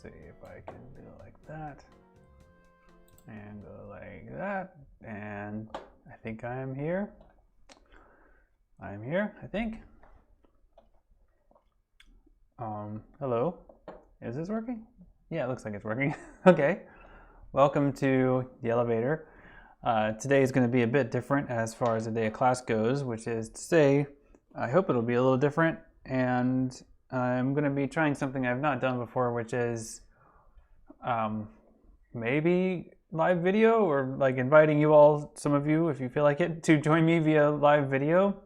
see if I can do it like that. And go like that. And I think I am here. I'm here, I think. Hello. Is this working? Yeah, it looks like it's working. Okay. Welcome to the elevator. Today is going to be a bit different as far as the day of class goes, which is to say, I hope it'll be a little different, and I'm going to be trying something I've not done before, which is maybe live video, or like inviting you all, some of you, if you feel like it, to join me via live video.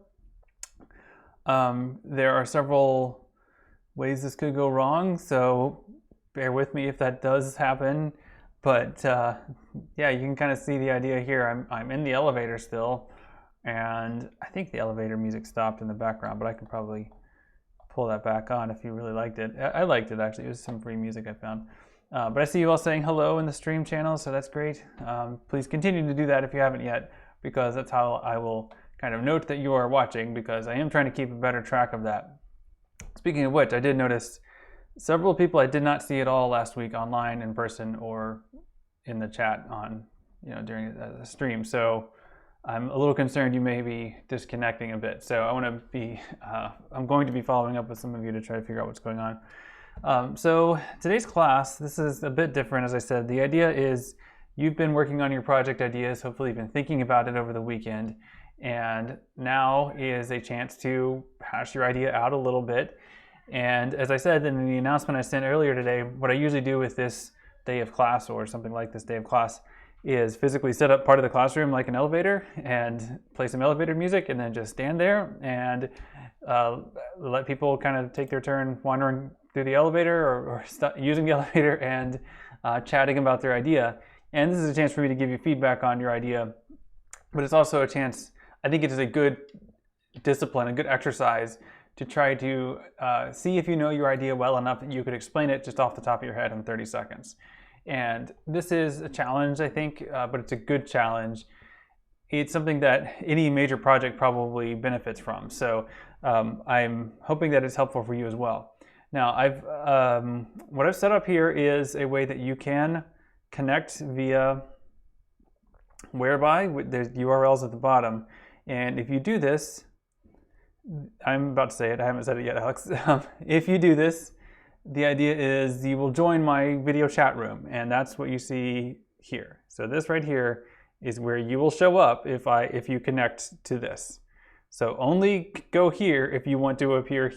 There are several ways this could go wrong, so bear with me if that does happen. But yeah, you can kind of see the idea here. I'm in the elevator still, and I think the elevator music stopped in the background, but I could probably pull that back on if you really liked it. I liked it, actually. It was some free music I found. But I see you all saying hello in the stream channel, so that's great. Please continue to do that if you haven't yet, because that's how I will kind of note that you are watching, because I am trying to keep a better track of that. Speaking of which, I did notice several people I did not see at all last week online, in person, or in the chat on, during the stream. So I'm a little concerned you may be disconnecting a bit. So I want to be, I'm going to be following up with some of you to try to figure out what's going on. So today's class, this is a bit different, as I said. The idea is you've been working on your project ideas, hopefully you've been thinking about it over the weekend, and now is a chance to hash your idea out a little bit. And as I said in the announcement I sent earlier today, what I usually do with this day of class, or something like this day of class, is physically set up part of the classroom like an elevator and play some elevator music, and then just stand there and let people kind of take their turn wandering through the elevator, or using the elevator, and chatting about their idea. And this is a chance for me to give you feedback on your idea, but it's also a chance, I think it is a good discipline, a good exercise to try to see if you know your idea well enough that you could explain it just off the top of your head in 30 seconds. And this is a challenge, I think, but it's a good challenge. It's something that any major project probably benefits from. So I'm hoping that it's helpful for you as well. Now, what I've set up here is a way that you can connect via Whereby. There's URLs at the bottom. And if you do this, I'm about to say it, I haven't said it yet, Alex. If you do this, the idea is you will join my video chat room, and that's what you see here. So this right here is where you will show up if you connect to this. So only go here if you want to appear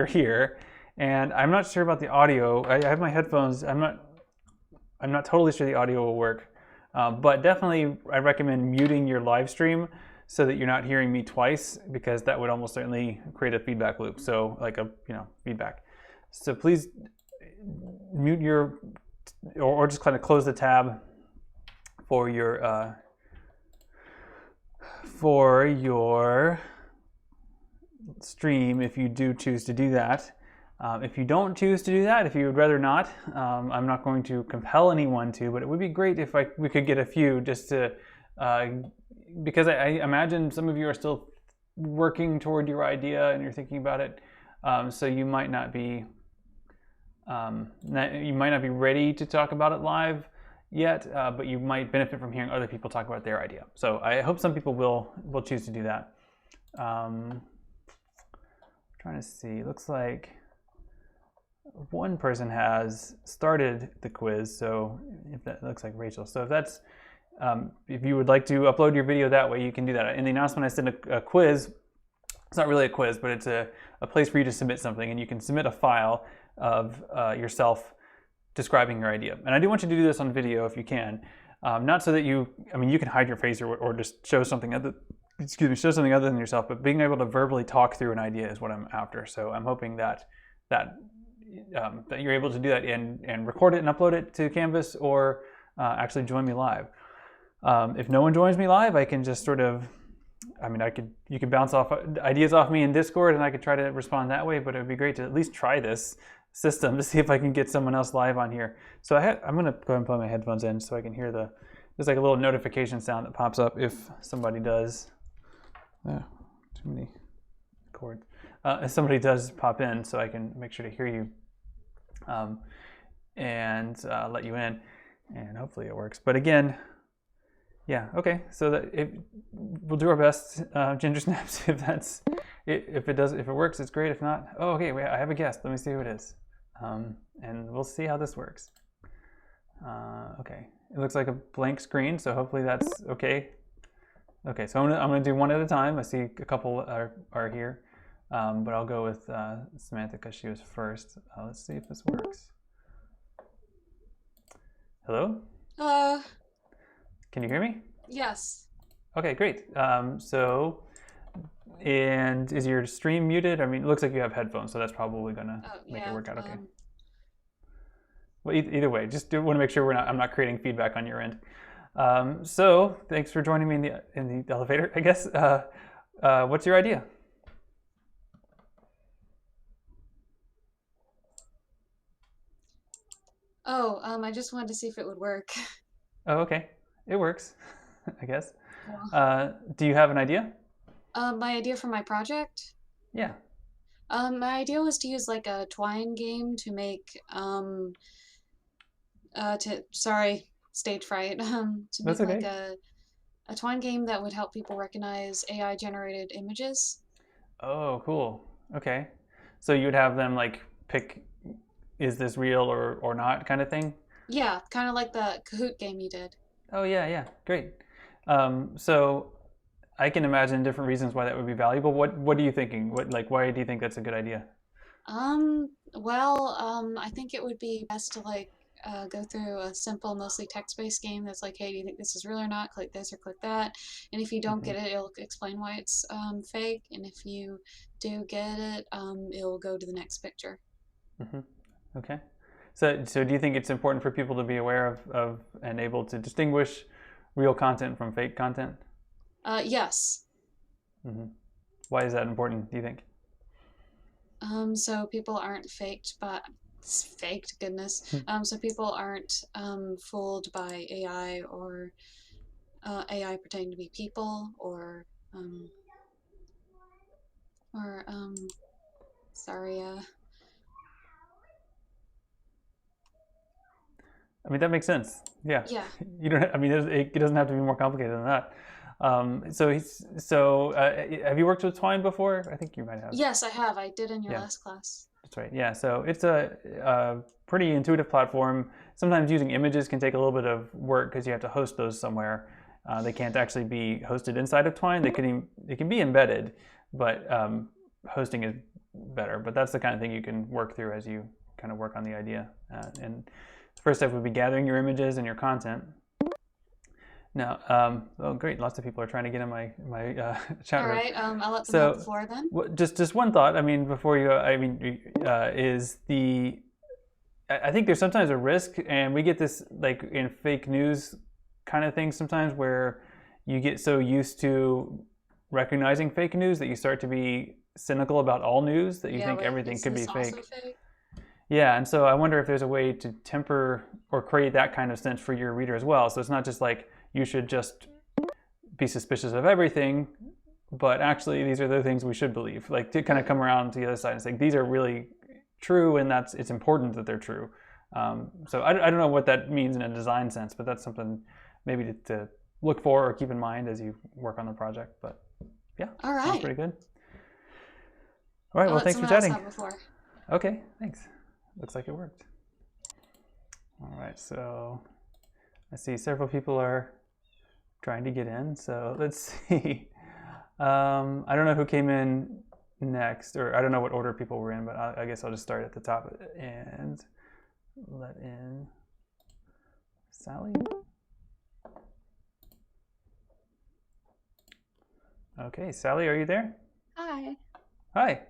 here. And I'm not sure about the audio. I have my headphones. I'm not totally sure the audio will work, but definitely I recommend muting your live stream so that you're not hearing me twice, because that would almost certainly create a feedback loop. So like a feedback. So please mute or just kind of close the tab for your stream if you do choose to do that. If you don't choose to do that, if you would rather not, I'm not going to compel anyone to, but it would be great if we could get a few, just to because I imagine some of you are still working toward your idea and you're thinking about it, so you might not be ready to talk about it live yet, but you might benefit from hearing other people talk about their idea. So I hope some people will choose to do that. Trying to see, it looks like one person has started the quiz, so if that looks like Rachel. So if you would like to upload your video that way, you can do that. In the announcement I sent a quiz. It's not really a quiz, but it's a place for you to submit something, and you can submit a file of yourself describing your idea. And I do want you to do this on video if you can. Not so that you can hide your face or just show something other than yourself, but being able to verbally talk through an idea is what I'm after. So I'm hoping that you're able to do that and record it and upload it to Canvas, or actually join me live. If no one joins me live, I can just sort of, you could bounce off ideas off me in Discord, and I could try to respond that way, but it would be great to at least try this system to see if I can get someone else live on here. So I'm gonna go ahead and plug my headphones in so I can hear there's like a little notification sound that pops up if somebody does, too many cords. If somebody does pop in, so I can make sure to hear you. um, and let you in, and hopefully it works. But again, yeah, okay. So we'll do our best, Ginger Snaps. If it works, it's great. If not, oh, okay. Wait, I have a guest. Let me see who it is, and we'll see how this works. Okay, it looks like a blank screen, so hopefully that's okay. Okay, so I'm gonna do one at a time. I see a couple are here, but I'll go with Samantha because she was first. Let's see if this works. Hello? Hello. Can you hear me? Yes. Okay, great. And is your stream muted? I mean, it looks like you have headphones, so that's probably gonna Oh, make it yeah. work out okay. Well, either way, just want to make sure I'm not creating feedback on your end. So thanks for joining me in the elevator, I guess. What's your idea? Oh, I just wanted to see if it would work. Oh, okay. It works, I guess. Cool. Do you have an idea? My idea for my project? Yeah. My idea was to use like a twine game to make sorry, stage fright. To That's make like okay. a twine game that would help people recognize AI generated images. Oh, cool. Okay. So you would have them like pick, is this real or not kind of thing? Yeah, kind of like the Kahoot game you did. Oh, yeah, yeah. Great. So I can imagine different reasons why that would be valuable. What are you thinking? Why do you think that's a good idea? I think it would be best to like go through a simple, mostly text-based game that's like, hey, do you think this is real or not? Click this or click that. And if you don't Hmm. get it, it'll explain why it's fake. And if you do get it, it'll go to the next picture. Hmm. Okay. So do you think it's important for people to be aware of and able to distinguish real content from fake content? Yes. Hmm. Why is that important, do you think? So people aren't faked, but it's faked, goodness. So people aren't fooled by AI or AI pretending to be people um, or sorry, I mean, that makes sense. Yeah. yeah. You don't. I mean, it doesn't have to be more complicated than that. Have you worked with Twine before? I think you might have. Yes, I have. I did in your Yeah, last class. that's right. Yeah. So it's a pretty intuitive platform. Sometimes using images can take a little bit of work because you have to host those somewhere. They can't actually be hosted inside of Twine. They can be embedded, but hosting is better. But that's the kind of thing you can work through as you kind of work on the idea. And the first step would be gathering your images and your content. Now, oh great, lots of people are trying to get in my chat All room. right. I'll let them have the So, floor then. just one thought. I mean, before you go, I mean, is the I think there's sometimes a risk, and we get this like in fake news kind of thing sometimes where you get so used to recognizing fake news that you start to be cynical about all news that you Yeah, think wait, everything is could be this also fake. fake? Yeah, and so I wonder if there's a way to temper or create that kind of sense for your reader as well. So it's not just like you should just be suspicious of everything, but actually these are the things we should believe. Like to kind of come around to the other side and say these are really true, and it's important that they're true. So I don't know what that means in a design sense, but that's something maybe to look for or keep in mind as you work on the project. But yeah, All sounds right. pretty good. All right, I'll well, let thanks for someone else chatting. have the floor. Okay, thanks. Looks like it worked. All right, so I see several people are trying to get in. So let's see. I don't know who came in next, or I don't know what order people were in, but I guess I'll just start at the top and let in Sally. Okay, Sally, are you there? Hi. Hi.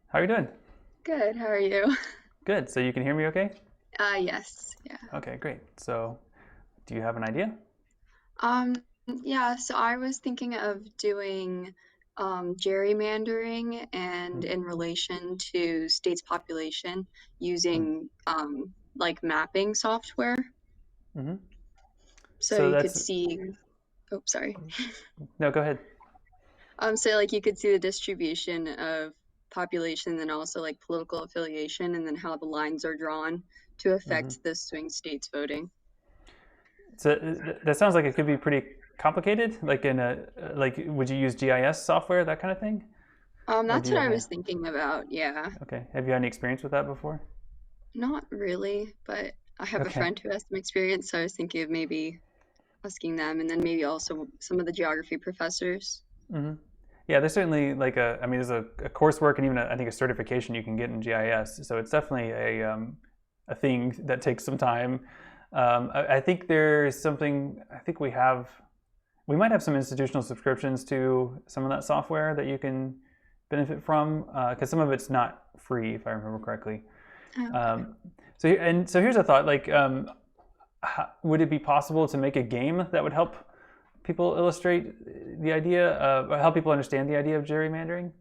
How are you doing? Good. How are you? Good. So you can hear me okay? Yes. Yeah. Okay, great. So do you have an idea? Um, yeah, so I was thinking of doing gerrymandering and in relation to states' population using like mapping software. Mm-hmm. So So you could that's see, oh, sorry. no. Go ahead. So like you could see the distribution of population, then also like political affiliation, and then how the lines are drawn to Hmm. affect the swing states voting. So that sounds like it could be pretty complicated. Like would you use GIS software, that kind of thing, or do That's you what have I a? was thinking about. Yeah, Okay, have you had any experience with that before? not really, but I have a Okay. friend who has some experience, so I was thinking of maybe asking them, and then maybe also some of the geography professors. Hmm. Yeah, there's certainly like I mean, there's a coursework and even I think a certification you can get in GIS. So it's definitely a thing that takes some time. I think there's something. I think we might have some institutional subscriptions to some of that software that you can benefit from because some of it's not free, if I remember correctly. Oh, okay. Um, so here's a thought: like, would it be possible to make a game that would help people illustrate the idea, or help people understand the idea of gerrymandering?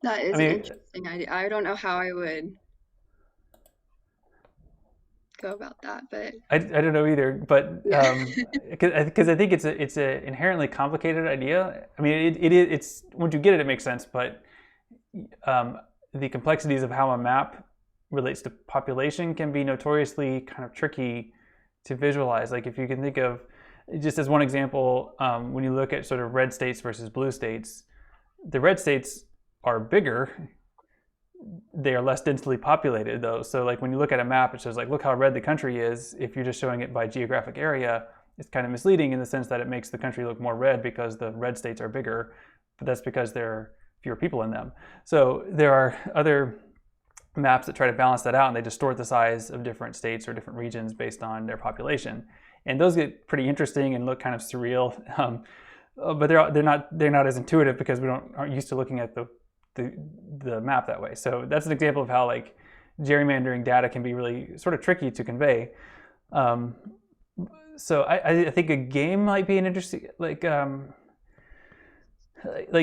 That I is an mean, interesting idea. I don't know how I would go about that, but I don't know either, but yeah. because I think it's a inherently complicated idea. I mean, it's once you get it, it makes sense, but um, the complexities of how a map relates to population can be notoriously kind of tricky to visualize. Like if you can think of, just as one example, when you look at sort of red states versus blue states, the red states are bigger. They are less densely populated though. So like when you look at a map, it shows like, look how red the country is. If you're just showing it by geographic area, it's kind of misleading in the sense that it makes the country look more red because the red states are bigger, but that's because there are fewer people in them. So there are other maps that try to balance that out, and they distort the size of different states or different regions based on their population. And those get pretty interesting and look kind of surreal. But they're not as intuitive because we aren't used to looking at the the map that way. So that's an example of how like gerrymandering data can be really sort of tricky to convey. Um, so I think a game might be an interesting like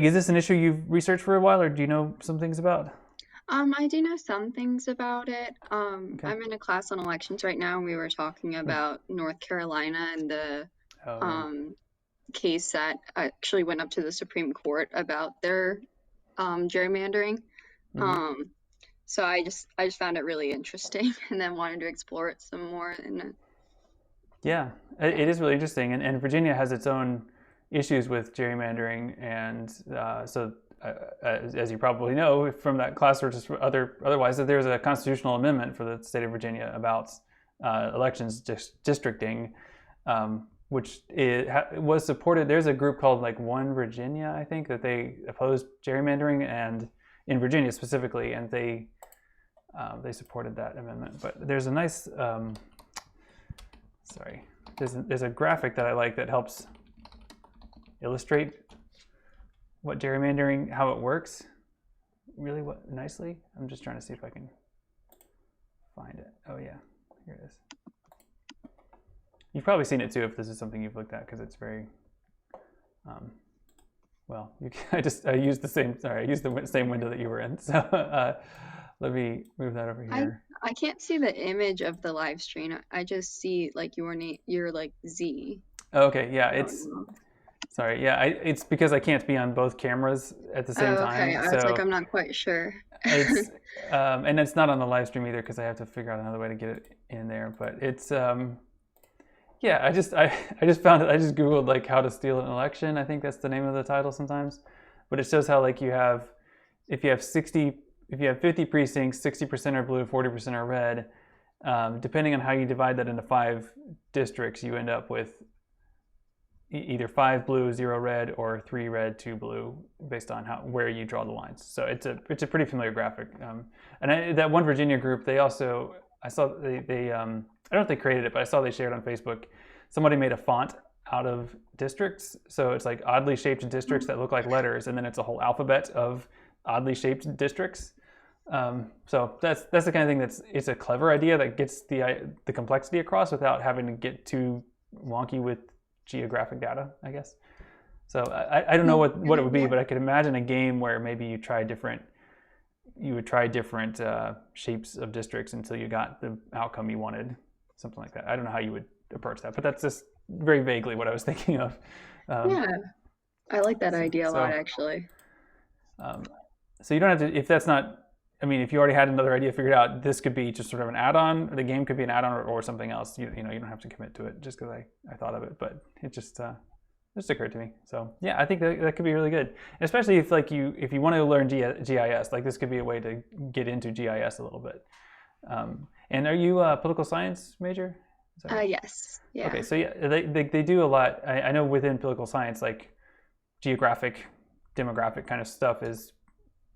is this an issue you've researched for a while, or do you know some things about? I do know some things about it. Okay. I'm in a class on elections right now, and we were talking Hmm. about North Carolina and the Oh yeah. um, case that actually went up to the Supreme Court about their gerrymandering. Hmm. Um, so I just found it really interesting, and then wanted to explore it some more. And Yeah, yeah, it is really interesting, and Virginia has its own issues with gerrymandering, and as you probably know from that class or just otherwise, that there's a constitutional amendment for the state of Virginia about elections districting, which was supported. There's a group called like One Virginia, I think, that they opposed gerrymandering, and in Virginia specifically, and they supported that amendment. But there's a nice sorry, there's a graphic that I like that helps illustrate what gerrymandering, how it works, really nicely. I'm just trying to see if I can find it. Oh yeah, here it is. You've probably seen it too if this is something you've looked at because it's very, um, well, I used the same. Sorry, I used the same window that you were in. So let me move that over I here. I can't see the image of the live stream. I just see like your name, your like Z. Okay, yeah, I don't it's know. sorry, yeah, it's because I can't be on both cameras at the same Oh, okay. time. I was like, So I'm not quite sure. it's and it's not on the live stream either because I have to figure out another way to get it in there. But it's yeah, I just found it. I just googled like how to steal an election. I think that's the name of the title sometimes, but it shows how like you have if you have 60 if you have 50 precincts, 60% are blue, 40% are red. Depending on how you divide that into 5 districts, you end up with either 5 blue, 0 red, or 3 red, 2 blue, based on where you draw the lines. So it's a pretty familiar graphic. That One Virginia group, they also I saw they I don't know if they created it, but I saw they shared on Facebook. Somebody made a font out of districts, so it's like oddly shaped districts that look like letters, and then it's a whole alphabet of oddly shaped districts. So that's the kind of thing it's a clever idea that gets the complexity across without having to get too wonky with geographic data, I guess. So I don't know No, what it would be, yeah. but I could imagine a game where maybe you would try different shapes of districts until you got the outcome you wanted, something like that. I don't know how you would approach that, but that's just very vaguely what I was thinking of. Um, Yeah, I like that so, idea a lot so actually. So you don't have to, if that's not, I mean, if you already had another idea figured out, this could be just sort of an add-on. The game could be an add-on or something else. You know, you don't have to commit to it just because I thought of it, but it just occurred to me. So yeah, I think that could be really good, especially if like if you want to learn GIS, like this could be a way to get into GIS a little bit. And are you a political science major? Yes. Yeah. Okay, so yeah, they do a lot. I know within political science, like geographic, demographic kind of stuff is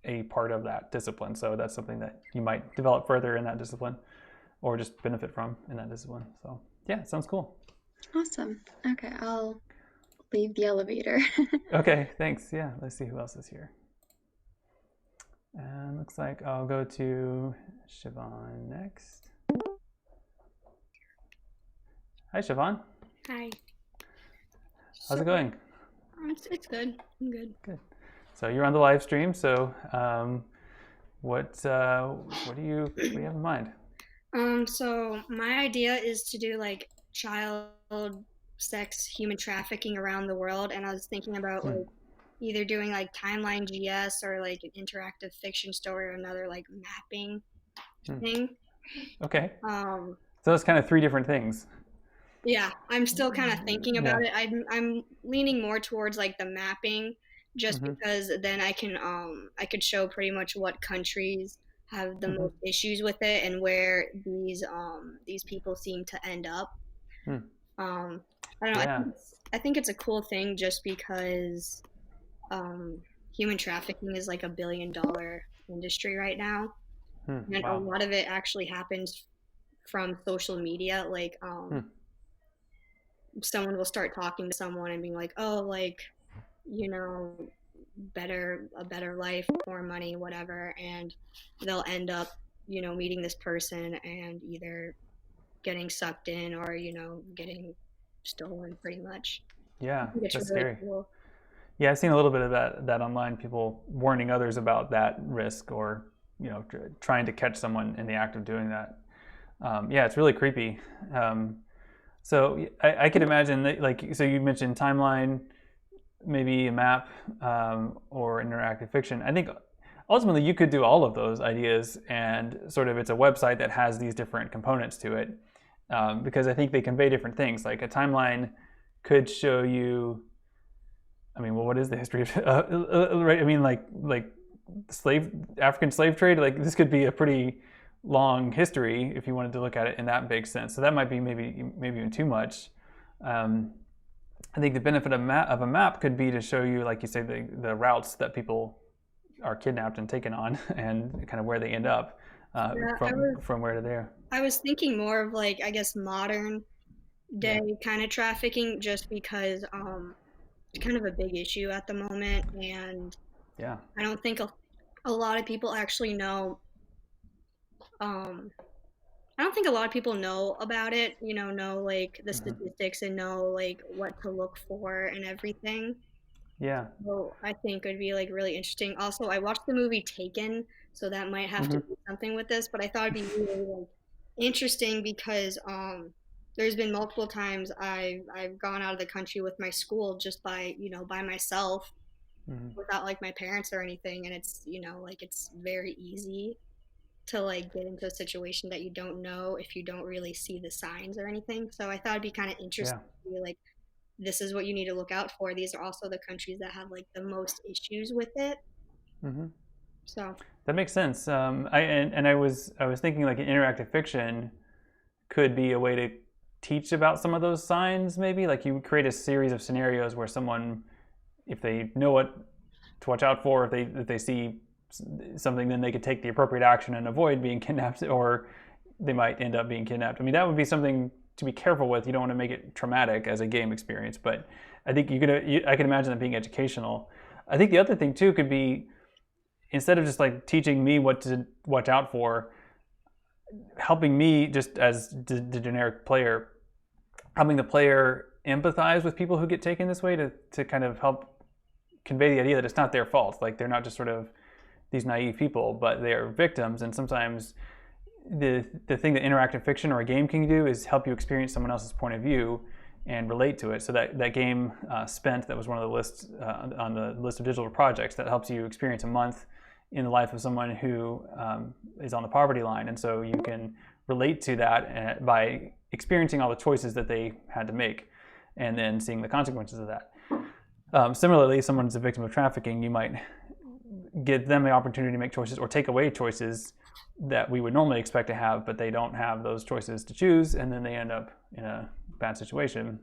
a part of that discipline. So that's something that you might develop further in that discipline or just benefit from in that discipline. So yeah, sounds cool. Awesome. Okay, I'll leave the elevator. Okay, thanks. Yeah, let's see who else is here. And looks like I'll go to Siobhan next. Hi, Siobhan. Hi. How's it going? It's good. I'm good. Good. So you're on the live stream. So what do you have in mind? So my idea is to do like child sex, human trafficking around the world, and I was thinking about like either doing like timeline GS or like an interactive fiction story or another like mapping thing. Okay. So it's kind of three different things. Yeah, I'm still kind of thinking about it. I'm leaning more towards like the mapping, just because then I could show pretty much what countries have the most issues with it and where these people seem to end up. I don't know. Yeah. I think it's a cool thing just because human trafficking is like $1 billion industry right now, and a lot of it actually happens from social media. Like someone will start talking to someone and being like, oh, like, you know, a better life, more money, whatever, and they'll end up, you know, meeting this person and either getting sucked in or, you know, getting stolen pretty much. Yeah, that's really scary. Cool. Yeah, I've seen a little bit of that online, people warning others about that risk or, you know, trying to catch someone in the act of doing that. Yeah, it's really creepy. So I could imagine that, like, so you mentioned timeline, maybe a map, or interactive fiction. I think ultimately you could do all of those ideas and sort of it's a website that has these different components to it, because I think they convey different things. Like a timeline could show you, I mean, well, what is the history of, right? I mean, like African slave trade, like this could be a pretty long history if you wanted to look at it in that big sense. So that might be maybe even too much. I think the benefit of a map could be to show you, like you say, the routes that people are kidnapped and taken on and kind of where they end up from where to there. I was thinking more of like, I guess, modern day kind of trafficking, just because it's kind of a big issue at the moment, and I don't think a lot of people actually know. I don't think a lot of people know about it, you know like the statistics and know like what to look for and everything. Yeah. So I think it would be like really interesting. Also, I watched the movie Taken, so that might have to do something with this, but I thought it'd be really like interesting because there's been multiple times I've gone out of the country with my school just by, you know, by myself without like my parents or anything, and it's, you know, like it's very easy to like get into a situation that you don't know if you don't really see the signs or anything. So I thought it'd be kind of interesting to be like, this is what you need to look out for. These are also the countries that have like the most issues with it. So that makes sense. I was thinking like an interactive fiction could be a way to teach about some of those signs. Maybe like you create a series of scenarios where someone, if they know what to watch out for, if they see something, then they could take the appropriate action and avoid being kidnapped, or they might end up being kidnapped. I mean, that would be something to be careful with. You don't want to make it traumatic as a game experience, but I think I can imagine it being educational. I think the other thing too could be, instead of just like teaching me what to watch out for, helping me just as the generic player, helping the player empathize with people who get taken this way to kind of help convey the idea that it's not their fault. Like they're not just sort of these naive people, but they are victims. And sometimes the thing that interactive fiction or a game can do is help you experience someone else's point of view and relate to it. So that game Spent, that was one of the lists on the list of digital projects that helps you experience a month in the life of someone who is on the poverty line. And so you can relate to that by experiencing all the choices that they had to make and then seeing the consequences of that. Similarly, if someone's a victim of trafficking, you might give them the opportunity to make choices or take away choices that we would normally expect to have, but they don't have those choices to choose, and then they end up in a bad situation.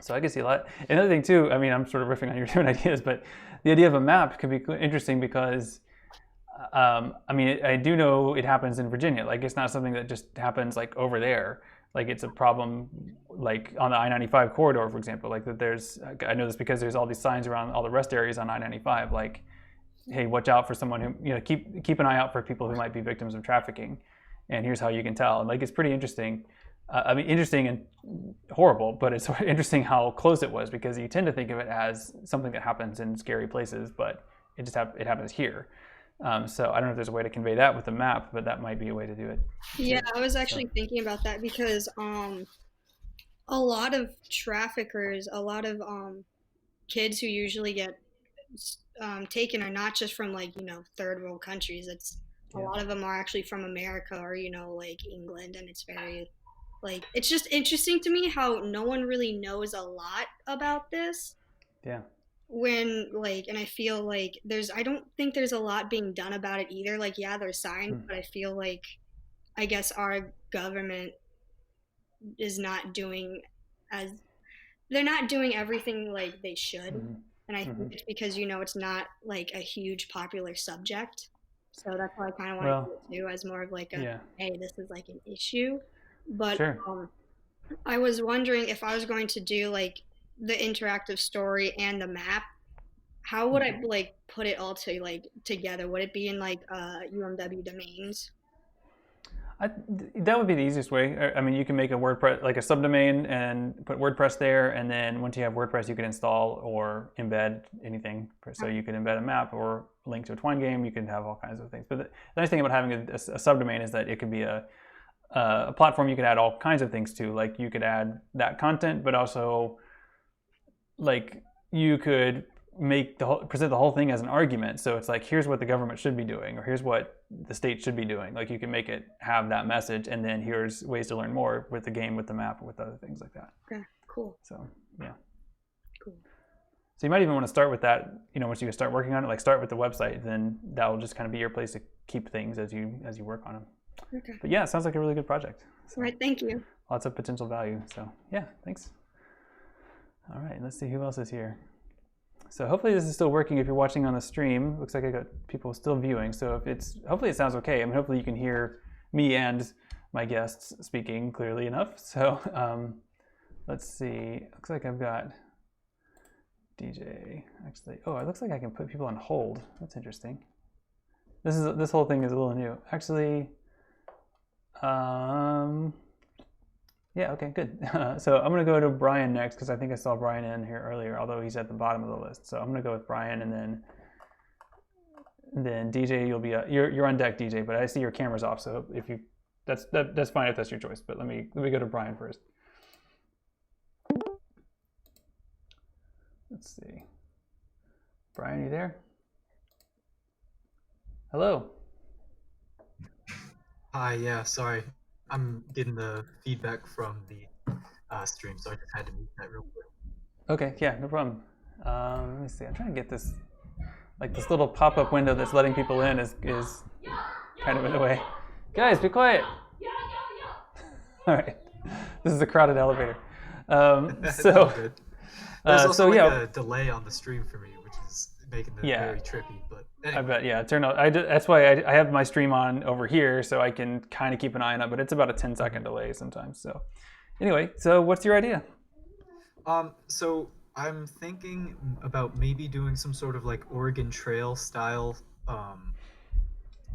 So I can see a lot. Another thing too, I mean, I'm sort of riffing on your different ideas, but the idea of a map could be interesting because, I mean, I do know it happens in Virginia. Like, it's not something that just happens like over there. Like, it's a problem like on the I-95 corridor, for example. Like that I know this because there's all these signs around all the rest areas on I-95, like, hey, watch out for someone who, you know, keep an eye out for people who might be victims of trafficking, and here's how you can tell. And like, it's pretty interesting. I mean, interesting and horrible, but it's sort of interesting how close it was, because you tend to think of it as something that happens in scary places, but it happens here. So I don't know if there's a way to convey that with the map, but that might be a way to do it. Yeah, I was actually thinking about that because a lot of traffickers, a lot of kids who usually get taken are not just from like third world countries. It's a lot of them are actually from America or like England, and it's very like it's just interesting to me how no one really knows a lot about this. Yeah. When like, and I feel like I don't think there's a lot being done about it either. Like, yeah, there's signs, but I feel like I guess our government is not doing as they're not doing everything like they should. And I think it's because it's not like a huge popular subject, so that's why I kind of want to do it too, as more of like hey, this is like an issue. But I was wondering if I was going to do like the interactive story and the map, how would I like put it all together? Would it be in like UMW domains? That would be the easiest way. I mean, you can make a WordPress, like a subdomain, and put WordPress there, and then once you have WordPress, you can install or embed anything. So you can embed a map or link to a Twine game. You can have all kinds of things. But the nice thing about having a subdomain is that it could be a platform you could add all kinds of things to. Like, you could add that content, but also like you could present the whole thing as an argument. So it's like, here's what the government should be doing, or here's what the state should be doing. Like, you can make it have that message, and then here's ways to learn more with the game, with the map, with other things like that. Okay, cool. So yeah, cool. So you might even want to start with that. Once you start working on it, like start with the website, then that will just kind of be your place to keep things as you work on them. Okay. But yeah, it sounds like a really good project. So, all right, thank you. Lots of potential value. So yeah, thanks. All right, let's see who else is here. So hopefully this is still working if you're watching on the stream. Looks like I got people still viewing. So hopefully it sounds okay. I mean, hopefully you can hear me and my guests speaking clearly enough. So let's see. Looks like I've got DJ. Actually, it looks like I can put people on hold. That's interesting. This whole thing is a little new. Actually, yeah, okay, good. So I'm going to go to Brian next, because I think I saw Brian in here earlier, although he's at the bottom of the list. So I'm going to go with Brian, and then DJ, you're on deck, DJ, but I see your camera's off, so if you that's fine if that's your choice. But let me go to Brian first. Let's see. Brian, you there? Hello. Hi, yeah, sorry. I'm getting the feedback from the stream, so I just had to mute that real quick. Okay, yeah, no problem. Let me see. I'm trying to get this, like this little pop-up window that's letting people in is kind of in the way. Guys, be quiet. All right. This is a crowded elevator. So good. There's also a delay on the stream for me, which is making it very trippy. But anyway. I bet, yeah. That's why I have my stream on over here, so I can kind of keep an eye on it. But it's about a 10-second delay sometimes. So anyway, so what's your idea? So I'm thinking about maybe doing some sort of like Oregon Trail style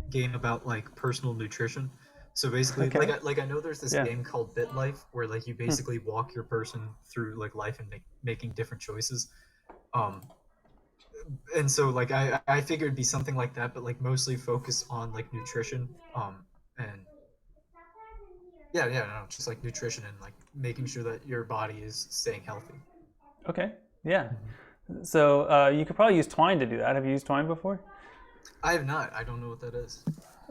game about like personal nutrition. So basically, like I know there's this game called Bit Life, where like you basically walk your person through like life and making different choices. And so like I figured it'd be something like that, but like mostly focus on like nutrition. And no, just like nutrition and like making sure that your body is staying healthy. Okay, yeah. So you could probably use Twine to do that. Have you used Twine before? I have not. I don't know what that is.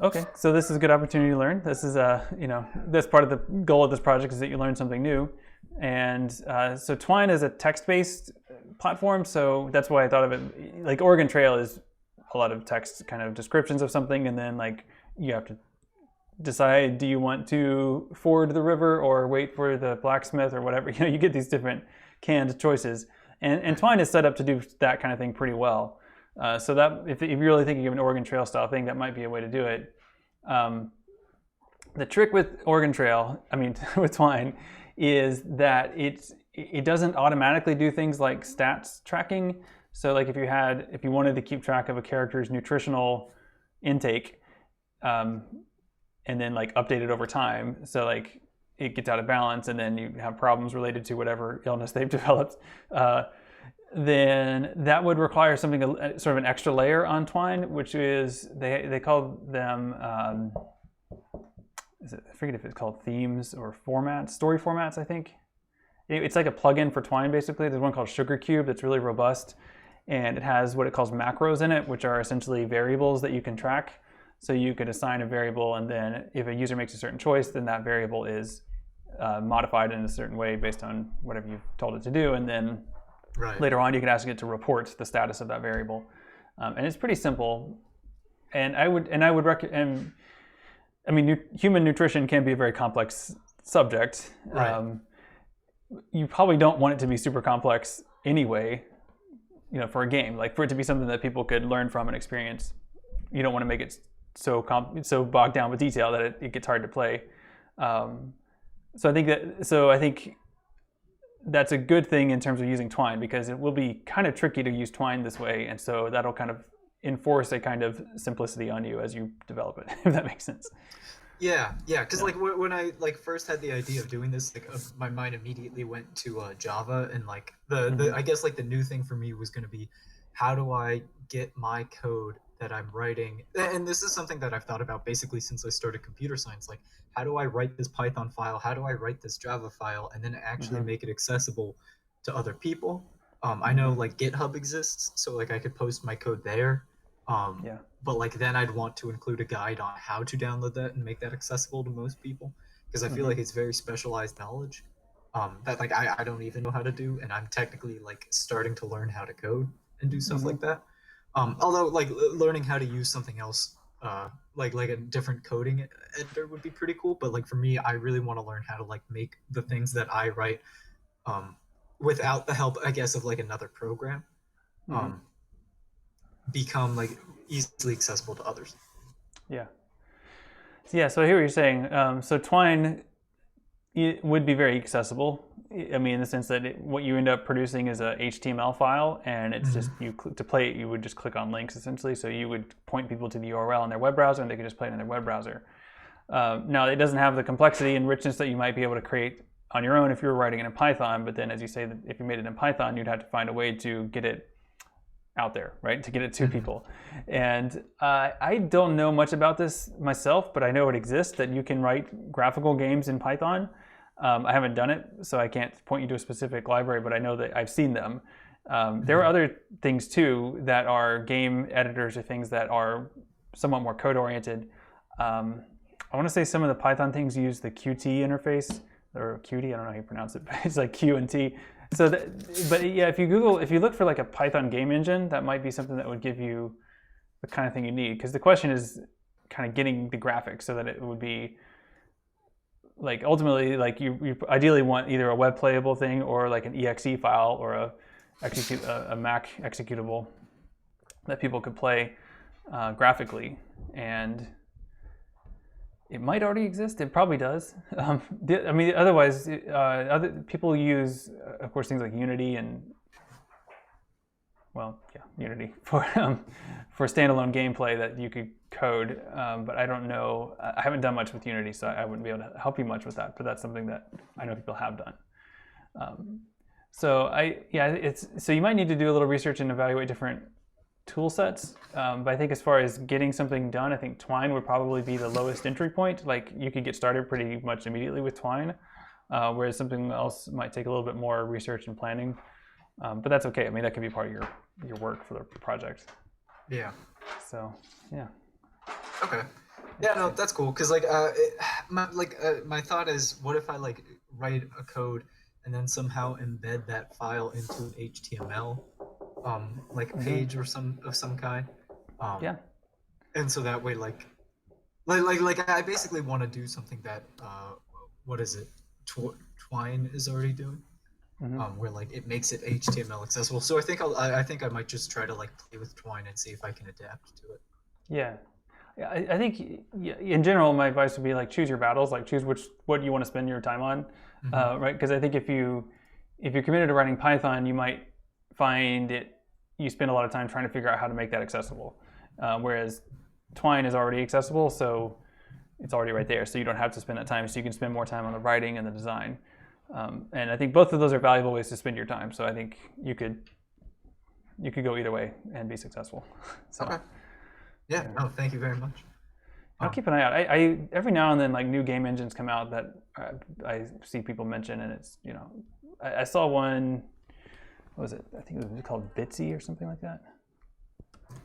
Okay, so this is a good opportunity to learn. This is that's part of the goal of this project is that you learn something new. And so Twine is a text-based platform, so that's why I thought of it. Like Oregon Trail is a lot of text kind of descriptions of something, and then like you have to decide, do you want to ford the river or wait for the blacksmith or whatever. You get these different canned choices. And Twine is set up to do that kind of thing pretty well. So that if you're really thinking of an Oregon Trail style thing, that might be a way to do it. The trick with Oregon Trail, with Twine, is that it doesn't automatically do things like stats tracking. So like if you wanted to keep track of a character's nutritional intake, and then like update it over time, so like it gets out of balance, and then you have problems related to whatever illness they've developed. Then that would require something sort of an extra layer on Twine, which is they call them I forget if it's called themes or formats, story formats. I think it's like a plugin for Twine basically. There's one called Sugar Cube that's really robust, and it has what it calls macros in it, which are essentially variables that you can track. So you could assign a variable, and then if a user makes a certain choice, then that variable is modified in a certain way based on whatever you've told it to do, and then later on you can ask it to report the status of that variable. And it's pretty simple. And I would recommend. Human nutrition can be a very complex subject. Right. You probably don't want it to be super complex anyway. For a game, like for it to be something that people could learn from and experience. You don't want to make it so bogged down with detail that it gets hard to play. So I think that's a good thing in terms of using Twine, because it will be kind of tricky to use Twine this way, and so that'll kind of enforce a kind of simplicity on you as you develop it, if that makes sense. Yeah, because like when I like first had the idea of doing this, like my mind immediately went to Java, and like the I guess like the new thing for me was going to be, how do I get my code that I'm writing, and this is something that I've thought about basically since I started computer science, like how do I write this Python file, how do I write this Java file, and then actually make it accessible to other people. I know like GitHub exists, so like I could post my code there. But like then I'd want to include a guide on how to download that and make that accessible to most people, because I feel like it's very specialized knowledge that like I don't even know how to do, and I'm technically like starting to learn how to code and do stuff like that. Although like learning how to use something else, like a different coding editor would be pretty cool. But like for me, I really want to learn how to like make the things that I write without the help, I guess, of like another program, become like easily accessible to others. So I hear what you're saying. So Twine would be very accessible. In the sense that what you end up producing is a HTML file, and it's just to play it, you would just click on links essentially. So you would point people to the URL in their web browser, and they could just play it in their web browser. Now it doesn't have the complexity and richness that you might be able to create on your own if you were writing it in Python. But then, as you say, that if you made it in Python, you'd have to find a way to get it out there, right? To get it to people. And I don't know much about this myself, but I know it exists, that you can write graphical games in Python. I haven't done it, so I can't point you to a specific library, but I know that I've seen them. There are other things too that are game editors or things that are somewhat more code-oriented. I want to say some of the Python things use the Qt interface, or Qt, I don't know how you pronounce it, but it's like Q and T. So, if you look for like a Python game engine, that might be something that would give you the kind of thing you need. Because the question is kind of getting the graphics so that it would be like ultimately like you ideally want either a web playable thing or like an exe file or a Mac executable that people could play graphically. And it might already exist. It probably does. Otherwise, other people use, of course, things like Unity and, Unity for standalone gameplay that you could code. But I don't know. I haven't done much with Unity, so I wouldn't be able to help you much with that. But that's something that I know people have done. So you might need to do a little research and evaluate different tool sets. But I think as far as getting something done, I think Twine would probably be the lowest entry point. Like you could get started pretty much immediately with Twine, whereas something else might take a little bit more research and planning. But that's okay. I mean, that could be part of your work for the project. Yeah. So yeah. Okay. Yeah, no, that's cool. Cause like, my thought is, what if I like write a code and then somehow embed that file into an HTML, page or some kind. Yeah. And so that way, like I basically want to do something that, what is it? Twine is already doing. Where like it makes it HTML accessible. So I think I might just try to like play with Twine and see if I can adapt to it. Yeah. I think in general, my advice would be like choose your battles, like choose what you want to spend your time on, right? Because I think if you're committed to writing Python, you might find you spend a lot of time trying to figure out how to make that accessible, whereas Twine is already accessible, so it's already right there, so you don't have to spend that time. So you can spend more time on the writing and the design, and I think both of those are valuable ways to spend your time. So I think you could go either way and be successful. So. Okay. Yeah, no, thank you very much. I'll keep an eye out. I every now and then like new game engines come out that I see people mention, and it's I saw one. What was it? I think it was called Bitsy or something like that. I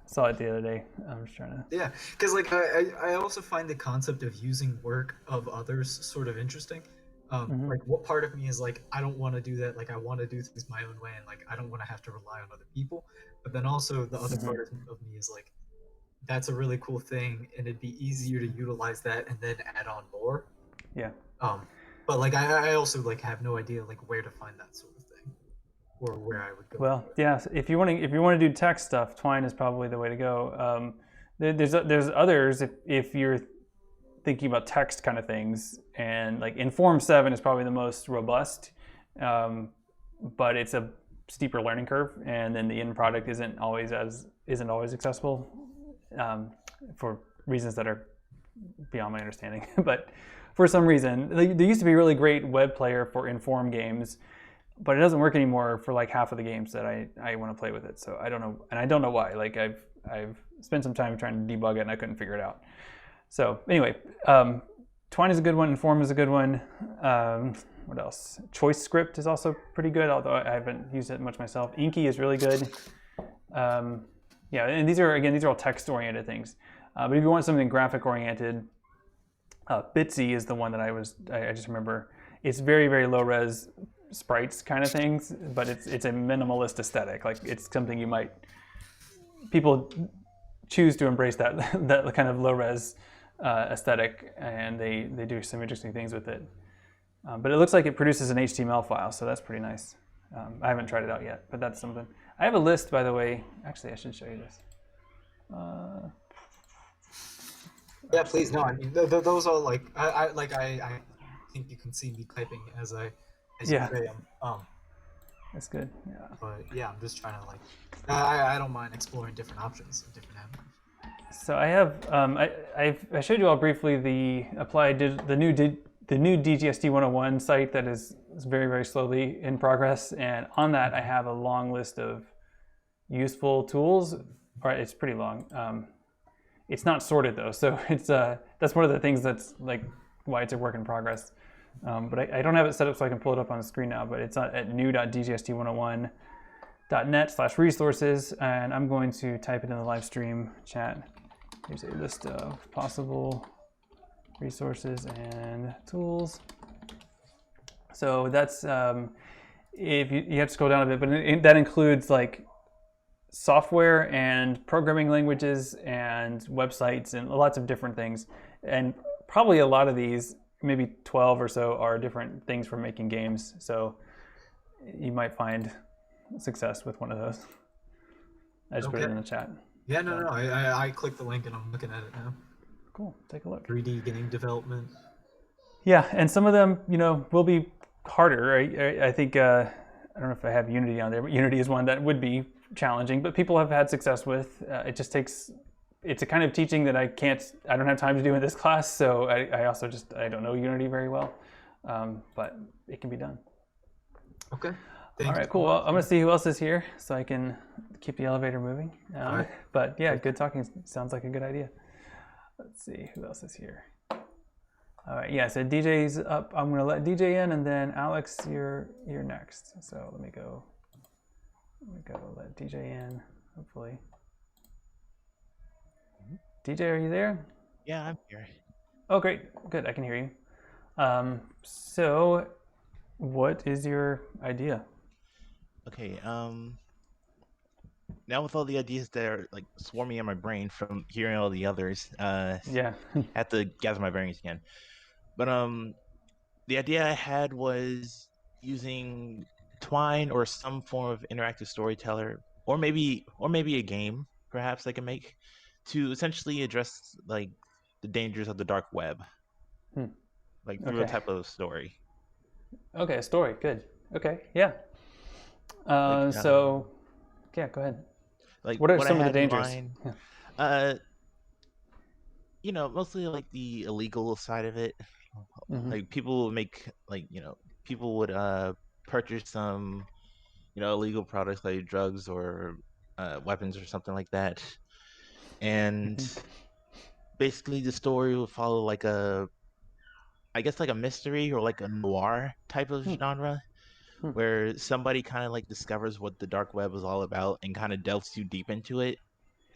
saw it the other day. I'm just trying to. Yeah, because like I also find the concept of using work of others sort of interesting. Like what part of me is like I don't want to do that. Like I want to do things my own way, and like I don't want to have to rely on other people. But then also the other part of me is like, that's a really cool thing, and it'd be easier to utilize that and then add on more. Yeah. But like I also like have no idea like where to find that sort of thing, or where I would go. Well, yeah. If you want to do tech stuff, Twine is probably the way to go. There's others if you're thinking about text kind of things, and like Inform 7 is probably the most robust, but it's a steeper learning curve, and then the end product isn't always accessible. For reasons that are beyond my understanding. But for some reason, there used to be a really great web player for Inform games, but it doesn't work anymore for like half of the games that I want to play with it. So I don't know, and I don't know why. Like I've spent some time trying to debug it, and I couldn't figure it out. So anyway, Twine is a good one. Inform is a good one. What else? Choice Script is also pretty good, although I haven't used it much myself. Inky is really good. Yeah, and these are all text-oriented things. But if you want something graphic-oriented, Bitsy is the one that I just remember. It's very, very low-res sprites kind of things, but it's a minimalist aesthetic. Like it's something people choose to embrace that kind of low-res aesthetic, and they do some interesting things with it. But it looks like it produces an HTML file, so that's pretty nice. I haven't tried it out yet, but that's something. I have a list, by the way. Actually, I should show you this. Yeah, please. No, I mean those are like I think you can see me typing as you say them. That's good. Yeah. But yeah, I'm just trying to like I don't mind exploring different options and different avenues. So I have I showed you all briefly the new DGST 101 site that is very, very slowly in progress, and on that I have a long list of useful tools. All right, it's pretty long. It's not sorted though, so it's that's one of the things that's like why it's a work in progress. But I don't have it set up so I can pull it up on the screen now, but it's at new.dgst101.net/resources, and I'm going to type it in the live stream chat. Here's a list of possible resources and tools. So that's if you have to scroll down a bit, but that includes like software and programming languages and websites and lots of different things. And probably a lot of these, maybe 12 or so, are different things for making games. So you might find success with one of those. I just put it in the chat. Yeah, no. I clicked the link and I'm looking at it now. Cool, take a look. 3D game development. Yeah, and some of them, will be harder. I think, I don't know if I have Unity on there, but Unity is one that would be challenging, but people have had success with. It just takes, it's a kind of teaching that I don't have time to do in this class, so I also I don't know Unity very well, but it can be done. Okay. All Thank you right, so cool. Well, much. I'm gonna see who else is here so I can keep the elevator moving. Alright. But yeah, good talking. Sounds like a good idea. Let's see who else is here. All right, yeah. So DJ's up. I'm gonna let DJ in, and then Alex, you're next. So let me go. Let DJ in. Hopefully. DJ, are you there? Yeah, I'm here. Oh, great. Good. I can hear you. So, what is your idea? Okay, now with all the ideas that are like swarming in my brain from hearing all the others, Yeah. have to gather my bearings again. But the idea I had was using Twine or some form of interactive storyteller, or maybe a game, perhaps I can make, to essentially address like the dangers of the dark web, like through a Okay. type of story. Okay, a story. Good. Okay. Yeah. Like, So, yeah, go ahead. like What are what I some of the had in dangers? mind. Yeah. Uh, mostly like the illegal side of it. Like people would make like people would purchase some illegal products like drugs or weapons or something like that, and basically the story would follow like I guess like a mystery or like a noir type of genre, where somebody kind of like discovers what the dark web is all about and kind of delves too deep into it.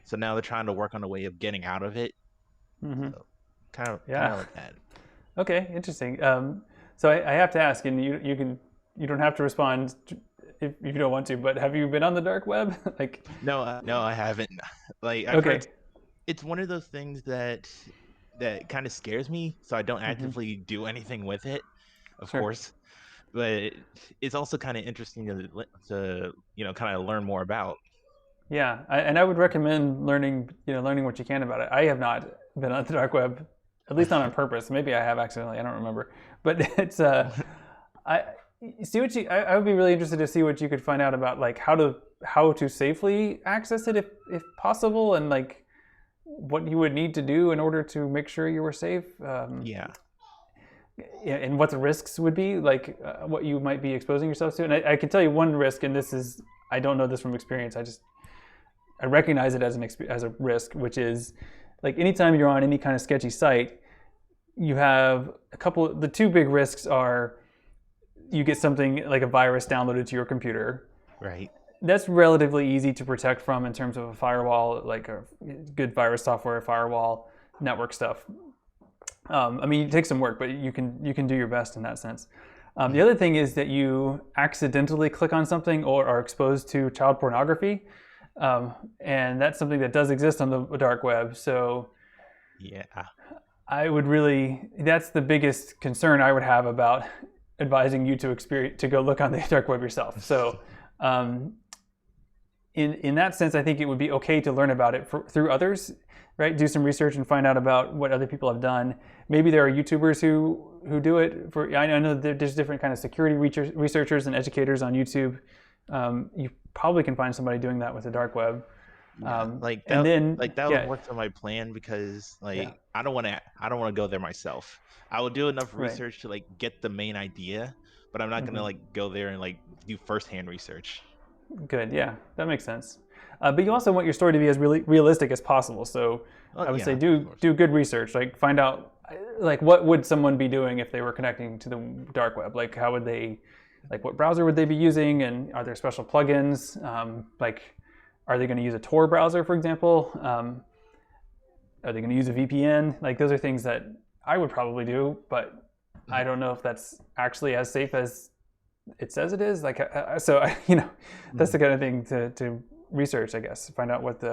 So now they're trying to work on a way of getting out of it. So kind Yeah. of like that. Okay, interesting. So I have to ask, and you don't have to respond if you don't want to, but have you been on the dark web? Like, No, no, I haven't. Like I've okay. heard it's one of those things that kind of scares me, so I don't actively do anything with it, of Sure. course. But it's also kind of interesting to kind of learn more about. Yeah, and I would recommend learning what you can about it. I have not been on the dark web, at least not on purpose. Maybe I have accidentally. I don't remember. But it's I see what you. I would be really interested to see what you could find out about like how to safely access it if possible, and like what you would need to do in order to make sure you were safe. Yeah. And what the risks would be, like what you might be exposing yourself to. And I can tell you one risk, and this is I don't know this from experience. I recognize it as as a risk, which is like anytime you're on any kind of sketchy site, you have the two big risks are you get something like a virus downloaded to your computer. Right. That's relatively easy to protect from in terms of a firewall, like a good virus software, firewall, network stuff. I mean, it takes some work, but you can do your best in that sense. The other thing is that you accidentally click on something or are exposed to child pornography. And that's something that does exist on the dark web. So yeah, that's the biggest concern I would have about advising you to go look on the dark web yourself. So in that sense, I think it would be okay to learn about it through others, right? Do some research and find out about what other people have done. Maybe there are YouTubers who do it. I know there's different kind of security researchers and educators on YouTube. You probably can find somebody doing that with the dark web. like that, and then would work for my plan because I don't want to go there myself. I will do enough research to like get the main idea, but I'm not gonna like go there and like do firsthand research. Good, yeah, that makes sense. But you also want your story to be as really realistic as possible. So I would say do good research. Like find out like what would someone be doing if they were connecting to the dark web? Like how would they, like what browser would they be using, and are there special plugins? Like are they going to use a Tor browser, for example? Are they going to use a VPN? Like those are things that I would probably do, but I don't know if that's actually as safe as it says it is. Like that's the kind of thing to research, I guess. Find out what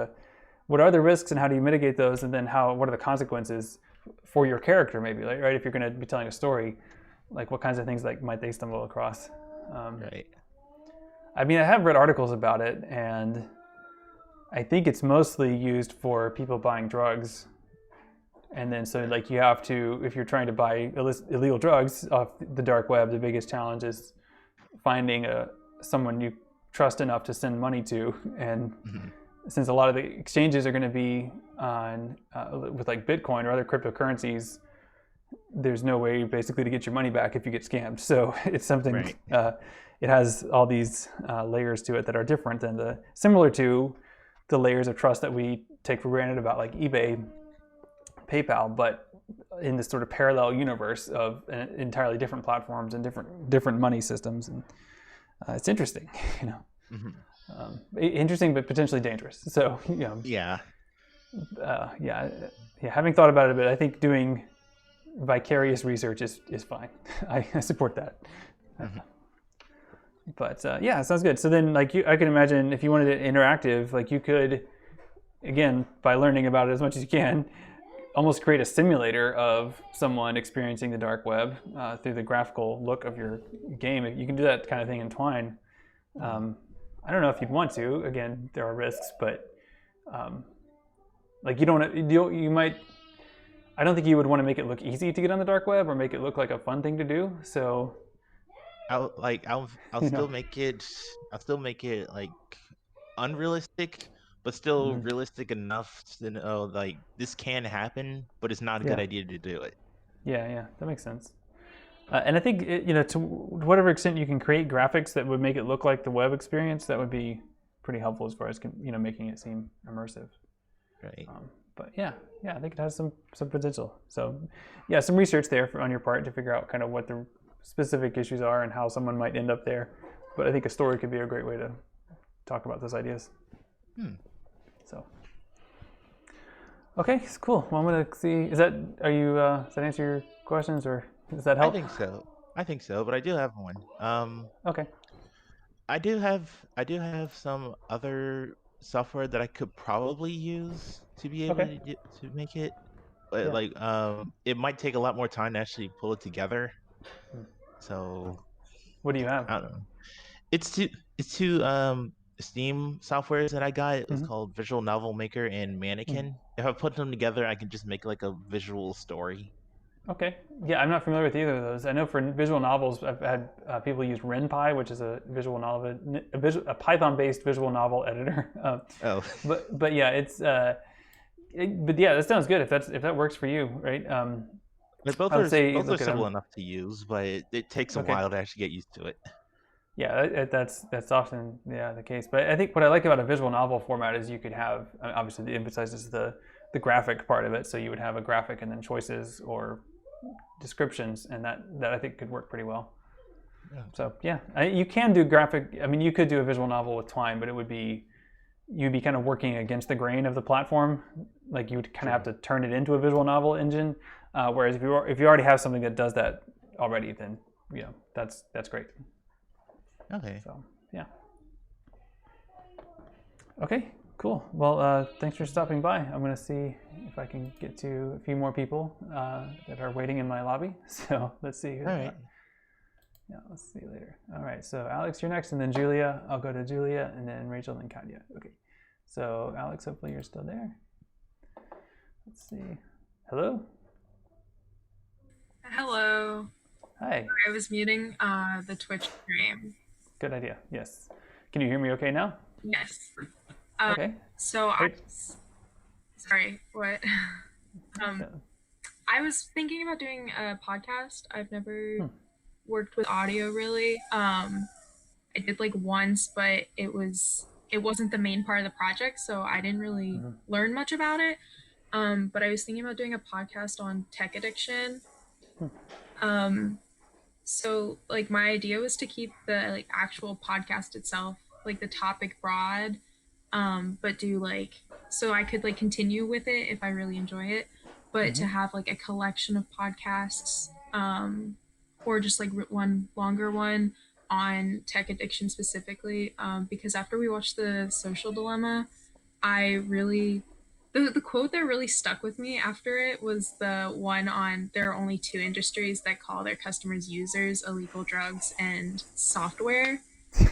are the risks and how do you mitigate those, and then what are the consequences for your character, maybe, like, right? If you're going to be telling a story, like what kinds of things like might they stumble across? Right. I mean, I have read articles about it, and I think it's mostly used for people buying drugs. And then so like you have to, if you're trying to buy illegal drugs off the dark web, the biggest challenge is finding someone you trust enough to send money to. And since a lot of the exchanges are going to be on with like Bitcoin or other cryptocurrencies, there's no way basically to get your money back if you get scammed. So it's something. Right. It has all these layers to it that are different than similar to the layers of trust that we take for granted about like eBay, PayPal, but in this sort of parallel universe of entirely different platforms and different money systems, and it's interesting, interesting but potentially dangerous. So Yeah. Having thought about it a bit, I think doing vicarious research is fine. I support that. But it sounds good. So then, like I can imagine if you wanted it interactive, like you could, again, by learning about it as much as you can, almost create a simulator of someone experiencing the dark web through the graphical look of your game. You can do that kind of thing in Twine. I don't know if you'd want to. Again, there are risks, but like you might. I don't think you would want to make it look easy to get on the dark web or make it look like a fun thing to do. So I'll still make it. I'll still make it like unrealistic, but still realistic enough to know like this can happen, but it's not a good idea to do it. Yeah, that makes sense. And I think to whatever extent you can create graphics that would make it look like the web experience, that would be pretty helpful as far as making it seem immersive. Right. But yeah, I think it has some potential. So yeah, some research there on your part to figure out kind of what the specific issues are and how someone might end up there. But I think a story could be a great way to talk about those ideas. So okay, cool. Well, I'm gonna see. Does that answer your questions, or does that help? I think so, but I do have one. Okay. I do have some other software that I could probably use to be able to make it, but like it might take a lot more time to actually pull it together. So what do you have? I don't know. It's two Steam softwares that I got. It's called Visual Novel Maker and Mannequin. If I put them together, I can just make like a visual story. Okay. Yeah, I'm not familiar with either of those. I know for visual novels, I've had people use RenPy, which is a visual novel, a Python-based visual novel editor. But yeah, it's but yeah, that sounds good if that works for you, right? Both are simple enough to use, but it takes a while to actually get used to it. Yeah, that's often the case. But I think what I like about a visual novel format is you could have, obviously it emphasizes the graphic part of it, so you would have a graphic and then choices or descriptions, and that I think could work pretty well. Yeah. So yeah, you can do graphic. I mean, you could do a visual novel with Twine, but you'd be kind of working against the grain of the platform. Like you would kind of have to turn it into a visual novel engine. Whereas if you already have something that does that already, then that's great. Okay. So yeah. Okay. Cool. Well, thanks for stopping by. I'm going to see if I can get to a few more people that are waiting in my lobby. So let's see who they are. Yeah, let's see later. All right. So Alex, you're next, and then Julia. I'll go to Julia, and then Rachel, and Katya. Okay. So Alex, hopefully you're still there. Let's see. Hello. Hello. Hi. I was muting the Twitch stream. Good idea. Yes. Can you hear me okay now? Yes. Okay. So sorry, what? I was thinking about doing a podcast. I've never worked with audio really. I did like once, but it wasn't the main part of the project, so I didn't really learn much about it. But I was thinking about doing a podcast on tech addiction. So like my idea was to keep the like actual podcast itself, like the topic broad, but do like, so I could like continue with it if I really enjoy it, but to have like a collection of podcasts, or just like one longer one on tech addiction specifically, because after we watched The Social Dilemma, I really, the quote that really stuck with me after it was the one on there are only two industries that call their customers users: illegal drugs and software.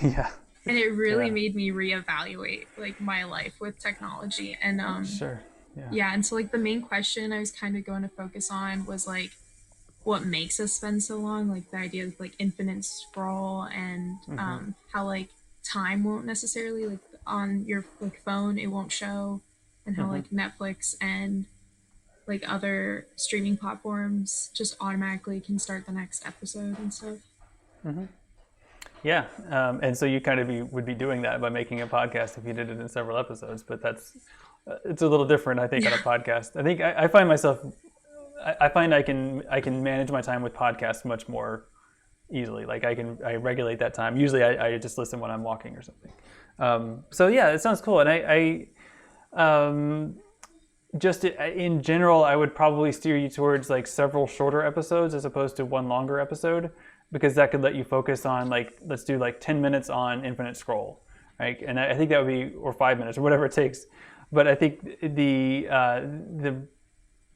Yeah. And it really made me reevaluate like my life with technology. And sure. Yeah, and so like the main question I was kind of going to focus on was like what makes us spend so long, like the idea of like infinite scroll, and how like time won't necessarily, like on your like phone it won't show, and how like Netflix and like other streaming platforms just automatically can start the next episode and stuff. Yeah, and so you kind of would be doing that by making a podcast if you did it in several episodes. But that's it's a little different, I think, on a podcast. I think I find myself, I find I can manage my time with podcasts much more easily. Like I regulate that time. Usually I just listen when I'm walking or something. So yeah, it sounds cool. And just in general, I would probably steer you towards like several shorter episodes as opposed to one longer episode, because that could let you focus on, like, let's do like 10 minutes on infinite scroll, right? And I think that would be, or 5 minutes or whatever it takes. But I think the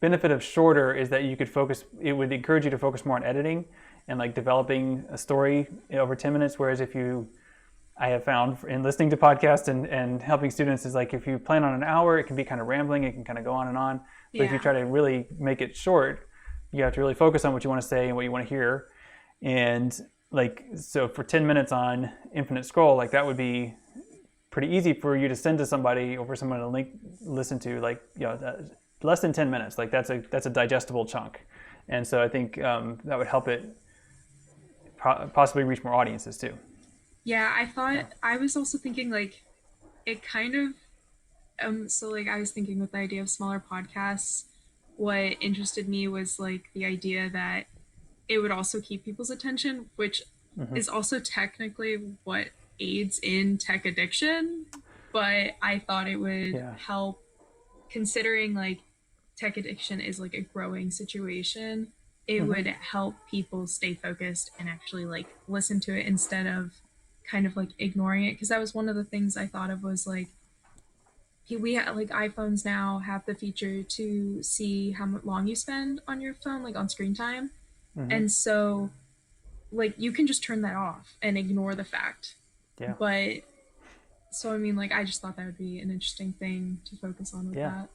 benefit of shorter is that you could focus, it would encourage you to focus more on editing and like developing a story over 10 minutes. Whereas I have found in listening to podcasts and helping students is like, if you plan on an hour, it can be kind of rambling. It can kind of go on and on. But if you try to really make it short, you have to really focus on what you want to say and what you want to hear. And like, so for 10 minutes on infinite scroll, like that would be pretty easy for you to send to somebody or for someone to listen to, like, less than 10 minutes. Like that's a digestible chunk. And so I think that would help it possibly reach more audiences too. Yeah, I was also thinking like it kind of so like I was thinking with the idea of smaller podcasts, what interested me was like the idea that it would also keep people's attention, which is also technically what aids in tech addiction. But I thought it would help, considering like tech addiction is like a growing situation. It would help people stay focused and actually like listen to it instead of kind of like ignoring it. Because that was one of the things I thought of was like, we have like iPhones now have the feature to see how long you spend on your phone, like on screen time. And so like you can just turn that off and ignore the fact. Yeah. But so I mean, like I just thought that would be an interesting thing to focus on with that.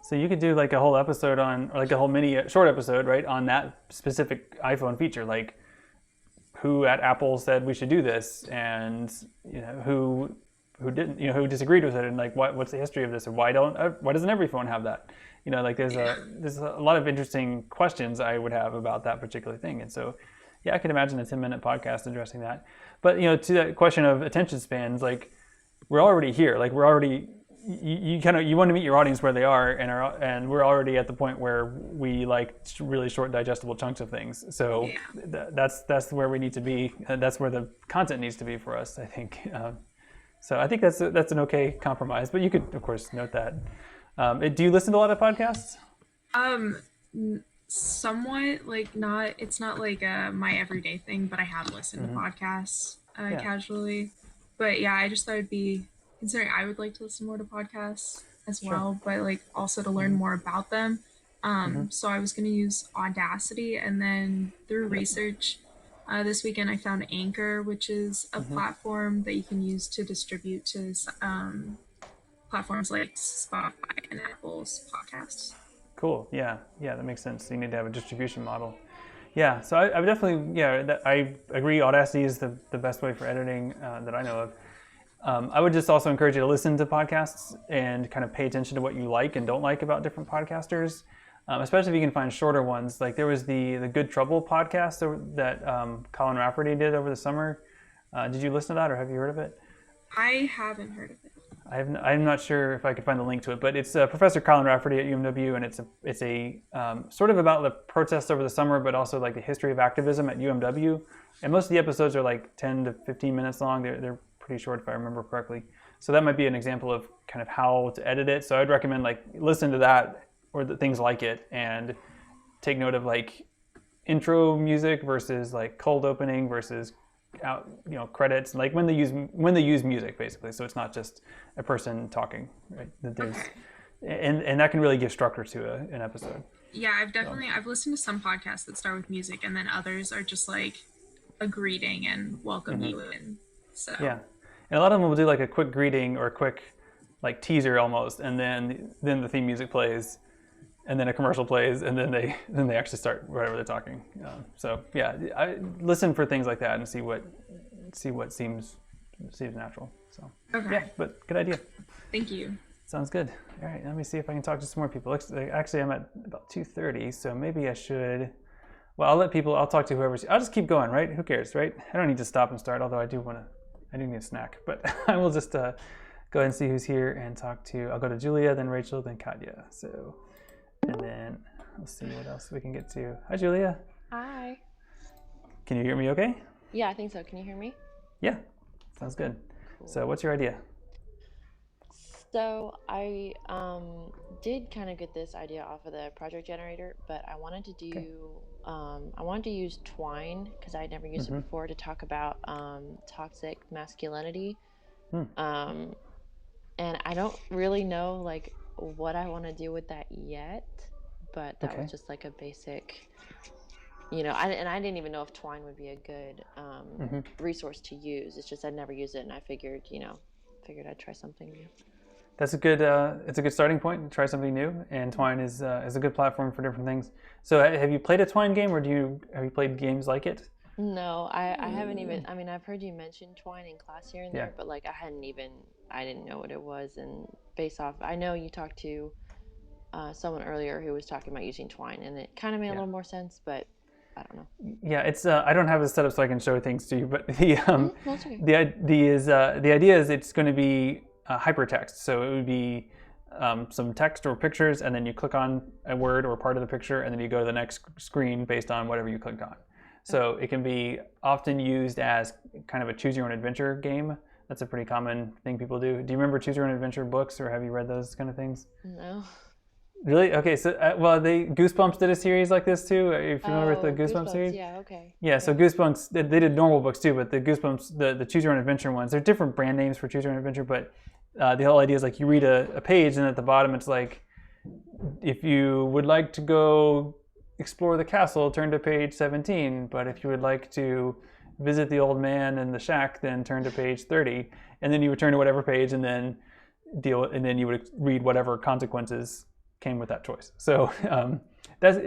So you could do like a whole episode on, or like a whole short episode, right, on that specific iPhone feature, like who at Apple said we should do this, and who didn't, who disagreed with it, and like what's the history of this, and why doesn't every phone have that? Like there's a lot of interesting questions I would have about that particular thing. And so yeah, I could imagine a 10-minute podcast addressing that. But to that question of attention spans, like we're already here, like we're already, you want to meet your audience where they are, and we're already at the point where we like really short digestible chunks of things. So that's where we need to be. That's where the content needs to be for us, I think. So I think that's an okay compromise. But you could of course note that. Do you listen to a lot of podcasts? Somewhat, like not. It's not like my everyday thing, but I have listened to podcasts casually. But yeah, I just thought it'd be, considering I would like to listen more to podcasts as well, but like also to learn more about them. So I was going to use Audacity, and then through research this weekend I found Anchor, which is a platform that you can use to distribute to platforms like Spotify and Apple's podcasts. Cool. Yeah, that makes sense. You need to have a distribution model. Yeah, so I would definitely, I agree. Audacity is the best way for editing that I know of. I would just also encourage you to listen to podcasts and kind of pay attention to what you like and don't like about different podcasters, especially if you can find shorter ones. Like there was the Good Trouble podcast that Colin Rafferty did over the summer. Did you listen to that, or have you heard of it? I haven't heard of it. I'm not sure if I could find the link to it, but it's Professor Colin Rafferty at UMW, and it's a sort of about the protests over the summer, but also like the history of activism at UMW. And most of the episodes are like 10 to 15 minutes long. They're pretty short if I remember correctly. So that might be an example of kind of how to edit it. So I'd recommend like listen to that or things like it, and take note of like intro music versus like cold opening versus out credits, like when they use music basically, so it's not just a person talking, right? And that can really give structure to an episode. I've listened to some podcasts that start with music, and then others are just like a greeting and welcome you in. So and a lot of them will do like a quick greeting or a quick like teaser almost, and then the theme music plays, and then a commercial plays, and then they actually start whatever they're talking. So I listen for things like that and see what seems natural. So but good idea. Thank you. Sounds good. All right, let me see if I can talk to some more people. Actually, I'm at about 2:30, so maybe I should. Well, I'll talk to whoever's. I'll just keep going, right? Who cares, right? I don't need to stop and start, although I do need a snack. But I will just go ahead and see who's here and talk to. I'll go to Julia, then Rachel, then Katya. So, and then we'll see what else we can get to. Hi, Julia. Hi. Can you hear me okay? Yeah, I think so. Can you hear me? Yeah, sounds good. Cool. So what's your idea? So I did kind of get this idea off of the project generator, but I wanted to do, I wanted to use Twine because I had never used it before to talk about toxic masculinity. And I don't really know like what I want to do with that yet, but that was just like a basic, I didn't even know if Twine would be a good resource to use. It's just I'd never used it, and I figured I'd try something new. That's a good. It's a good starting point to try something new, and Twine is a good platform for different things. So, have you played a Twine game, or have you played games like it? No, I haven't even. I mean, I've heard you mention Twine in class here and there, but like I didn't know what it was, and based off, I know you talked to someone earlier who was talking about using Twine, and it kind of made a little more sense, but I don't know. Yeah, it's. I don't have it set up so I can show things to you, but the idea is it's going to be hypertext. So it would be some text or pictures, and then you click on a word or part of the picture, and then you go to the next screen based on whatever you clicked on. So it can be often used as kind of a choose your own adventure game. That's a pretty common thing people do. Do you remember choose your own adventure books, or have you read those kind of things? No. Really? Okay. So Goosebumps did a series like this too. If you're familiar with the Goosebumps series. Yeah. Okay. Yeah. So Goosebumps, they did normal books too, but the Goosebumps, the choose your own adventure ones, they're different brand names for choose your own adventure, but the whole idea is like you read a page, and at the bottom it's like, if you would like to go explore the castle, turn to page 17. But if you would like to visit the old man in the shack, then turn to page 30. And then you would turn to whatever page, and then you would read whatever consequences came with that choice. So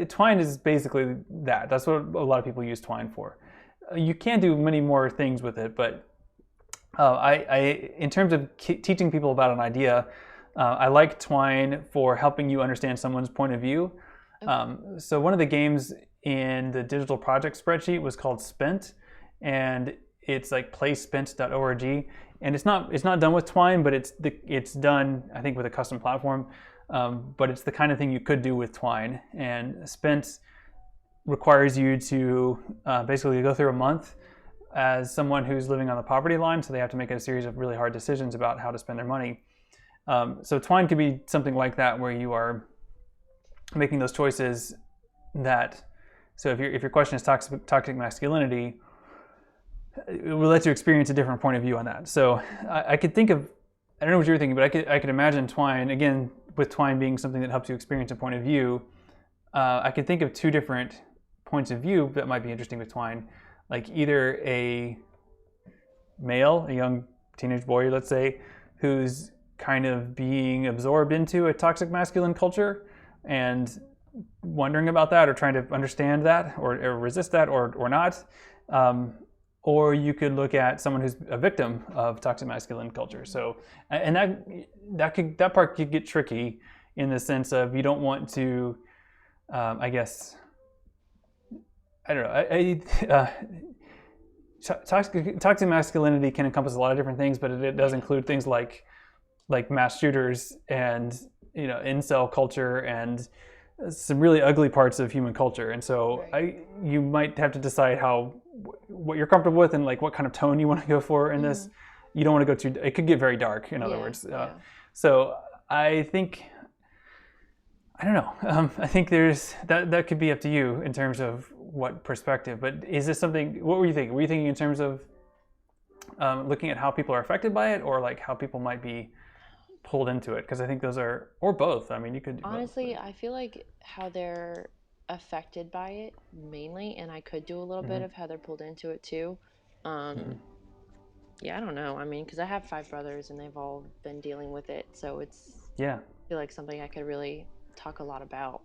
Twine is basically that. That's what a lot of people use Twine for. You can do many more things with it, but in terms of teaching people about an idea, I like Twine for helping you understand someone's point of view. So one of the games in the digital project spreadsheet was called Spent, and it's like playspent.org, and it's not done with Twine, but it's done, I think, with a custom platform. But it's the kind of thing you could do with Twine. And Spent requires you to basically go through a month as someone who's living on the poverty line, so they have to make a series of really hard decisions about how to spend their money. So Twine could be something like that, where you are making those choices so if your question is toxic masculinity, it will let you experience a different point of view on that. So I could think of, I don't know what you're thinking, but I could imagine Twine, again, with Twine being something that helps you experience a point of view. I could think of two different points of view that might be interesting with Twine, like either a male, a young teenage boy, let's say, who's kind of being absorbed into a toxic masculine culture and wondering about that, or trying to understand that, or resist that, or not. Or you could look at someone who's a victim of toxic masculine culture. So, and that part could get tricky in the sense of you don't want to, I guess, I don't know. Toxic masculinity can encompass a lot of different things, but it does include things like mass shooters and incel culture and some really ugly parts of human culture. And so you might have to decide what you're comfortable with and like what kind of tone you want to go for in this. You don't want to go too, it could get very dark, in other words. So I think, I don't know. I think there's that could be up to you in terms of what perspective. But is this something? What were you thinking? Were you thinking in terms of looking at how people are affected by it, or like how people might be pulled into it? Because I think those are, or both. I mean, you could do honestly, both, I feel like how they're affected by it mainly, and I could do a little bit of how they're pulled into it too. Yeah, I don't know. I mean, because I have 5 brothers and they've all been dealing with it, so it's I feel like something I could really talk a lot about.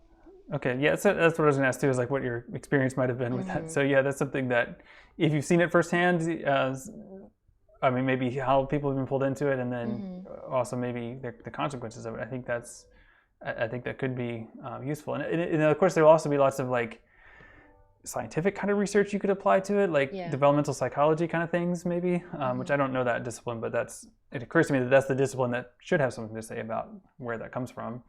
Okay, yeah, so that's what I was gonna ask too, is like what your experience might have been with that. So yeah, that's something that if you've seen it firsthand, I mean, maybe how people have been pulled into it, and then also maybe the consequences of it. I think that could be useful. And of course, there will also be lots of like scientific kind of research you could apply to it, like developmental psychology kind of things, maybe, which I don't know that discipline, but it occurs to me that that's the discipline that should have something to say about where that comes from.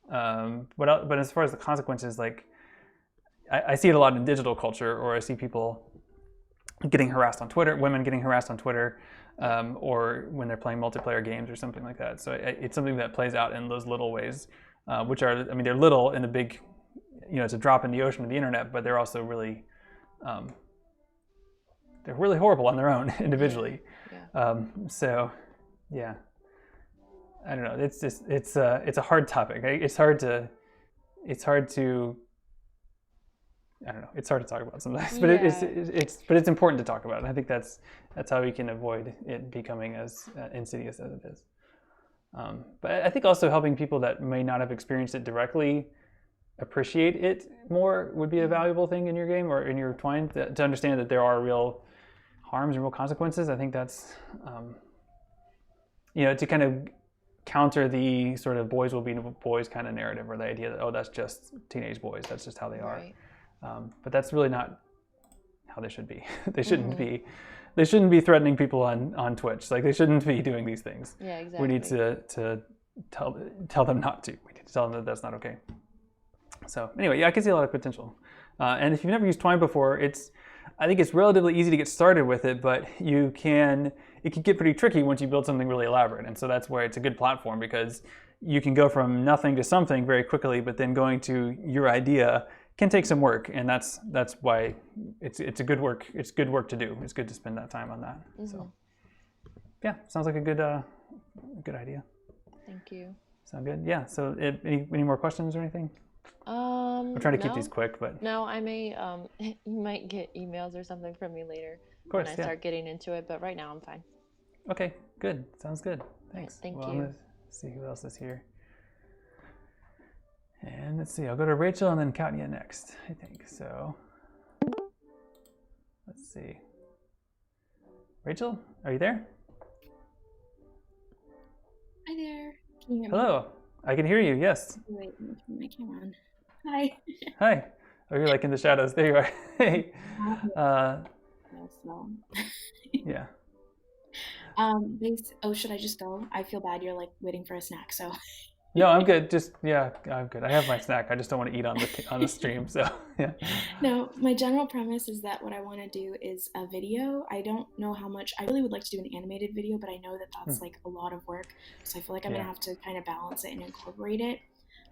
But as far as the consequences, like I see it a lot in digital culture, or I see people getting harassed on Twitter, women getting harassed on Twitter, or when they're playing multiplayer games or something like that. So it's something that plays out in those little ways, which are, I mean, they're little in the big, it's a drop in the ocean of the internet, but they're also really, they're really horrible on their own individually. So, yeah, I don't know. It's just, it's a hard topic. It's hard to, I don't know. It's hard to talk about sometimes, but it's important to talk about. And I think that's how we can avoid it becoming as insidious as it is. But I think also helping people that may not have experienced it directly appreciate it more would be a valuable thing in your game or in your Twine, to understand that there are real harms and real consequences. I think that's, to kind of counter the sort of boys will be boys kind of narrative, or the idea that, oh, that's just teenage boys, that's just how they are. But that's really not how they should be. They shouldn't be. They shouldn't be threatening people on Twitch. Like, they shouldn't be doing these things. Yeah, exactly. We need to tell them not to. We need to tell them that that's not okay. So anyway, I can see a lot of potential. And if you've never used Twine before, I think it's relatively easy to get started with it, but it can get pretty tricky once you build something really elaborate. And so that's where it's a good platform, because you can go from nothing to something very quickly, but then going to your idea can take some work, and that's why it's good work to do. It's good to spend that time on that. So yeah, sounds like a good idea. Thank you. Sound good? Yeah. So any more questions or anything? I'm trying to keep these quick, but no, I may you might get emails or something from me later when I start getting into it, but right now I'm fine. Okay, good. Sounds good. Thanks. Thank you. I'm gonna see who else is here. And let's see, I'll go to Rachel and then Katya next, I think. So let's see. Rachel, are you there? Hi there. Can you hear me? Hello. I can hear you, yes. Wait, let me turn my camera on. Hi. Hi. Oh, you're like in the shadows. There you are. Hey. Yeah. Should I just go? I feel bad. You're like waiting for a snack, so. No, I'm good. I'm good. I have my snack. I just don't want to eat on the stream. So yeah. No, my general premise is that what I want to do is a video. I don't know how much. I really would like to do an animated video, but I know that that's like a lot of work. So I feel like I'm gonna have to kind of balance it and incorporate it.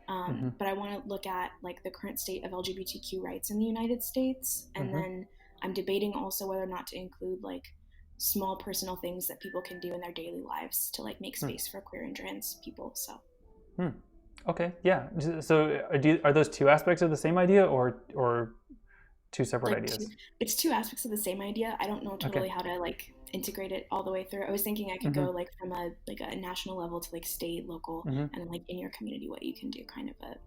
But I want to look at like the current state of LGBTQ rights in the United States, and then I'm debating also whether or not to include like small personal things that people can do in their daily lives to like make space for queer and trans people. So. Okay. Yeah. So are those two aspects of the same idea, or two separate ideas? It's two aspects of the same idea. I don't know totally how to like integrate it all the way through. I was thinking I could go like from a national level to like state, local, and then like in your community what you can do, kind of a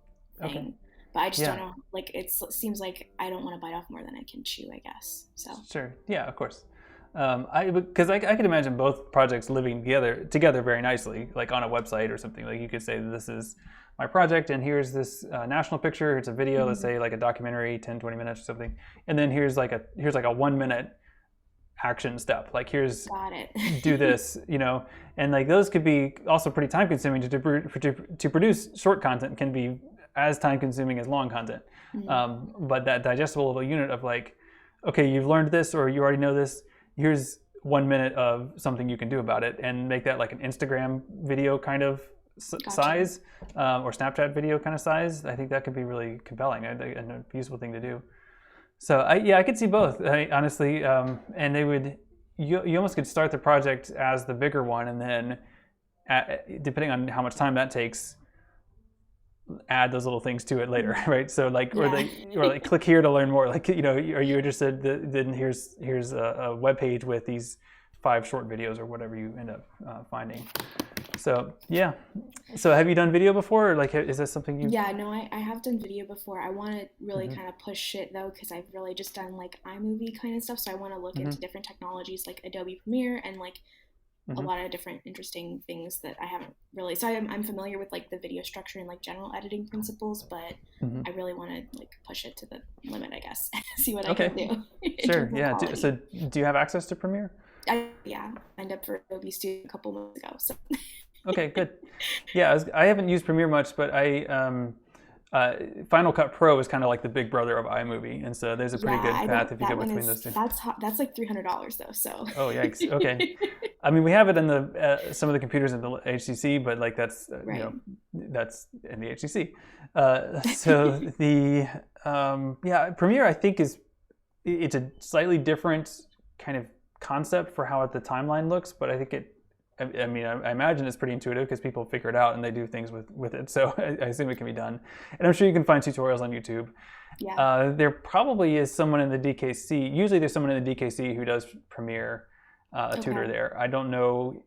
thing. Okay. But I just don't know. Like it seems like I don't want to bite off more than I can chew, I guess. So. Sure. Yeah. Of course. Because I could imagine both projects living together very nicely, like on a website or something. Like you could say, this is my project, and here's this national picture. It's a video, let's say like a documentary, 10, 20 minutes or something. And then here's like a 1 minute action step. Like here's, do this, and like those could be also pretty time consuming to produce. Short content can be as time consuming as long content. But that digestible little unit of like, okay, you've learned this, or you already know this. Here's 1 minute of something you can do about it, and make that like an Instagram video kind of size, or Snapchat video kind of size. I think that could be really compelling and a useful thing to do. So I could see both, honestly. And you almost could start the project as the bigger one, and then depending on how much time that takes, add those little things to it later, right? So like, or like click here to learn more. Like, are you interested? Then here's a web page with these 5 short videos or whatever you end up finding. So yeah. So have you done video before, or like is this something you? Yeah, no, I have done video before. I want to really kind of push it though, because I've really just done like iMovie kind of stuff. So I want to look into different technologies like Adobe Premiere and like a lot of different interesting things that I haven't really. So I'm familiar with like the video structure and like general editing principles, but I really want to like push it to the limit, I guess. See what I can do. Sure. Yeah. So do you have access to Premiere? Yeah, I signed up for Adobe Studio a couple months ago. So. Okay, good. Yeah, I haven't used Premiere much, but Final Cut Pro is kind of like the big brother of iMovie, and so there's a pretty good path if you go between those two. That's like $300 though. So. Oh yikes! Okay, I mean we have it in the some of the computers in the HTC, but like that's you know that's in the HTC. So the yeah, Premiere I think it's a slightly different kind of concept for how the timeline looks, but I think I mean, I imagine it's pretty intuitive because people figure it out and they do things with it. So I assume it can be done. And I'm sure you can find tutorials on YouTube. Yeah. There probably is someone in the DKC. Usually there's someone in the DKC who does Premiere, a tutor there. I don't know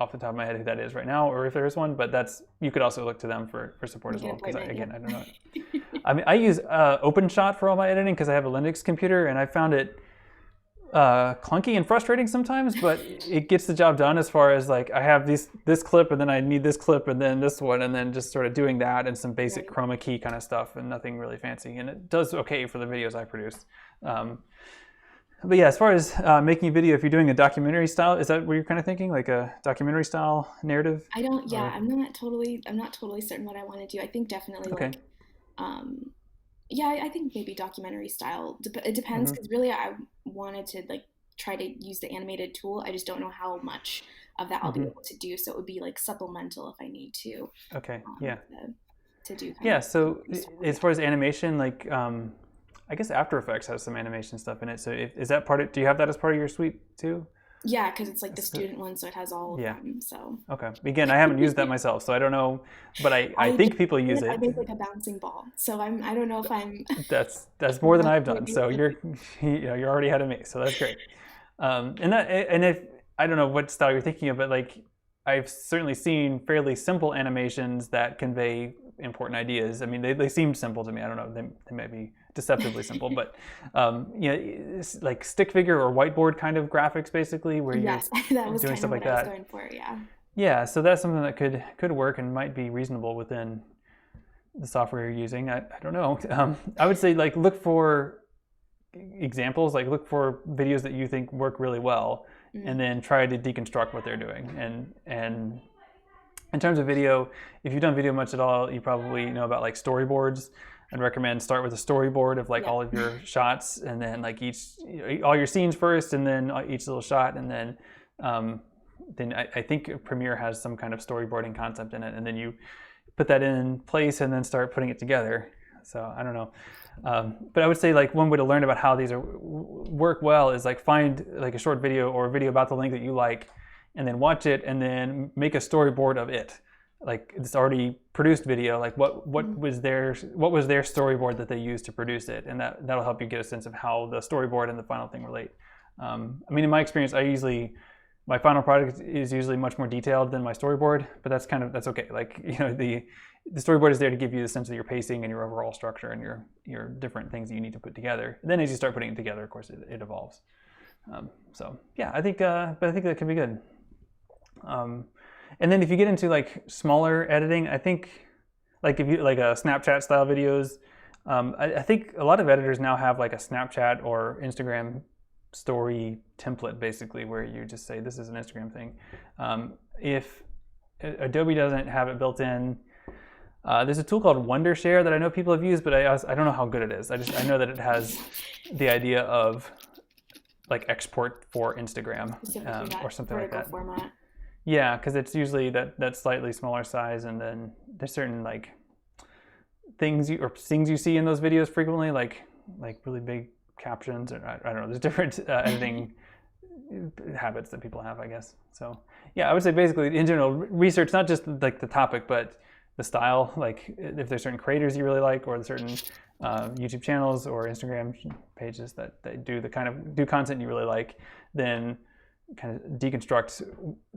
off the top of my head who that is right now or if there is one, but you could also look to them for support as well. Because again, I don't know. I mean, I use OpenShot for all my editing because I have a Linux computer and I found it clunky and frustrating sometimes, but it gets the job done as far as like I have this clip and then I need this clip and then this one and then just sort of doing that and some basic chroma key kind of stuff and nothing really fancy, and it does okay for the videos I produce. But yeah, as far as making a video, if you're doing a documentary style, is that what you're kind of thinking, like a documentary style narrative? I'm not totally certain what I want to do. I think definitely like yeah, I think maybe documentary style. It depends because really I wanted to like try to use the animated tool. I just don't know how much of that I'll be able to do. So it would be like supplemental if I need to. Okay. Yeah. To do. So as far as animation, like I guess After Effects has some animation stuff in it. So is that part of? Do you have that as part of your suite too? Yeah, because it's like the student one, so it has all of them. So okay. Again, I haven't used that myself, so I don't know, but I think people use it. I make like a bouncing ball, so I don't know if I'm. That's more than I've done. So you're already ahead of me. So that's great. And if I don't know what style you're thinking of, but like I've certainly seen fairly simple animations that convey important ideas. I mean, they seem simple to me. I don't know. They may be deceptively simple, but it's like stick figure or whiteboard kind of graphics, basically, where you're doing stuff like that. I was going for, yeah. Yeah, so that's something that could work and might be reasonable within the software you're using. I don't know. I would say like look for examples, like look for videos that you think work really well, and then try to deconstruct what they're doing. And in terms of video, if you've done video much at all, you probably know about like storyboards. I'd recommend start with a storyboard of like all of your shots, and then like all your scenes first, and then each little shot, and then I think Premiere has some kind of storyboarding concept in it, and then you put that in place and then start putting it together. So I don't know, but I would say like one way to learn about how these work well is like find like a short video or a video about the length that you like, and then watch it, and then make a storyboard of it. Like this already produced video, like what was their storyboard that they used to produce it, and that'll help you get a sense of how the storyboard and the final thing relate. I mean, in my experience, my final product is usually much more detailed than my storyboard, but that's okay. Like the storyboard is there to give you the sense of your pacing and your overall structure and your different things that you need to put together. And then as you start putting it together, of course, it evolves. So yeah, I think that can be good. And then if you get into like smaller editing, I think like if you like a Snapchat style videos, I think a lot of editors now have like a Snapchat or Instagram story template basically where you just say this is an Instagram thing. If Adobe doesn't have it built in, there's a tool called Wondershare that I know people have used, but I don't know how good it is. I know that it has the idea of like export for Instagram or something like that. Format. Yeah, because it's usually that slightly smaller size, and then there's certain like things you see in those videos frequently, like really big captions, or I don't know. There's different editing habits that people have, I guess. So yeah, I would say basically in general, research not just like the topic, but the style. Like if there's certain creators you really like, or certain YouTube channels or Instagram pages that do content you really like, then kind of deconstruct,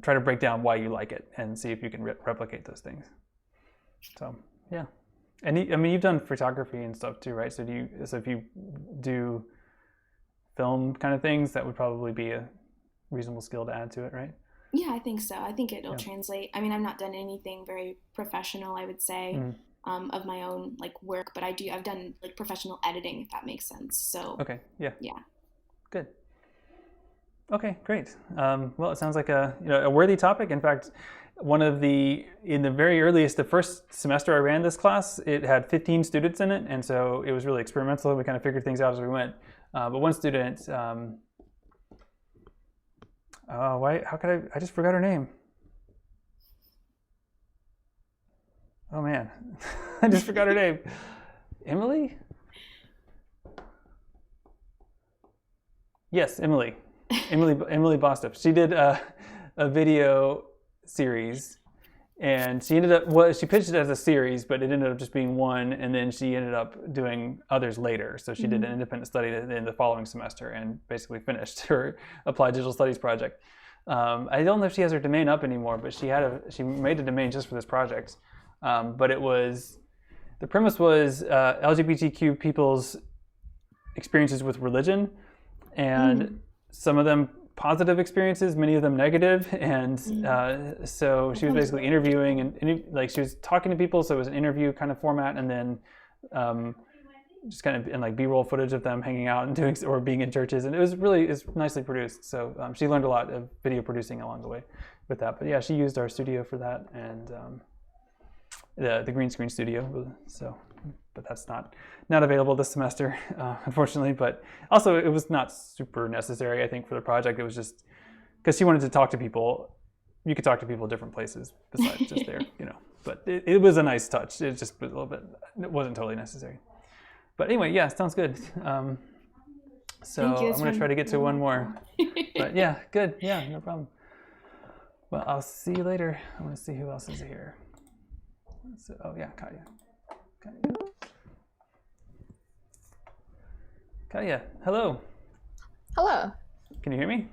try to break down why you like it and see if you can replicate those things. So yeah. And I mean, you've done photography and stuff too, right? So if you do film kind of things, that would probably be a reasonable skill to add to it, right? Yeah, I think so. I think it'll translate. I mean, I've not done anything very professional, I would say, of my own like work, but I've done like professional editing, if that makes sense. So okay, yeah, good. Okay, great. Well, it sounds like a worthy topic. In fact, in the very earliest, the first semester I ran this class, it had 15 students in it, and so it was really experimental. We kind of figured things out as we went. But one student, how could I just forgot her name. Oh man, I just forgot her name. Emily? Yes, Emily Bostoff. She did a video series, and she pitched it as a series, but it ended up just being one, and then she ended up doing others later. So she did an independent study in the following semester and basically finished her applied digital studies project. I don't know if she has her domain up anymore, but she made a domain just for this project. But the premise was LGBTQ people's experiences with religion, and some of them positive experiences, many of them negative, and so she was basically interviewing and like she was talking to people, so it was an interview kind of format, and then just kind of in like B-roll footage of them hanging out and doing or being in churches, and it's nicely produced. So she learned a lot of video producing along the way with that. But yeah, she used our studio for that, and the green screen studio. So, but that's not available this semester, unfortunately. But also, it was not super necessary, I think, for the project. It was just because she wanted to talk to people. You could talk to people at different places besides just there, But it was a nice touch. It just was a little bit. It wasn't totally necessary. But anyway, yeah, sounds good. So I'm going to try to get to one more. But yeah, good. Yeah, no problem. Well, I'll see you later. I want to see who else is here. So, oh yeah, Katya. Katya, hello. Hello. Can you hear me?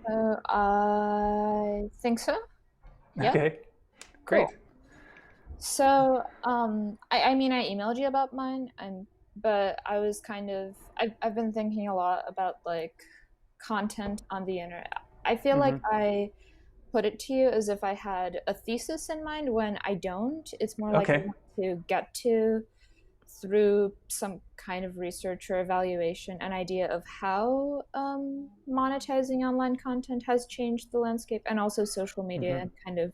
I think so. Yeah. Okay, great. Cool. So, I mean, I emailed you about mine, but I was I've been thinking a lot about like content on the internet. I feel like I put it to you as if I had a thesis in mind when I don't. It's more like I want to get to through some kind of research or evaluation an idea of how monetizing online content has changed the landscape, and also social media and kind of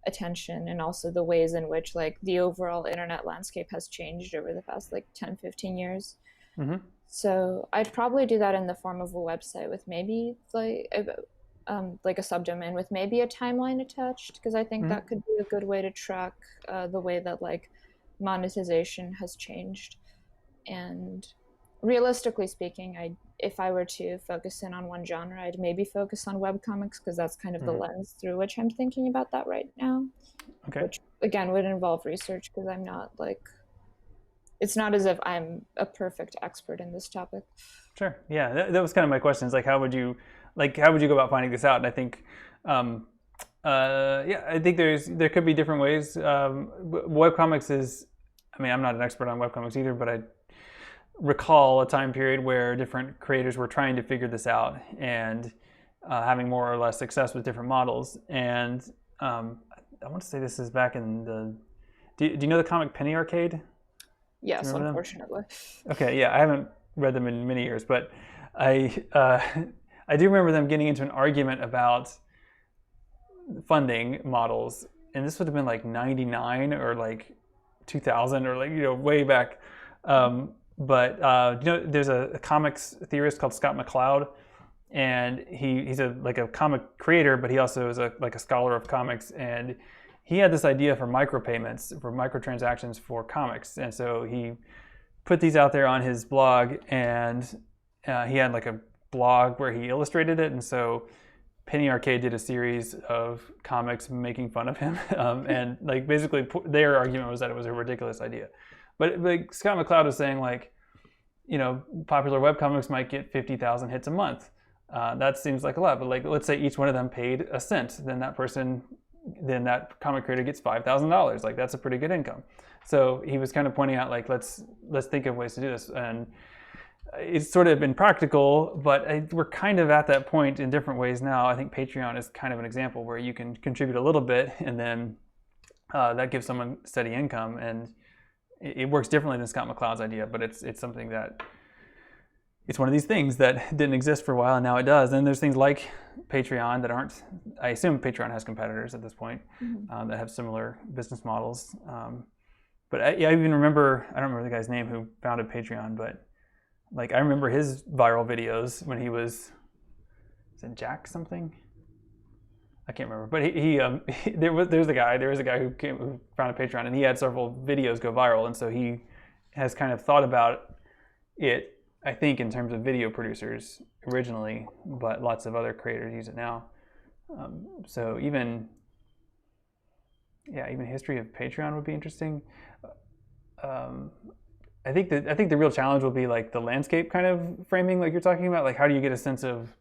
attention, and also the ways in which like the overall internet landscape has changed over the past like 10-15 years. So I'd probably do that in the form of a website with maybe like a subdomain with maybe a timeline attached, because I think that could be a good way to track the way that like monetization has changed. And realistically speaking, if I were to focus in on one genre, I'd maybe focus on webcomics, because that's kind of the lens through which I'm thinking about that right now. Okay. Which again would involve research, because I'm not like, it's not as if I'm a perfect expert in this topic. Sure. Yeah, that was kind of my question. Is like, how would you go about finding this out? And I think, I think there could be different ways. Webcomics is, I mean, I'm not an expert on webcomics either, but I recall a time period where different creators were trying to figure this out and having more or less success with different models. And I want to say this is back in the. Do you know the comic Penny Arcade? Yes, unfortunately. Okay, yeah, I haven't read them in many years, but I do remember them getting into an argument about funding models, and this would have been like 99 or like 2000 or like way back. But there's a comics theorist called Scott McCloud, and he's a comic creator, but he also is a scholar of comics, and he had this idea for micropayments, for microtransactions for comics, and so he put these out there on his blog, and he had like a blog where he illustrated it, and so Penny Arcade did a series of comics making fun of him, and like basically their argument was that it was a ridiculous idea. But like Scott McCloud was saying, like, popular webcomics might get 50,000 hits a month. that seems like a lot. But like, let's say each one of them paid a cent, then that comic creator gets $5,000. Like, that's a pretty good income. So he was kind of pointing out, like, let's think of ways to do this. And it's sort of impractical, but we're kind of at that point in different ways now. I think Patreon is kind of an example where you can contribute a little bit, and then that gives someone steady income. And it works differently than Scott McCloud's idea, but it's something that, it's one of these things that didn't exist for a while, and now it does. And there's things like Patreon that aren't, I assume Patreon has competitors at this point that have similar business models. But I even remember, I don't remember the guy's name who founded Patreon, but like, I remember his viral videos when he was it Jack something? I can't remember, but there was a guy who founded Patreon, and he had several videos go viral, and so he has kind of thought about it, I think, in terms of video producers originally, but lots of other creators use it now. So even history of Patreon would be interesting. I think the real challenge will be like the landscape kind of framing, like you're talking about. Like, how do you get a sense of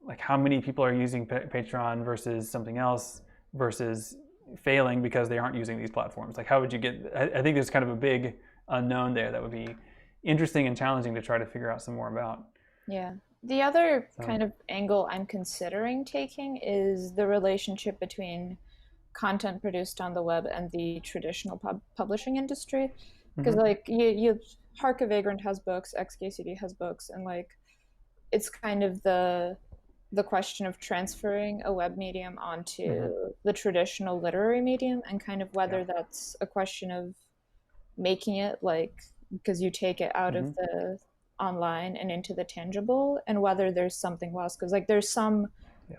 like how many people are using Patreon versus something else versus failing because they aren't using these platforms? Like, how would you get? I think there's kind of a big unknown there that would be interesting and challenging to try to figure out some more about. Yeah. The other kind of angle I'm considering taking is the relationship between content produced on the web and the traditional publishing industry. Because like you Hark a Vagrant has books, XKCD has books, and like it's kind of the question of transferring a web medium onto the traditional literary medium, and kind of whether that's a question of making it like, because you take it out of the online and into the tangible, and whether there's something lost, because like there's some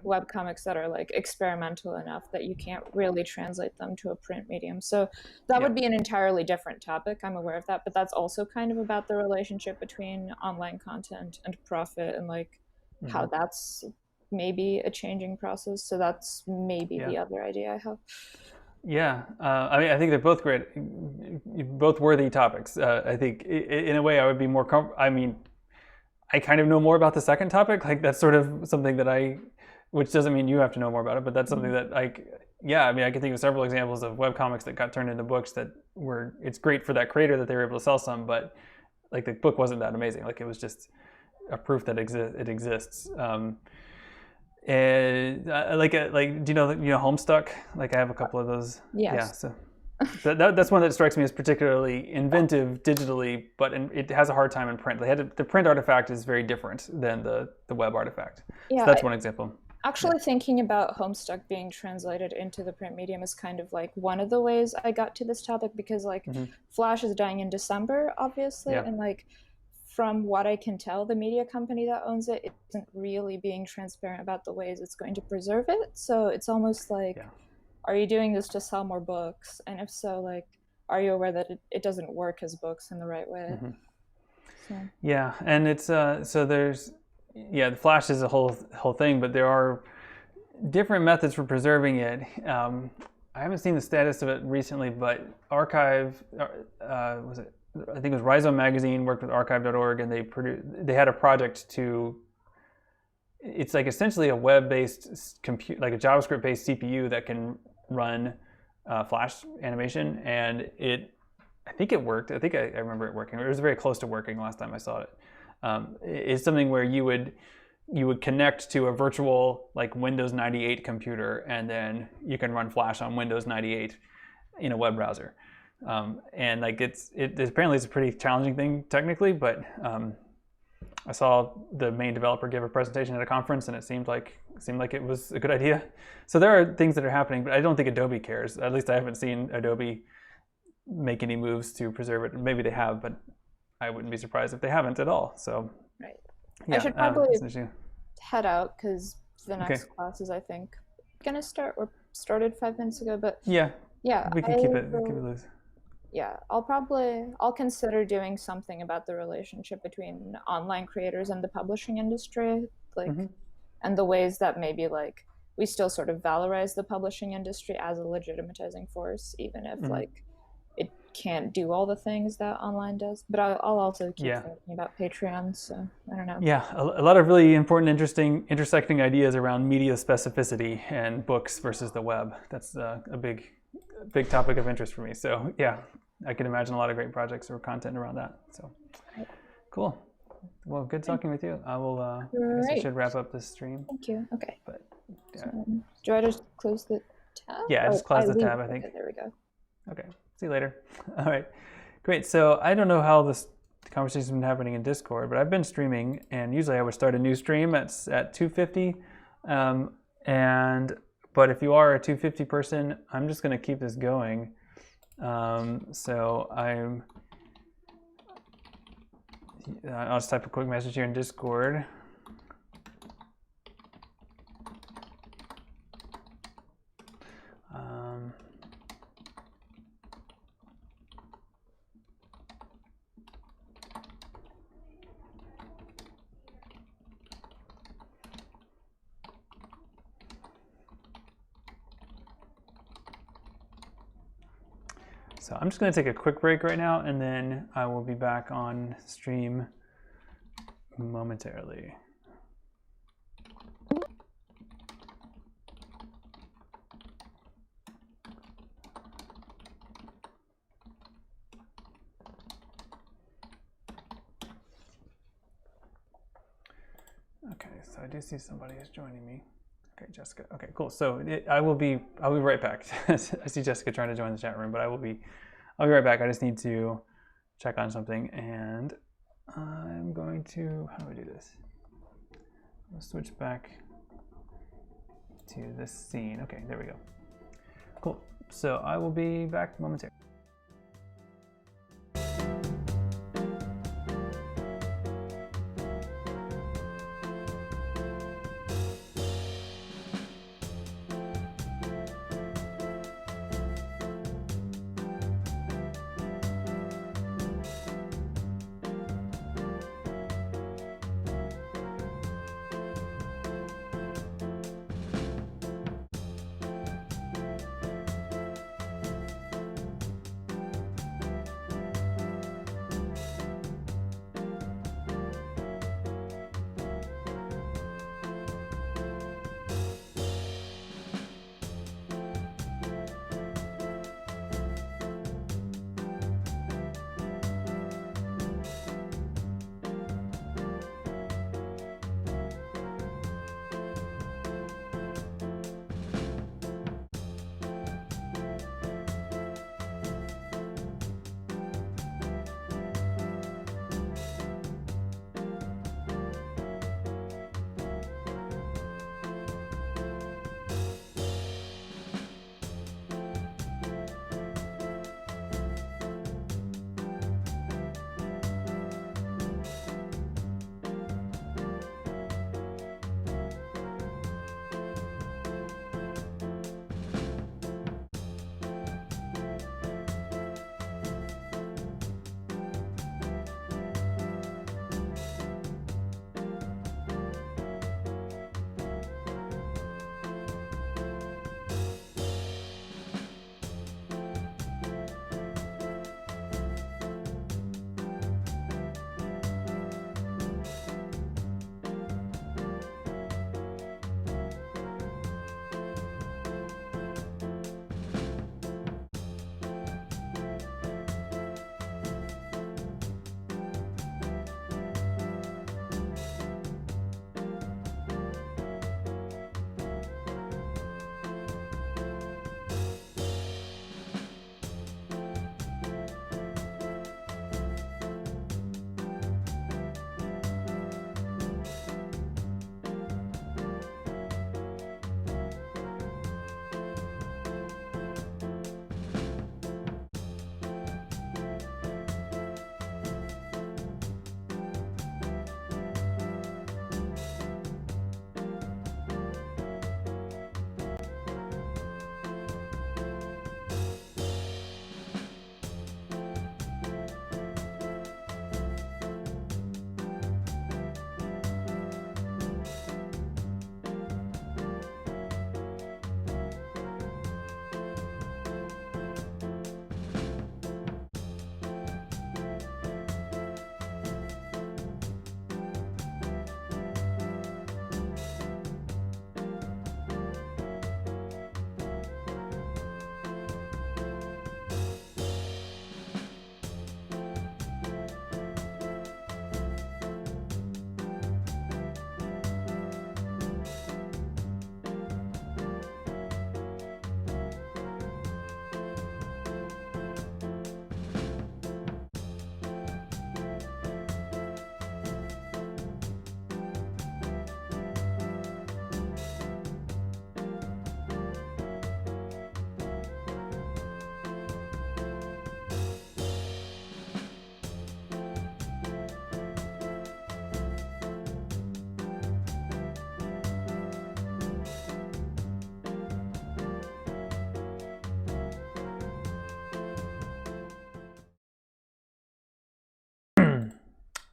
web comics that are like experimental enough that you can't really translate them to a print medium. So that would be an entirely different topic. I'm aware of that, but that's also kind of about the relationship between online content and profit, and like how that's maybe a changing process. So that's maybe the other idea I have. Yeah, I mean, I think they're both great, both worthy topics. I think in a way I would be more I kind of know more about the second topic. Like, that's sort of something that which doesn't mean you have to know more about it, but that's something that I can think of several examples of webcomics that got turned into books that it's great for that creator that they were able to sell some, but like the book wasn't that amazing. Like, it was just a proof that it exists. And do you know Homestuck? Like, I have a couple of those. Yes. Yeah. So that's one that strikes me as particularly inventive digitally, but it has a hard time in print. The print artifact is very different than the web artifact. Yeah, so that's one example. Actually, thinking about Homestuck being translated into the print medium is kind of like one of the ways I got to this topic, because like Flash is dying in December, obviously, and like from what I can tell, the media company that owns it isn't really being transparent about the ways it's going to preserve it. So it's almost like, are you doing this to sell more books? And if so, like, are you aware that it doesn't work as books in the right way? So. Yeah, and it's so there's the Flash is a whole thing, but there are different methods for preserving it. I haven't seen the status of it recently, but Archive I think it was Rhizome Magazine worked with archive.org, and they had a project it's like essentially a web-based compute, like a JavaScript-based CPU that can run Flash animation, and I think it worked. I think I remember it working. It was very close to working last time I saw it. It's something where you would connect to a virtual like Windows 98 computer, and then you can run Flash on Windows 98 in a web browser. And like apparently it's a pretty challenging thing technically, but I saw the main developer give a presentation at a conference, and it seemed like it was a good idea. So there are things that are happening, but I don't think Adobe cares. At least I haven't seen Adobe make any moves to preserve it. Maybe they have, but I wouldn't be surprised if they haven't at all. So I should probably head out because the next class is, I think, gonna start or started 5 minutes ago. But we can keep it loose. Yeah, I'll consider doing something about the relationship between online creators and the publishing industry, like, and the ways that maybe like we still sort of valorize the publishing industry as a legitimatizing force, even if like can't do all the things that online does. But I'll also keep Yeah. thinking about Patreon, so I don't know. Yeah, a lot of really important, interesting, intersecting ideas around media specificity and books versus the web. That's a big topic of interest for me. So yeah, I can imagine a lot of great projects or content around that. So cool. Well, good talking with you. I will. I guess I should wrap up this stream. Thank you. Okay. But yeah. So, do I just close the tab? Yeah, I just closed the leave. tab, I think. Okay, there we go. Okay. See you later. All right. Great. So I don't know how this conversation's been happening in Discord, but I've been streaming, and usually I would start a new stream at 250. But if you are a 250 person, I'm just going to keep this going. So I'll just type a quick message here in Discord. So I'm just going to take a quick break right now, and then I will be back on stream momentarily. Okay, so I do see somebody is joining me. Okay, Jessica. Okay, cool. So I'll be right back. I see Jessica trying to join the chat room, but I'll be right back. I just need to check on something, and I'm going to, how do I do this? I'll switch back to this scene. Okay, there we go. Cool. So I will be back momentarily.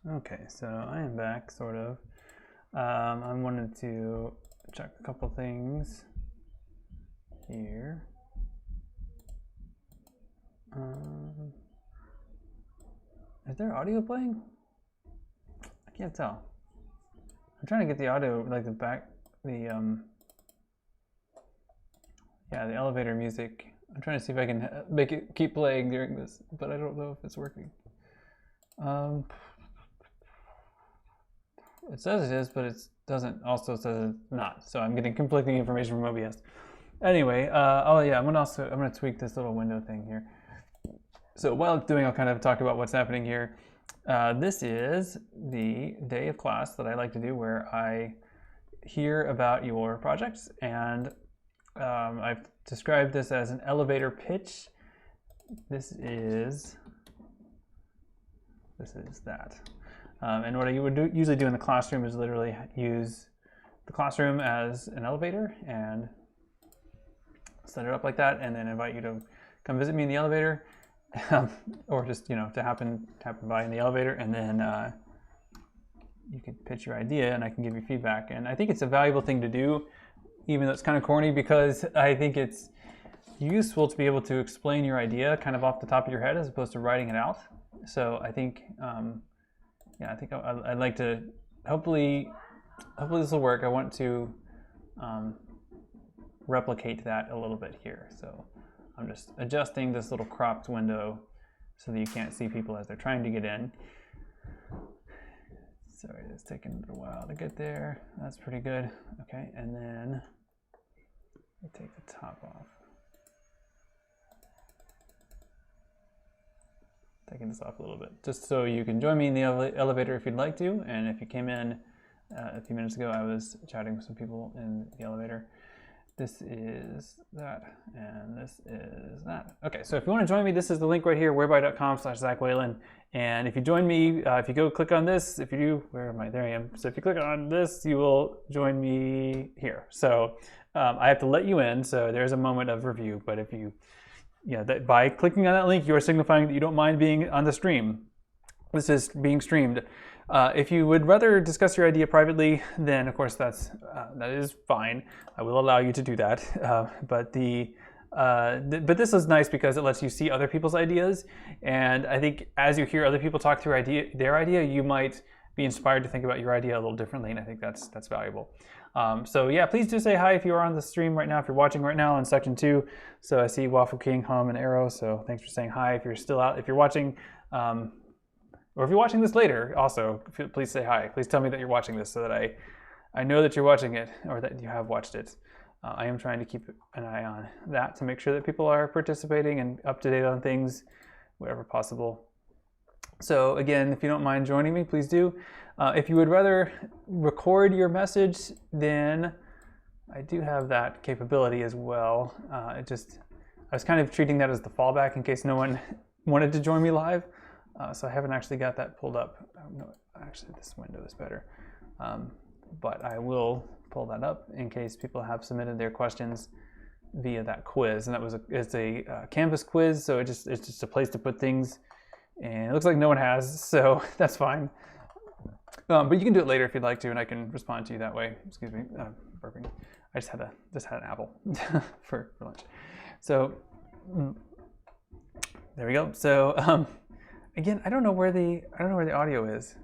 Okay, so I am back, sort of. I wanted to check a couple things here. Is there audio playing? I can't tell. I'm trying to get the audio, like the elevator music. I'm trying to see if I can make it keep playing during this, but I don't know if it's working. It says it is, but it doesn't. Also says it's not. So I'm getting conflicting information from OBS. Anyway, I'm gonna tweak this little window thing here. So while it's doing, I'll kind of talk about what's happening here. This is the day of class that I like to do, where I hear about your projects, and I've described this as an elevator pitch. This is that. And what I would usually do in the classroom is literally use the classroom as an elevator and set it up like that, and then invite you to come visit me in the elevator, or just to happen by in the elevator, and then you can pitch your idea, and I can give you feedback. And I think it's a valuable thing to do, even though it's kind of corny, because I think it's useful to be able to explain your idea kind of off the top of your head as opposed to writing it out. So I think. I'd like to, hopefully this will work. I want to replicate that a little bit here. So I'm just adjusting this little cropped window so that you can't see people as they're trying to get in. Sorry, it's taking a little while to get there. That's pretty good. Okay, and then I take the top off. Taking this off a little bit, just so you can join me in the elevator if you'd like to. And if you came in a few minutes ago, I was chatting with some people in the elevator. This is that, and this is that. Okay, so if you want to join me, this is the link right here, whereby.com/Zach Whalen. And if you join me, if you go click on this, if you do, where am I? There I am. So if you click on this, you will join me here. So I have to let you in, so there's a moment of review. But if you by clicking on that link, you are signifying that you don't mind being on the stream. This is being streamed. If you would rather discuss your idea privately, then of course that is fine. I will allow you to do that. But this is nice because it lets you see other people's ideas. And I think as you hear other people talk through their idea, you might be inspired to think about your idea a little differently. And I think that's valuable. So yeah, please do say hi if you are on the stream right now, if you're watching right now in section 2. So I see Waffle King, Hum, and Arrow. So thanks for saying hi. If you're still out, if you're watching, or if you're watching this later, also, please say hi. Please tell me that you're watching this so that I know that you're watching it, or that you have watched it. I am trying to keep an eye on that to make sure that people are participating and up to date on things, wherever possible. So again, if you don't mind joining me, please do. If you would rather record your message, then I do have that capability as well. I was kind of treating that as the fallback in case no one wanted to join me live. So I haven't actually got that pulled up. No, actually, this window is better. But I will pull that up in case people have submitted their questions via that quiz. And it's a Canvas quiz, so it's just a place to put things. And it looks like no one has, so that's fine. But you can do it later if you'd like to, and I can respond to you that way. Excuse me, burping. I just had an apple for lunch. So there we go. So again, I don't know where the audio is.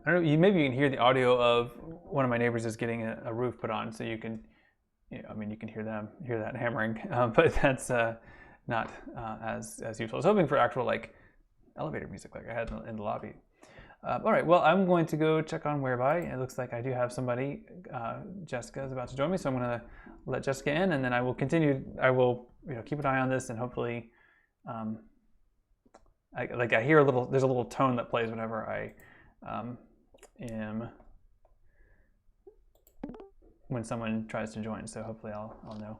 I don't know. Maybe you can hear the audio of one of my neighbors is getting a roof put on, so you can, you can hear that hammering. But that's not as useful. I was hoping for actual elevator music like I had in the lobby. All right, well, I'm going to go check on Whereby. It looks like I do have somebody. Jessica is about to join me, so I'm going to let Jessica in, and then I will continue. I will keep an eye on this, and hopefully, I hear there's a little tone that plays whenever I when someone tries to join. So hopefully I'll know.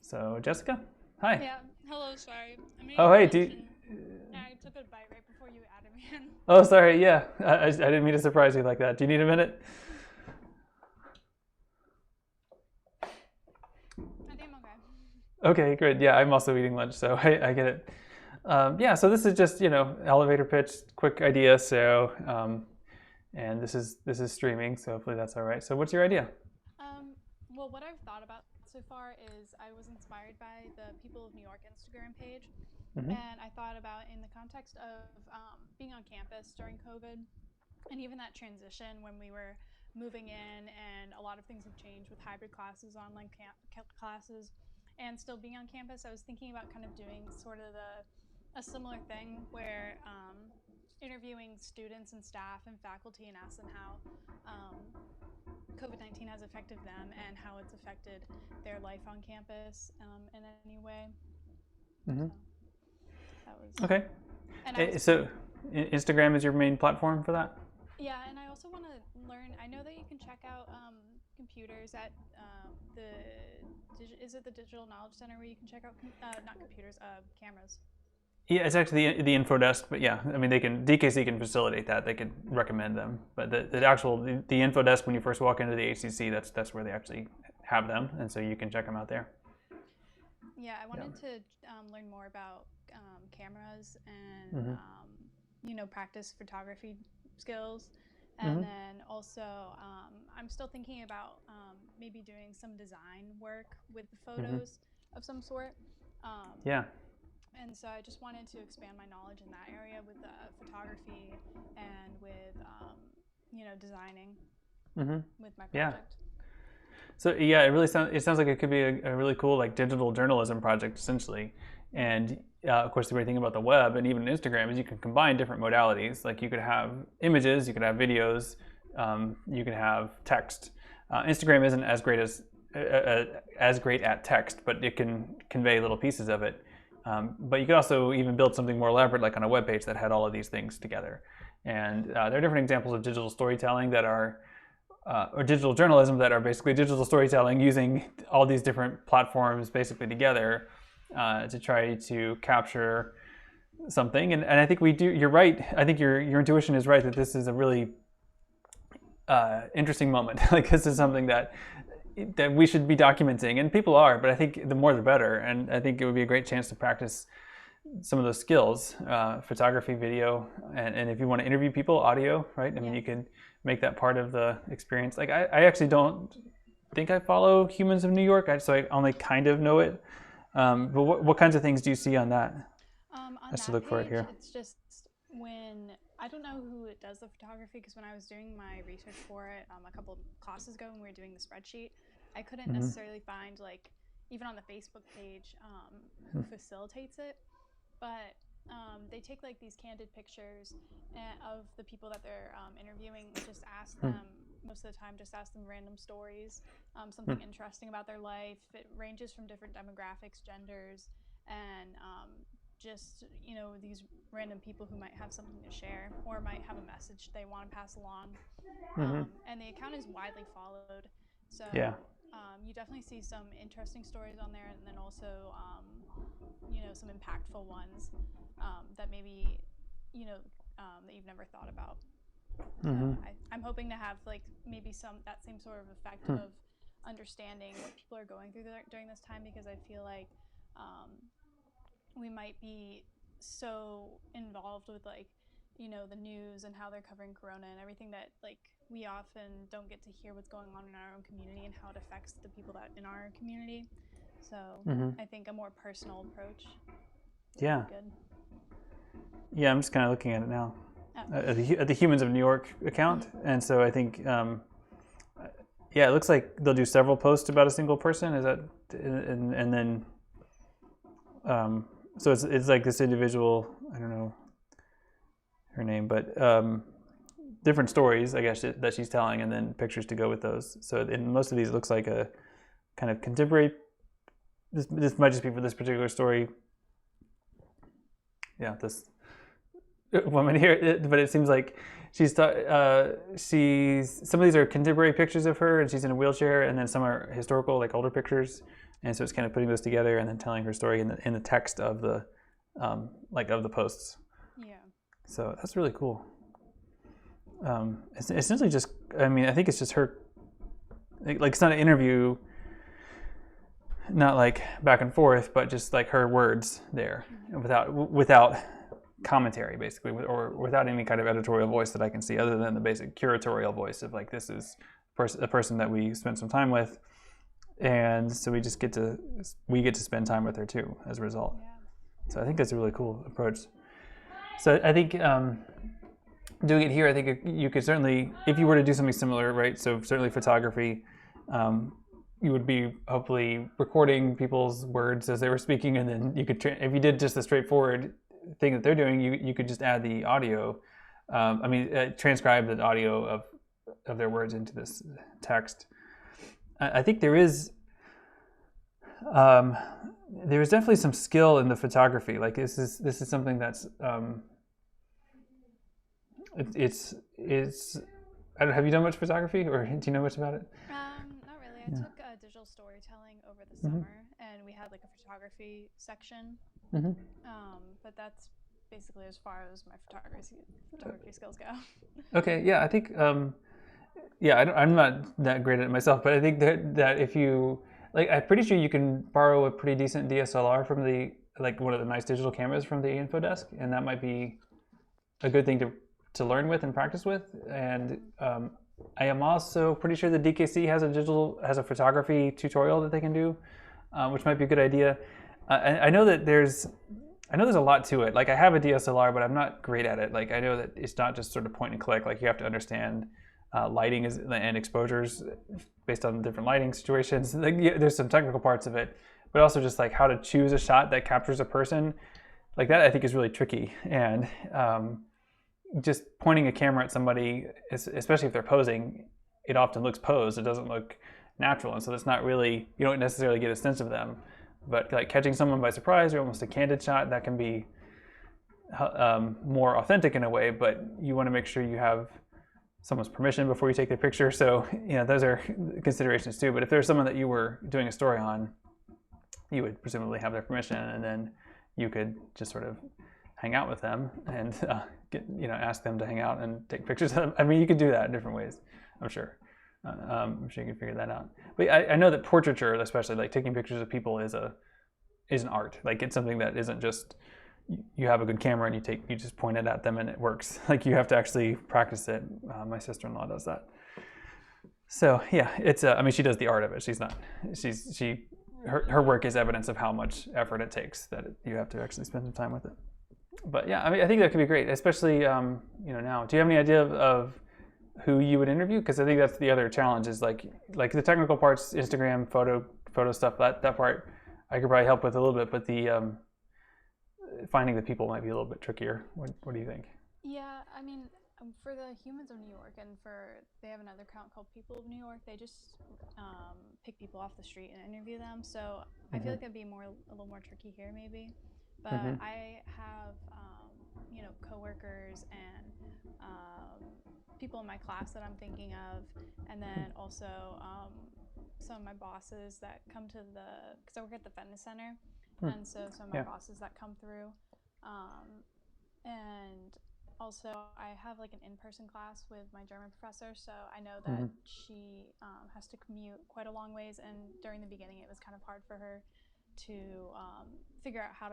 So Jessica, hi. Yeah. Hello. Sorry. Oh hey, I took a bite right before you added me in. Oh, sorry. Yeah, I didn't mean to surprise you like that. Do you need a minute? I think I'm okay. Okay, good. Yeah, I'm also eating lunch, so I get it. Yeah, so this is just, elevator pitch, quick idea. So, and this is streaming, so hopefully that's all right. So what's your idea? Well, what I've thought about so far is I was inspired by the People of New York Instagram page. And I thought about in the context of being on campus during COVID, and even that transition when we were moving in and a lot of things have changed with hybrid classes, online classes, and still being on campus. I was thinking about kind of doing sort of a similar thing where interviewing students and staff and faculty and ask them how COVID-19 has affected them and how it's affected their life on campus in any way. So that was Okay. And so Instagram is your main platform for that? Yeah, and I also want to learn. I know that you can check out computers at is it the Digital Knowledge Center where you can check out not computers, cameras. Yeah, it's actually the info desk, but yeah, I mean DKC can facilitate that. They can recommend them, but the info desk when you first walk into the HCC, that's where they actually have them, and so you can check them out there. Yeah, I wanted to learn more about cameras and practice photography skills, and then also I'm still thinking about maybe doing some design work with the photos of some sort. Yeah. And so I just wanted to expand my knowledge in that area with photography and with designing with my project. Yeah. So yeah, it sounds like it could be a really cool like digital journalism project essentially. And of course, the great thing about the web and even Instagram is you can combine different modalities. Like you could have images, you could have videos, you could have text. Instagram isn't as great at text, but it can convey little pieces of it. But you could also even build something more elaborate, like on a web page that had all of these things together. And there are different examples of digital storytelling that are, or digital journalism that are basically digital storytelling using all these different platforms basically together to try to capture something. And I think we do. You're right. I think your intuition is right that this is a really interesting moment. Like this is something that we should be documenting, and people are, but I think the more the better. And I think it would be a great chance to practice some of those skills, photography, video, and if you want to interview people, audio, right? I mean, you could make that part of the experience. Like I actually don't think I follow Humans of New York, so I only kind of know it. But what kinds of things do you see on that? On Just to that look for it page, here. it's just when I don't know who it does the photography, because when I was doing my research for it a couple classes ago when we were doing the spreadsheet, I couldn't necessarily find like even on the Facebook page who facilitates it, but they take like these candid pictures of the people that they're interviewing. Just ask them most of the time. Just ask them random stories, something interesting about their life. It ranges from different demographics, genders, and just these random people who might have something to share or might have a message they want to pass along. And the account is widely followed, so you definitely see some interesting stories on there, and then also some impactful ones that maybe that you've never thought about. So I'm hoping to have like maybe that same sort of effect of understanding what people are going through during this time, because I feel like we might be so involved with like the news and how they're covering corona and everything that like we often don't get to hear what's going on in our own community and how it affects the people that in our community. So I think a more personal approach would be good. Yeah, I'm just kind of looking at it now at the Humans of New York account, and so I think it looks like they'll do several posts about a single person. Is that and then so it's like this individual, I don't know her name, but different stories, I guess, that she's telling, and then pictures to go with those. So in most of these, it looks like a kind of contemporary. This might just be for this particular story. Yeah, this woman here, but it seems like she's some of these are contemporary pictures of her, and she's in a wheelchair, and then some are historical, like older pictures. And so it's kind of putting those together and then telling her story in the text of the of the posts. Yeah. So that's really cool. It's essentially just, I mean, I think it's just her. Like it's not an interview. not like back and forth, but just like her words there, without commentary, basically, or without any kind of editorial voice that I can see, other than the basic curatorial voice of like, this is a person that we spent some time with, and so we get to spend time with her too as a result. So I think that's a really cool approach. So I think doing it here, I think you could certainly, if you were to do something similar, right? So certainly photography, you would be hopefully recording people's words as they were speaking, and then you could, if you did just the straightforward thing that they're doing, you could just add the audio, transcribe the audio of their words into this text. I think there is definitely some skill in the photography. Like this is something that's it's I don't, have you done much photography, or do you know much about it? Not really. I took digital storytelling over the summer, and we had like a photography section. But that's basically as far as my photography skills go. Okay, yeah, I think I'm not that great at it myself, but I think that if you like, I'm pretty sure you can borrow a pretty decent DSLR from one of the nice digital cameras from the info desk, and that might be a good thing to learn with and practice with. And I am also pretty sure the DKC has a photography tutorial that they can do, which might be a good idea. I know that there's a lot to it. Like, I have a DSLR, but I'm not great at it. Like, I know that it's not just sort of point and click. Like, you have to understand lighting and exposures based on different lighting situations. Like, there's some technical parts of it, but also just like how to choose a shot that captures a person. Like, that I think is really tricky. And just pointing a camera at somebody, especially if they're posing, it often looks posed. It doesn't look natural, and so it's not really, you don't necessarily get a sense of them. But like catching someone by surprise, or almost a candid shot, that can be more authentic in a way. But you want to make sure you have someone's permission before you take the picture. So those are considerations too. But if there's someone that you were doing a story on, you would presumably have their permission, and then you could just sort of hang out with them and ask them to hang out and take pictures of them. I mean, you could do that in different ways, I'm sure. I'm sure you can figure that out. But I know that portraiture, especially like taking pictures of people, is an art. Like, it's something that isn't just you have a good camera and you just point it at them and it works. Like, you have to actually practice it. My sister-in-law does that. So yeah, it's she does the art of it. Her work is evidence of how much effort it takes, that you have to actually spend some time with it. But yeah, I think that could be great, especially now. Do you have any idea of who you would interview? Because I think that's the other challenge, is like the technical parts, Instagram, photo stuff, that part I could probably help with a little bit, but the finding the people might be a little bit trickier. What do you think? Yeah, I mean, for the Humans of New York, and they have another account called People of New York, they just pick people off the street and interview them. So I feel like that'd be a little more tricky here, maybe. But I have coworkers and people in my class that I'm thinking of, and then also some of my bosses that come to because I work at the fitness center, and so some of my bosses that come through, and also I have like an in-person class with my German professor, so I know that she has to commute quite a long ways, and during the beginning it was kind of hard for her to figure out how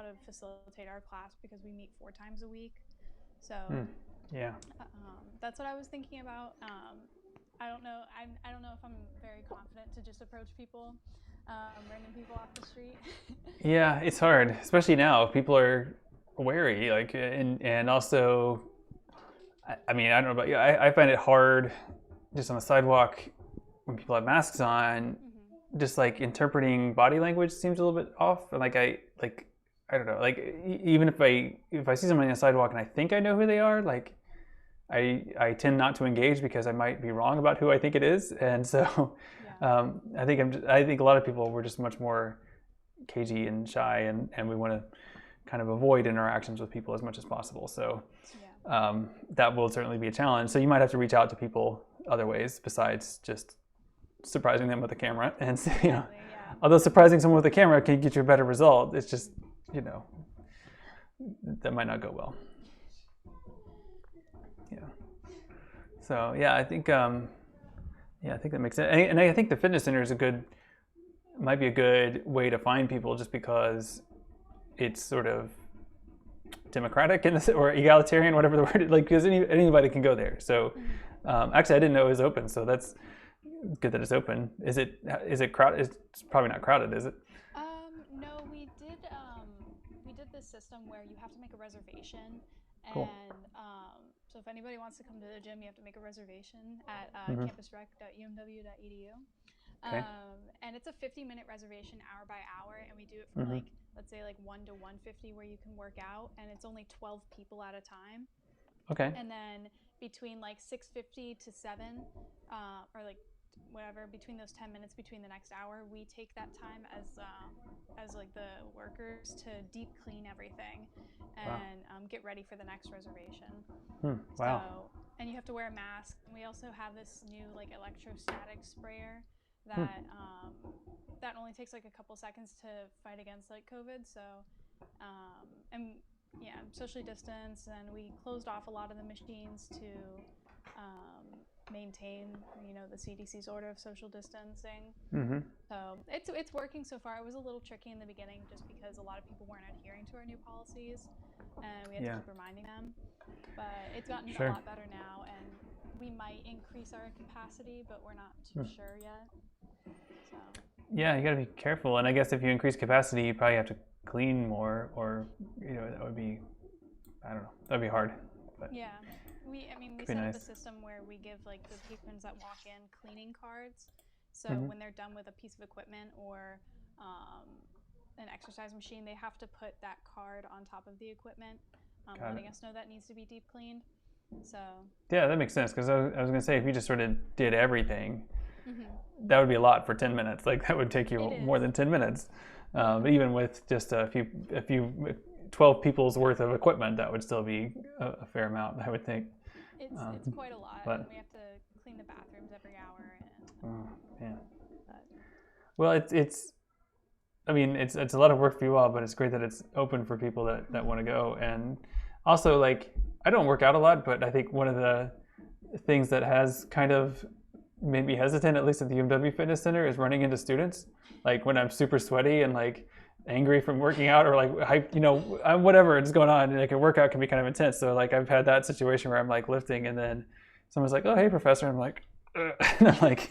to facilitate our class, because we meet 4 times a week. So that's what I was thinking about. I don't know. I don't know if I'm very confident to just approach people, random people off the street. Yeah, it's hard, especially now. People are wary, like, and also, I mean, I don't know about you. I find it hard just on the sidewalk when people have masks on. Just like interpreting body language seems a little bit off, and I don't know, like, even if I see somebody on the sidewalk and I think I know who they are, like I tend not to engage because I might be wrong about who I think it is, and so I think a lot of people were just much more cagey and shy, and we want to kind of avoid interactions with people as much as possible. So that will certainly be a challenge. So you might have to reach out to people other ways besides just surprising them with a camera, and although surprising someone with a camera can get you a better result, it's just that might not go well. So I think that makes sense, and I think the fitness center is a good might be a good way to find people, just because it's sort of democratic in this, or egalitarian, whatever the word is, like, because anybody can go there. So actually I didn't know it was open, so that's good that it's open. Is it crowded? It's probably not crowded, is it? No, we did this system where you have to make a reservation, and Cool. so if anybody wants to come to the gym, you have to make a reservation at campusrec.umw.edu. Okay. And it's a 50-minute reservation, hour by hour, and we do it from like, let's say like 1 to 1:50, where you can work out, and it's only 12 people at a time. Okay. And then between like 6:50 to 7, or like whatever, between those 10 minutes between the next hour, we take that time as like the workers to deep clean everything and get ready for the next reservation. Wow. So, and you have to wear a mask. And we also have this new like electrostatic sprayer that that only takes like a couple seconds to fight against like COVID. So, and yeah, socially distanced, and we closed off a lot of the machines to maintain, the CDC's order of social distancing. So it's working so far. It was a little tricky in the beginning, just because a lot of people weren't adhering to our new policies, and we had to keep reminding them. But it's gotten a lot better now, and we might increase our capacity, but we're not too sure yet. So. Yeah, you got to be careful, and I guess if you increase capacity, you probably have to clean more, or that would be, I don't know, that'd be hard. But yeah, we set up a system where we give like the patrons that walk in cleaning cards. So when they're done with a piece of equipment or an exercise machine, they have to put that card on top of the equipment, letting us know that needs to be deep cleaned. So yeah, that makes sense, because I was going to say, if you just sort of did everything, that would be a lot for 10 minutes. Like, that would take you more than 10 minutes. But even with just a few 12 people's worth of equipment, that would still be a fair amount, I would think. It's quite a lot. And we have to clean the bathrooms every hour. Well, it's a lot of work for you all, but it's great that it's open for people that want to go. And also, like, I don't work out a lot, but I think one of the things that has kind of made me hesitant, at least at the UMW Fitness Center, is running into students. Like, when I'm super sweaty and like angry from working out, or like I'm whatever is going on, and like a workout can be kind of intense. So like, I've had that situation where I'm like lifting, and then someone's like, "Oh, hey, professor," I'm like, and I'm like,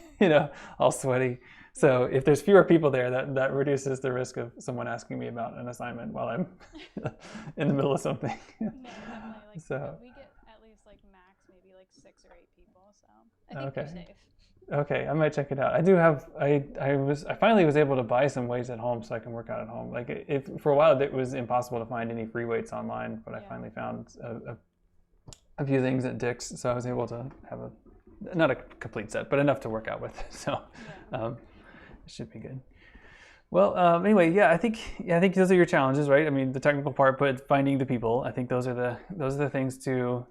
all sweaty. So if there's fewer people there, that reduces the risk of someone asking me about an assignment while I'm in the middle of something. No, definitely. So we get at least like max maybe like 6 or 8 people. So I think we're safe. Okay, I might check it out. I do have. I finally was able to buy some weights at home, so I can work out at home. Like, for a while it was impossible to find any free weights online, but I finally found a few things at Dick's, so I was able to have not a complete set, but enough to work out with. So it should be good. Well, anyway, I think those are your challenges, right? I mean, the technical part, but finding the people. I think those are the things to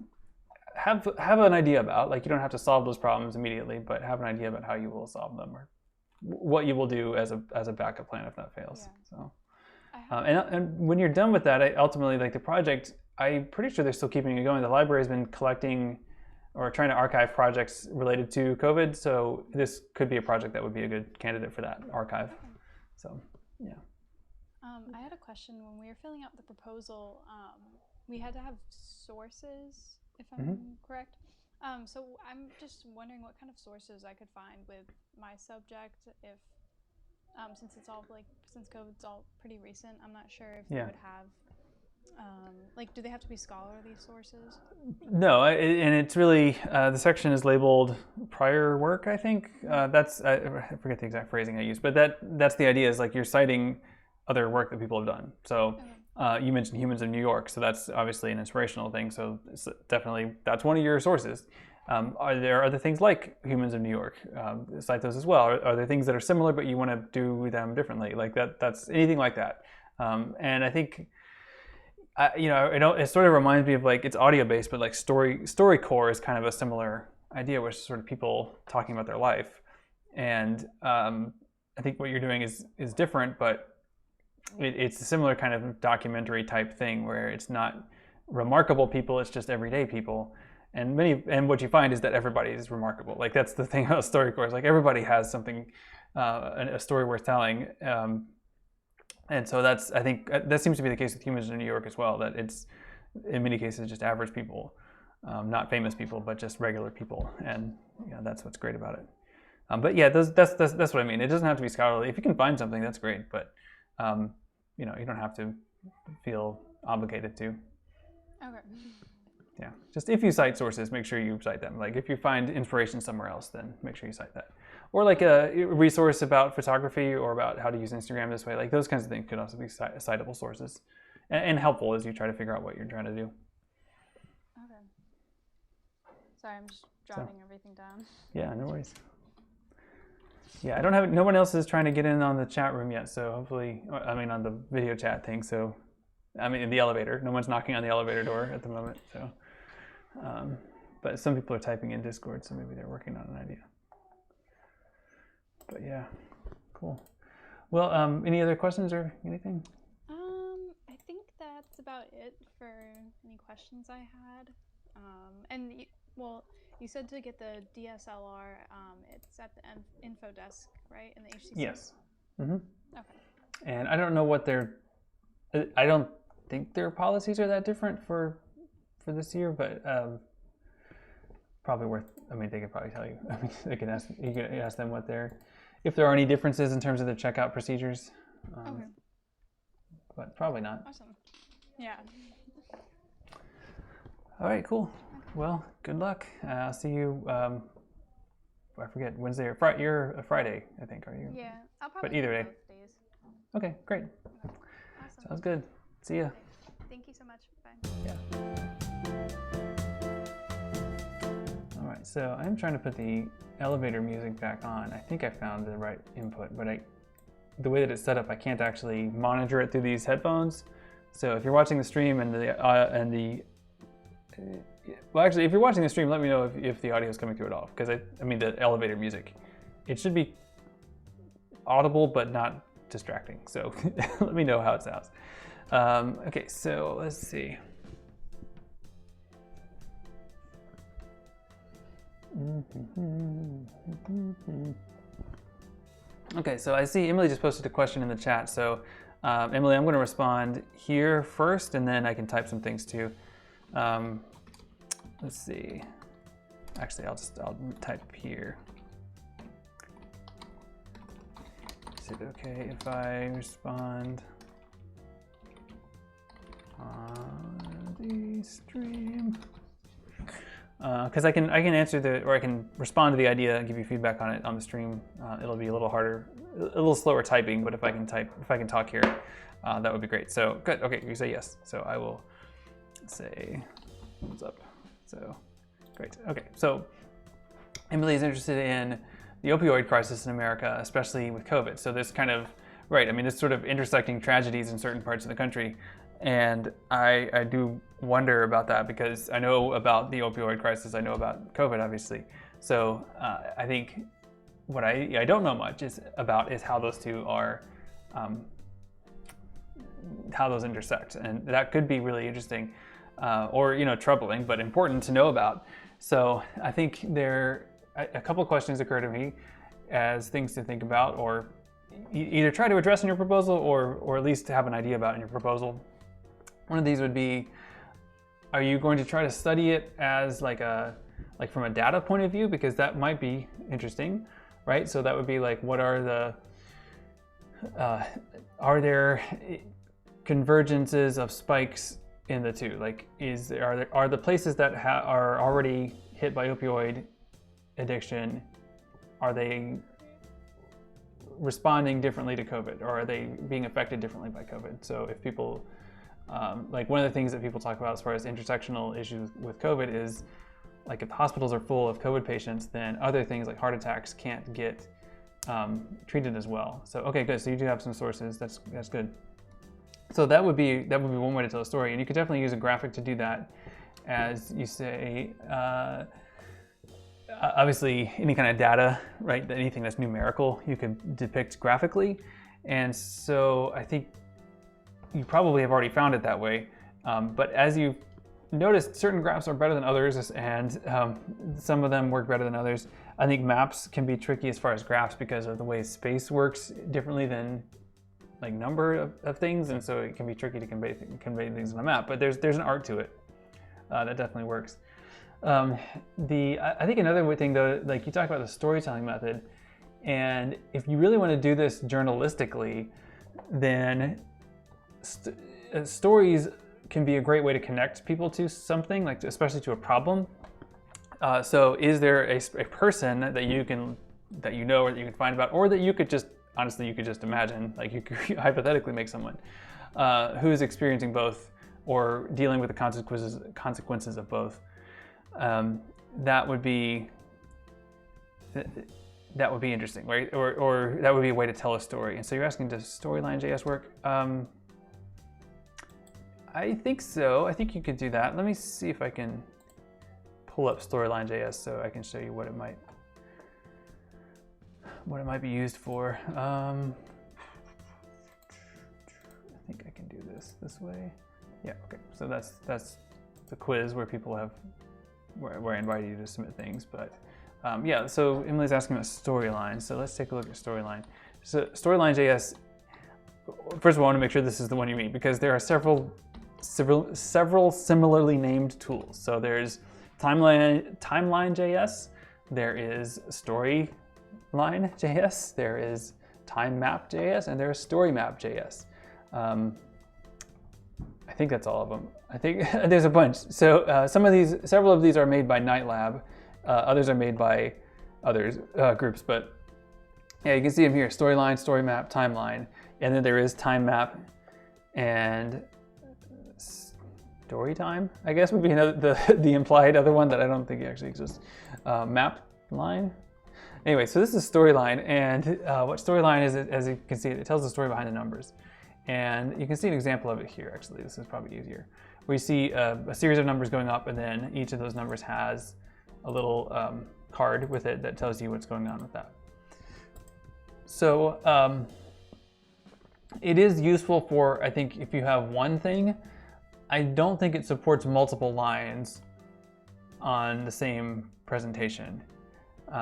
have an idea about. Like, you don't have to solve those problems immediately, but have an idea about how you will solve them, or what you will do as a backup plan if that fails. So, and when you're done with that, ultimately, like, the project, I'm pretty sure they're still keeping it going. The library's been collecting or trying to archive projects related to COVID, so this could be a project that would be a good candidate for that archive. So, yeah. I had a question. When we were filling out the proposal, we had to have sources, if I'm correct. So I'm just wondering what kind of sources I could find with my subject, if since COVID's all pretty recent, I'm not sure if they would have do they have to be scholarly sources? No, and it's really the section is labeled prior work, I think. I forget the exact phrasing I used, but that's the idea, is like, you're citing other work that people have done. So you mentioned Humans of New York, so that's obviously an inspirational thing. So definitely that's one of your sources. Are there other things like Humans of New York? Cite those as well. Are there things that are similar but you want to do them differently? Like that's anything like that. And I think, it sort of reminds me of, like, it's audio based, but like StoryCorps is kind of a similar idea, which is sort of people talking about their life. And I think what you're doing is different, but it's a similar kind of documentary type thing, where it's not remarkable people, it's just everyday people. And what you find is that everybody is remarkable. Like, that's the thing about StoryCorps. Like, everybody has something a story worth telling. And so I think that seems to be the case with Humans in New York as well, that it's in many cases just average people, not famous people, but just regular people. And that's what's great about it. But yeah, that's what I mean. It doesn't have to be scholarly. If you can find something, that's great. But you don't have to feel obligated to. Okay. Yeah, just if you cite sources, make sure you cite them. Like if you find inspiration somewhere else, then make sure you cite that. Or like a resource about photography or about how to use Instagram this way. Like those kinds of things could also be citable sources and helpful as you try to figure out what you're trying to do. Okay. Sorry, I'm just jotting everything down. Yeah, no worries. Yeah, no one else is trying to get in on the chat room yet, so hopefully, on the video chat thing, so, in the elevator. No one's knocking on the elevator door at the moment, so. But some people are typing in Discord, so maybe they're working on an idea. But yeah, cool. Well, any other questions or anything? I think that's about it for any questions I had. You said to get the DSLR, it's at the info desk, right, in the HCC? Yes. Mm-hmm. Okay. And I don't know what I don't think their policies are that different for this year, but probably worth. They could probably tell you. You can ask them if there are any differences in terms of their checkout procedures. Okay. But probably not. Awesome. Yeah. All right, cool. Well, good luck. I'll see you. I forget, Wednesday or Friday. You're a Friday, I think, are you? Yeah, I'll probably. But either day. Both days. Okay, great. Awesome. Sounds good. See ya. Thank you so much. Bye. Yeah. All right, so I'm trying to put the elevator music back on. I think I found the right input, but the way that it's set up, I can't actually monitor it through these headphones. So if you're watching the stream if you're watching the stream, let me know if the audio is coming through at all, because the elevator music, it should be audible but not distracting. So let me know how it sounds. Okay, so let's see. Okay, so I see Emily just posted a question in the chat. So Emily, I'm going to respond here first, and then I can type some things too. Let's see. Actually, I'll type here. Is it okay if I respond on the stream? Because I can answer I can respond to the idea and give you feedback on it on the stream. It'll be a little harder, a little slower typing, but if I can talk here, that would be great. So good. Okay, you say yes. So I will say thumbs up. So great. Okay, so Emily is interested in the opioid crisis in America, especially with COVID. So this kind of, right, this sort of intersecting tragedies in certain parts of the country. And I do wonder about that, because I know about the opioid crisis, I know about COVID, obviously. So I think what I don't know much is how those two are, how those intersect. And that could be really interesting. Or troubling, but important to know about. So I think a couple questions occur to me as things to think about, or either try to address in your proposal, or at least to have an idea about in your proposal. One of these would be, are you going to try to study it as from a data point of view, because that might be interesting, right? So that would be like, what are there convergences of spikes in the two? Like, are the places that are already hit by opioid addiction, are they responding differently to COVID, or are they being affected differently by COVID? So if people, one of the things that people talk about as far as intersectional issues with COVID is, like, if the hospitals are full of COVID patients, then other things like heart attacks can't get treated as well. So okay, good. So you do have some sources. That's good. So that would be one way to tell a story, and you could definitely use a graphic to do that. As you say, obviously any kind of data, right? Anything that's numerical, you could depict graphically, and so I think you probably have already found it that way. But as you've noticed, certain graphs are better than others, and some of them work better than others. I think maps can be tricky as far as graphs because of the way space works differently than like number of things, and so it can be tricky to convey things on a map. But there's an art to it that definitely works. I think another thing though, like you talk about the storytelling method, and if you really want to do this journalistically, then stories can be a great way to connect people to something, like especially to a problem. So is there a person that you know or that you can find about, or that you could just honestly you could just imagine, like you could hypothetically make someone who is experiencing both or dealing with the consequences of both. That would be interesting, right? Or that would be a way to tell a story. And so you're asking, does Storyline.js work? I think so. I think you could do that. Let me see if I can pull up Storyline.js so I can show you what it might be used for. I think I can do this way. Yeah. Okay. So that's the quiz where people have where I invited you to submit things, but. Yeah, so Emily's asking about Storyline, so let's take a look at Storyline. So Storyline.js, first of all, I want to make sure this is the one you mean, because there are several similarly named tools. So there's Timeline.js, there is Storyline.js, there is TimeMap.js, and there is StoryMap.js. I think that's all of them. I think there's a bunch. So several of these are made by Nightlab. Others are made by others groups, but yeah, you can see them here: Storyline, StoryMap, Timeline, and then there is TimeMap and Storytime, I guess would be another the implied other one that I don't think actually exists. Mapline. Anyway, so this is Storyline, and what Storyline is, as you can see, it tells the story behind the numbers, and you can see an example of it here. Actually, this is probably easier. Where you see a series of numbers going up, and then each of those numbers has a little card with it that tells you what's going on with that. So it is useful for, I think, if you have one thing. I don't think it supports multiple lines on the same presentation,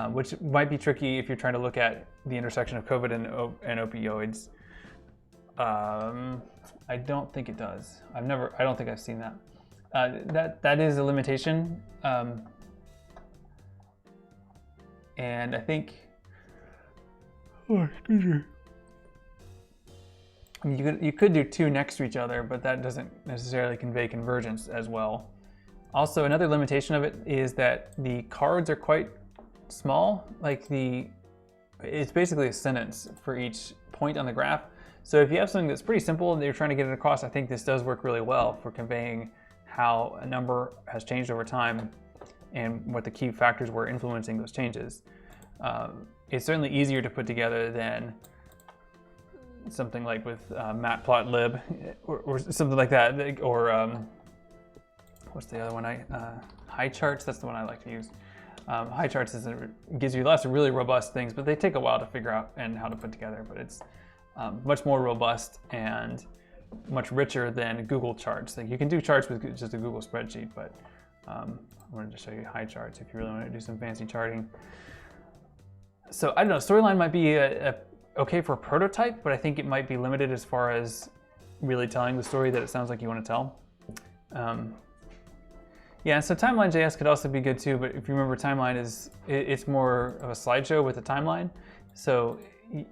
which might be tricky if you're trying to look at the intersection of COVID and opioids. I don't think it does. I don't think I've seen that. That is a limitation. And I think, you could do two next to each other, but that doesn't necessarily convey convergence as well. Also, another limitation of it is that the cards are quite small. Like it's basically a sentence for each point on the graph. So if you have something that's pretty simple and you're trying to get it across, I think this does work really well for conveying how a number has changed over time and what the key factors were influencing those changes. It's certainly easier to put together than something like with matplotlib or something like that, or what's the other one? Highcharts. That's the one I like to use. Highcharts gives you lots of really robust things, but they take a while to figure out and how to put together. But it's much more robust and much richer than Google Charts. Like you can do charts with just a Google spreadsheet, but I wanted to show you Highcharts if you really want to do some fancy charting. So I don't know, Storyline might be okay for a prototype, but I think it might be limited as far as really telling the story that it sounds like you want to tell. Yeah, so Timeline.js could also be good too, but if you remember, Timeline it's more of a slideshow with a timeline. So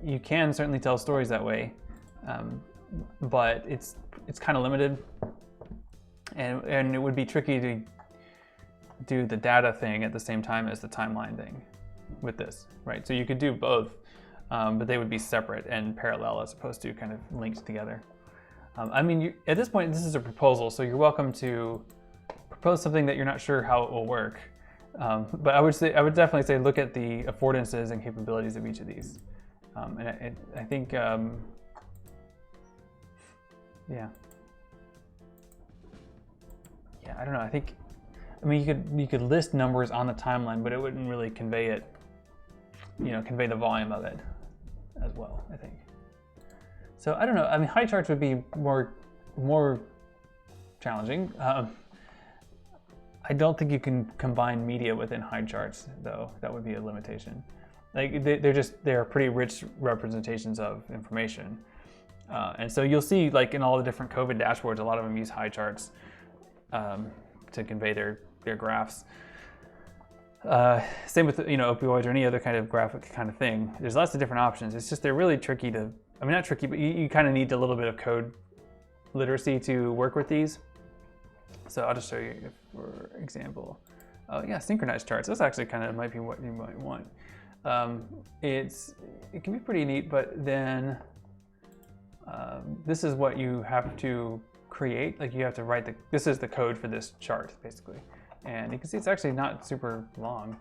you can certainly tell stories that way, but it's kind of limited, and it would be tricky to do the data thing at the same time as the timeline thing with this, right? So you could do both, but they would be separate and parallel as opposed to kind of linked together. I mean, at this point, this is a proposal, so you're welcome to propose something that you're not sure how it will work. But I would definitely say look at the affordances and capabilities of each of these. And I think, yeah. Yeah, I don't know. I mean, you could list numbers on the timeline, but it wouldn't really convey it, convey the volume of it as well, I think. So I don't know. I mean, high charts would be more challenging. I I don't think you can combine media within hide charts, though. That would be a limitation. Like they're pretty rich representations of information, and so you'll see like in all the different COVID dashboards, a lot of them use hide charts to convey their graphs. Same with opioids or any other kind of graphic kind of thing. There's lots of different options. It's just they're really tricky to. I mean, not tricky, but you kind of need a little bit of code literacy to work with these. So I'll just show you, for example. Oh yeah, synchronized charts. This actually kind of might be what you might want. It can be pretty neat, but then this is what you have to create. Like you have to write this is the code for this chart basically. And you can see it's actually not super long.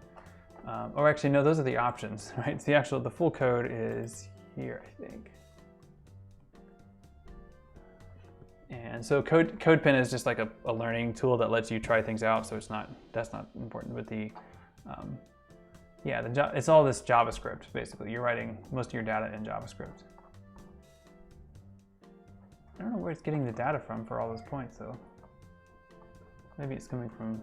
Or actually no, those are the options, right? It's the full code is here, I think. And so CodePen is just like a learning tool that lets you try things out. So that's not important. But it's all this JavaScript basically. You're writing most of your data in JavaScript. I don't know where it's getting the data from for all those points though. Maybe it's coming from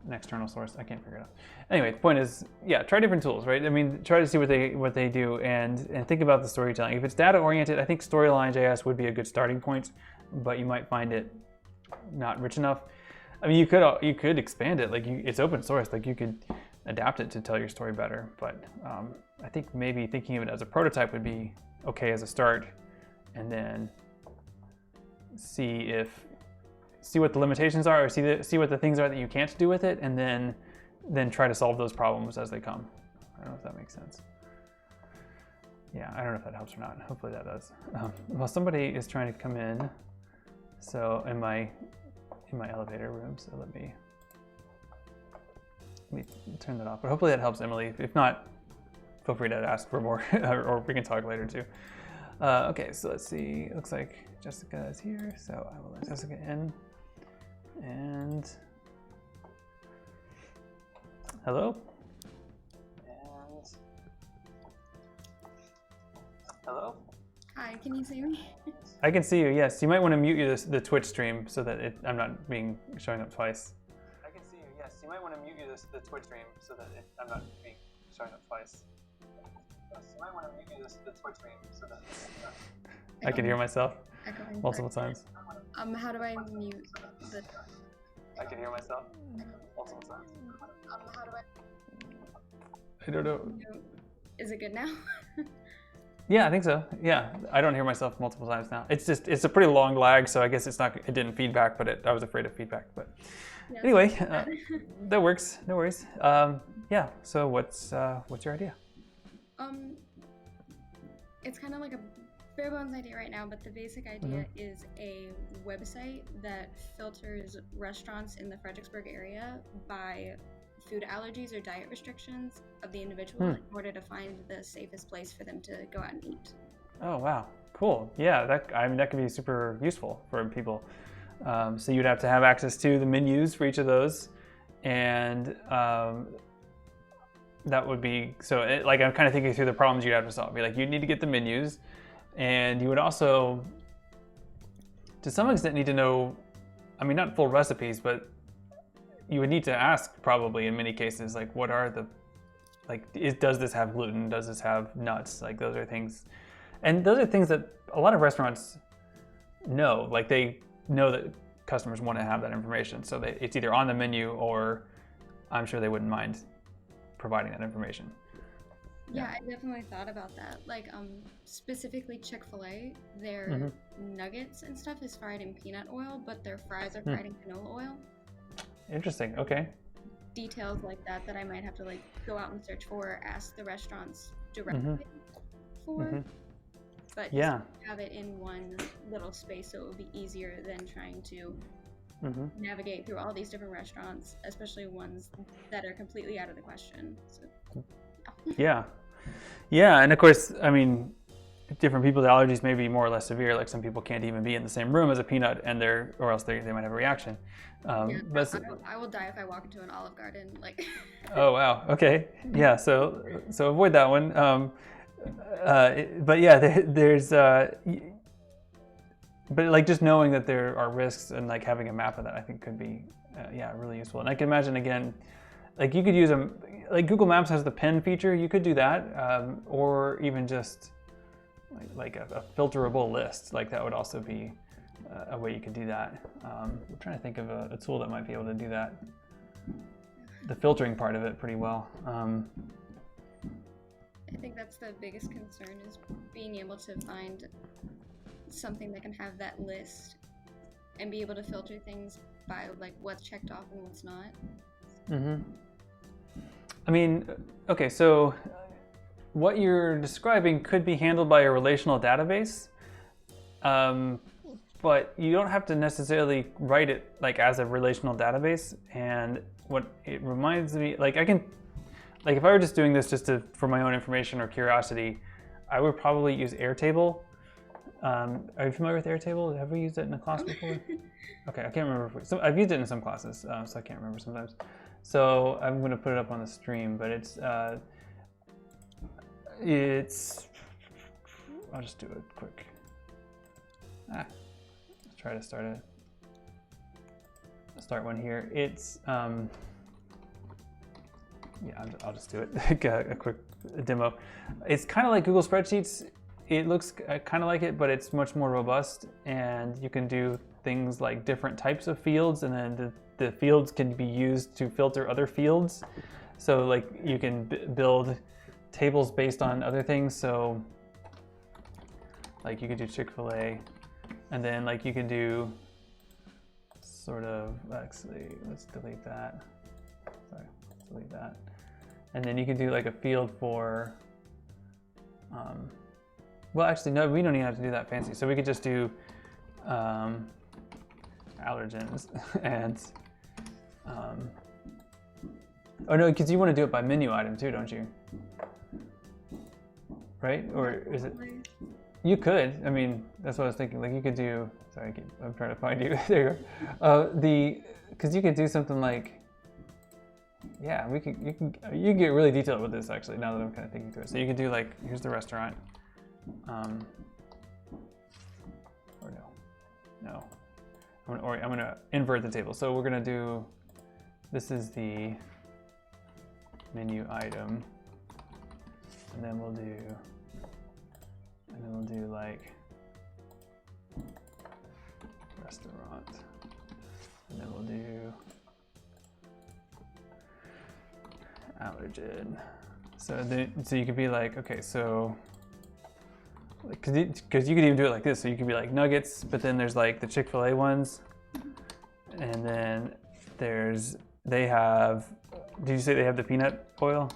an external source. I can't figure it out. Anyway, the point is, yeah, try different tools, right? I mean, try to see what they do and think about the storytelling. If it's data oriented, I think Storyline.js would be a good starting point, but you might find it not rich enough. I mean, you could expand it. Like it's open source. Like you could adapt it to tell your story better. But I think maybe thinking of it as a prototype would be okay as a start, and then see what the limitations are, or see what the things are that you can't do with it, and then try to solve those problems as they come. I don't know if that makes sense. Yeah, I don't know if that helps or not. Hopefully that does. Well, somebody is trying to come in. So in my elevator room. So let me turn that off. But hopefully that helps, Emily. If not, feel free to ask for more, or we can talk later too. Okay, so let's see. It looks like Jessica is here, so I will let Jessica in. And hello. And hello. Hi, can you see me? I can see you. Yes, you might want to mute the Twitch stream so that I'm not showing up twice. I can see you. Yes, you might want to mute the Twitch stream so that I'm not showing up twice. Yes, you might want to mute the Twitch stream so that I can hear myself multiple times. How do I mute the? I can hear myself multiple times. How do I don't know. Is it good now? Yeah, I think so. Yeah, I don't hear myself multiple times now. It's a pretty long lag, so I guess it didn't feedback, but I was afraid of feedback. But yeah, anyway, that works. No worries. Yeah. So what's your idea? It's kind of like a bare bones idea right now, but the basic idea is a website that filters restaurants in the Fredericksburg area by food allergies or diet restrictions of the individual in order to find the safest place for them to go out and eat. Oh wow, cool. Yeah, that could be super useful for people. So you'd have to have access to the menus for each of those, and that would be like I'm kind of thinking through the problems you'd have to solve. Be like, you'd need to get the menus, and you would also, to some extent, need to know. I mean, not full recipes, but you would need to ask probably in many cases, like what are the, does this have gluten? Does this have nuts? Like those are things, and those are things that a lot of restaurants know. Like they know that customers want to have that information. So it's either on the menu or I'm sure they wouldn't mind providing that information. Yeah, I definitely thought about that. Like specifically Chick-fil-A, their nuggets and stuff is fried in peanut oil, but their fries are fried in canola oil. Interesting. Okay. Details like that I might have to like go out and search for, or ask the restaurants directly for. But just have it in one little space, so it would be easier than trying to navigate through all these different restaurants, especially ones that are completely out of the question. So, yeah, and of course, I mean, different people's allergies may be more or less severe. Like some people can't even be in the same room as a peanut, or else they might have a reaction. But I will die if I walk into an Olive Garden. Like. Oh wow. Okay. Yeah. So avoid that one. But yeah, there's. But like just knowing that there are risks and like having a map of that, I think could be yeah, really useful. And I can imagine, again, like you could use them, like Google Maps has the pin feature, you could do that, or even just like a filterable list, like that would also be a way you could do that. I'm trying to think of a tool that might be able to do that, the filtering part of it pretty well. I think that's the biggest concern, is being able to find something that can have that list and be able to filter things by like what's checked off and what's not. I mean, okay, so what you're describing could be handled by a relational database, but you don't have to necessarily write it like as a relational database. And what it reminds me, like I can, like if I were just doing this just for my own information or curiosity, I would probably use Airtable. Are you familiar with Airtable? Have we used it in a class before? Okay, I can't remember. I've used it in some classes, so I can't remember sometimes. So I'm going to put it up on the stream, but it's I'll just do it quick. Let's try to start one here. It's yeah, I'll just do it. A quick demo. It's kind of like Google Spreadsheets. It looks kind of like it, but it's much more robust, and you can do things like different types of fields, and then the fields can be used to filter other fields. So like you can build tables based on other things. So like you could do Chick-fil-A, and then like you can do sort of, actually, let's delete that. Sorry, let's delete that. And then you can do like a field for, well, actually, no, we don't even have to do that fancy. So we could just do allergens and, oh no, because you want to do it by menu item too, don't you? Right? Or is it? You could. I mean, that's what I was thinking. Like you could do. Sorry, I'm trying to find you. There you go. Because you could do something like. Yeah, you can get really detailed with this actually. Now that I'm kind of thinking through it, so you could do like, here's the restaurant. Or no. I'm gonna invert the table. So we're gonna do. This is the menu item, and then we'll do like restaurant, and then we'll do allergen. So you could be like, okay, so because you could even do it like this. So you could be like nuggets, but then there's like the Chick-fil-A ones, and then they have. Did you say they have the peanut oil?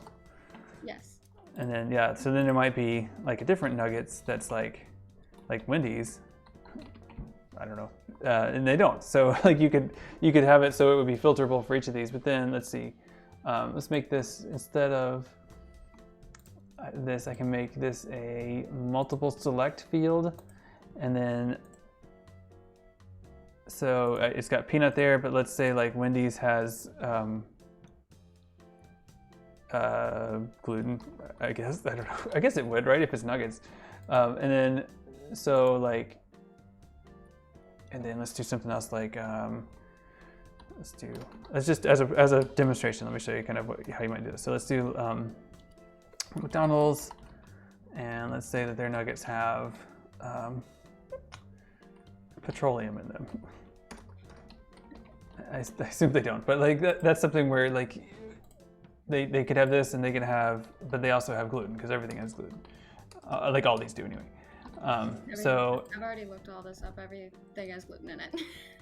Yes. And then yeah, so then there might be like a different nuggets that's like Wendy's. I don't know, and they don't. So like you could have it so it would be filterable for each of these. But then let's see, let's make this, instead of this, I can make this a multiple select field, and then so it's got peanut there. But let's say like Wendy's has gluten, I guess. I don't know. I guess it would, right? If it's nuggets. And then, so like, and then let's do something else like, let's just, as a demonstration, let me show you kind of how you might do this. So let's do McDonald's, and let's say that their nuggets have petroleum in them. I assume they don't, but like that's something where like, they could have this, and they can have, but they also have gluten because everything has gluten, like all these do anyway. So I've already looked all this up. Everything has gluten in it.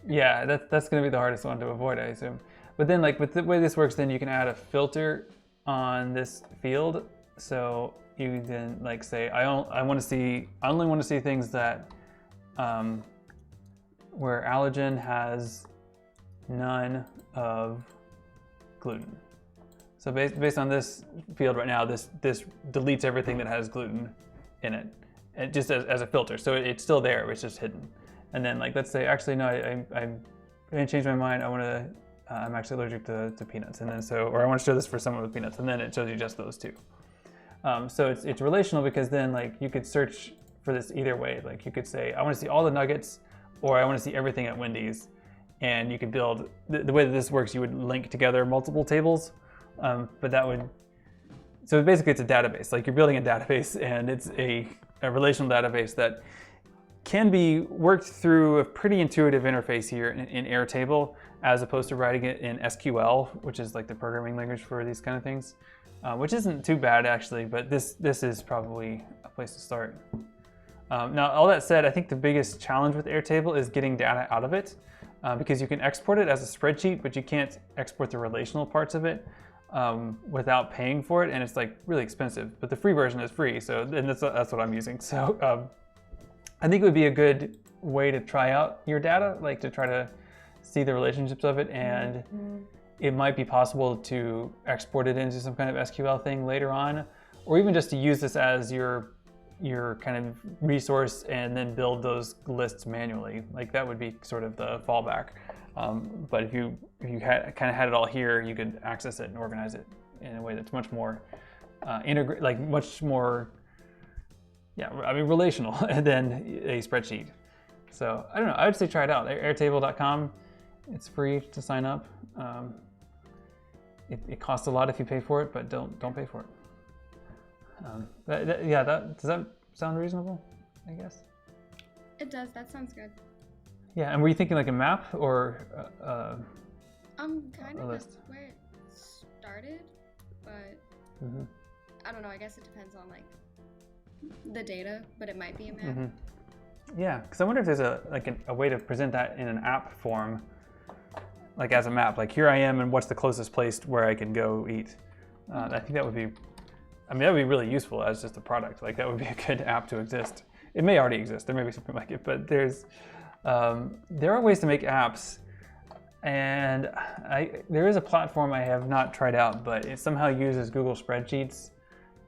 Yeah, that's going to be the hardest one to avoid, I assume. But then, like with the way this works, then you can add a filter on this field. So you then like say, I only want to see things that where allergen has none of gluten. So based on this field right now, this deletes everything that has gluten in it, and just as a filter. So it's still there, it's just hidden. And then like let's say, actually no, I'm going to change my mind. I'm actually allergic to peanuts, and then or I want to show this for someone with peanuts, and then it shows you just those two. So it's relational because then like you could search for this either way. Like you could say, I want to see all the nuggets, or I want to see everything at Wendy's. and you could build, the way that this works, you would link together multiple tables, but that would, so basically it's a database. Like you're building a database, and it's a relational database that can be worked through a pretty intuitive interface here in Airtable, as opposed to writing it in SQL, which is like the programming language for these kind of things, which isn't too bad actually, but this is probably a place to start. Now, all that said, I think the biggest challenge with Airtable is getting data out of it, because you can export it as a spreadsheet, but you can't export the relational parts of it without paying for it, and it's like really expensive. But the free version is free, so and that's what I'm using. So I think it would be a good way to try out your data, like to try to see the relationships of it, and it might be possible to export it into some kind of SQL thing later on, or even just to use this as your kind of resource and then build those lists manually. Like that would be sort of the fallback. But if you had it all here, you could access it and organize it in a way that's much more relational than a spreadsheet. So I don't know, I would say try it out. Airtable.com, it's free to sign up. It costs a lot if you pay for it, but don't pay for it. Does that sound reasonable, I guess? It does, that sounds good. Yeah, and were you thinking like a map or kind of list? That's where it started, but I don't know, I guess it depends on like the data, but it might be a map. Yeah, because I wonder if there's a way to present that in an app form, like as a map, like here I am and what's the closest place where I can go eat. I think that would be, that would be really useful as just a product. Like that would be a good app to exist. It may already exist, there may be something like it, but there are ways to make apps, and there is a platform I have not tried out, but it somehow uses Google Spreadsheets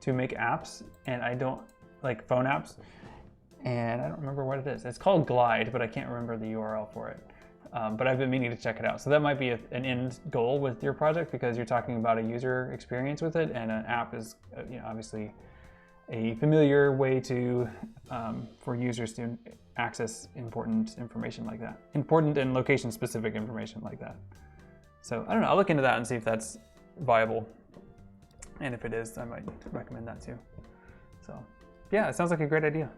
to make apps, and I don't, like phone apps, and I don't remember what it is. It's called Glide, but I can't remember the URL for it. But I've been meaning to check it out. So that might be an end goal with your project, because you're talking about a user experience with it, and an app is obviously a familiar way to for users to access important information like that. Important and location-specific information like that. So I don't know, I'll look into that and see if that's viable. And if it is, I might recommend that too. So yeah, it sounds like a great idea.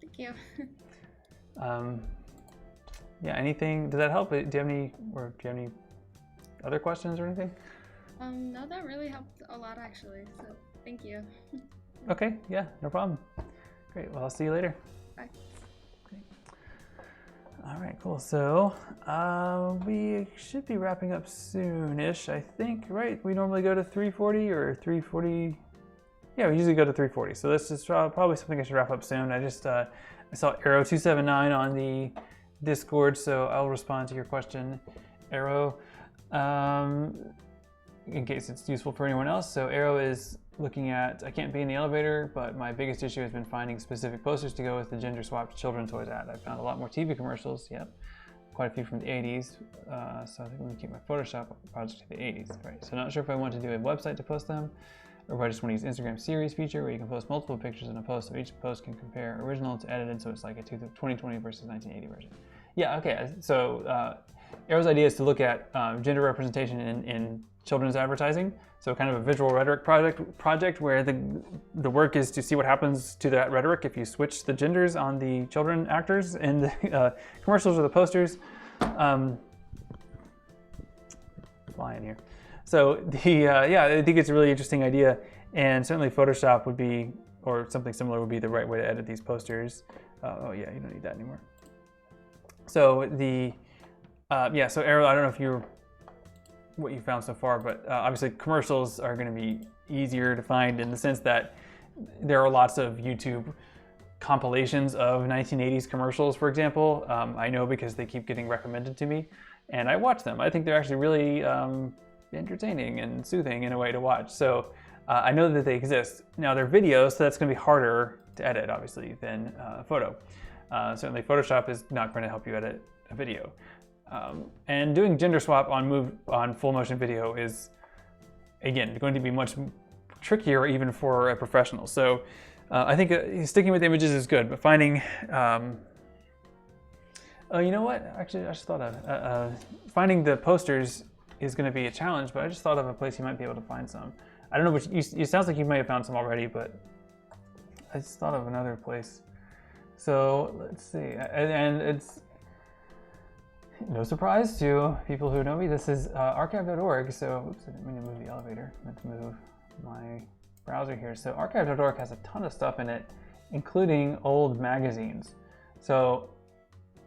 Thank you. Yeah, anything, did that help? Do you have any other questions or anything? No, that really helped a lot actually, so thank you. Okay, yeah, no problem. Great, well, I'll see you later. Bye. Okay. All right, cool. So we should be wrapping up soon-ish, I think, right? We normally go to 3:40 or 3:40. Yeah, we usually go to 3:40. So this is probably something I should wrap up soon. I saw Arrow279 on the Discord, so I'll respond to your question, Arrow, in case it's useful for anyone else. So Arrow is looking at, I can't be in the elevator, but my biggest issue has been finding specific posters to go with the gender swapped children toys ad. I found a lot more TV commercials, yep, quite a few from the 80s, so I think I'm gonna keep my Photoshop project to the 80s, right? So not sure if I want to do a website to post them, or if I just want to use Instagram series feature where you can post multiple pictures in a post, so each post can compare original to edited, so it's like a 2020 versus 1980 version. Yeah, okay, so Arrow's idea is to look at gender representation in children's advertising. So kind of a visual rhetoric project where the work is to see what happens to that rhetoric if you switch the genders on the children actors in the commercials or the posters. Fly in here. So yeah, I think it's a really interesting idea, and certainly Photoshop would be, or something similar would be the right way to edit these posters. Oh yeah, you don't need that anymore. So so Arrow, I don't know if what you found so far, but obviously commercials are going to be easier to find in the sense that there are lots of YouTube compilations of 1980s commercials, for example. I know because they keep getting recommended to me, and I watch them. I think they're actually really entertaining and soothing in a way to watch. So I know that they exist. Now they're videos, so that's going to be harder to edit, obviously, than a photo. Certainly Photoshop is not going to help you edit a video. And doing gender swap on full motion video is, again, going to be much trickier even for a professional. So I think sticking with images is good, but finding Oh, you know what? Actually, I just thought of finding the posters is going to be a challenge, but I just thought of a place you might be able to find some. I don't know which. It sounds like you may have found some already, but I just thought of another place. So let's see, and it's no surprise to people who know me. This is archive.org. So, oops, I didn't mean to move the elevator. I meant to move my browser here. So archive.org has a ton of stuff in it, including old magazines. So,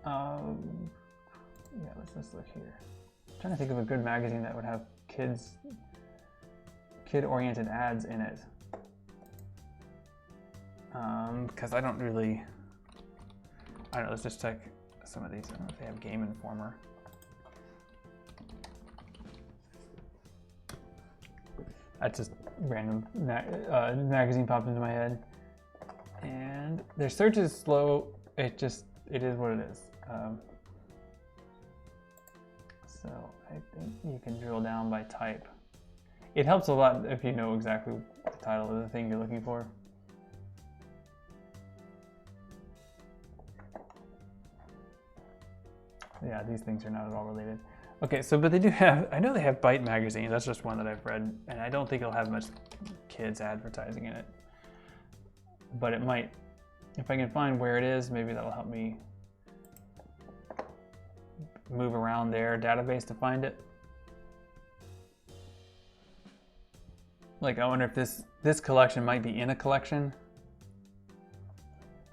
yeah, let's just look here. I'm trying to think of a good magazine that would have kid-oriented ads in it. Because I don't know, let's just check some of these. I don't know if they have Game Informer. That's just random magazine popped into my head. And their search is slow. It is what it is. So I think you can drill down by type. It helps a lot if you know exactly the title of the thing you're looking for. Yeah, these things are not at all related. Okay, so but they do have, I know they have Byte magazine. That's just one that I've read, and I don't think it'll have much kids advertising in it. But it might, if I can find where it is, maybe that'll help me move around their database to find it. Like, I wonder if this collection might be in a collection.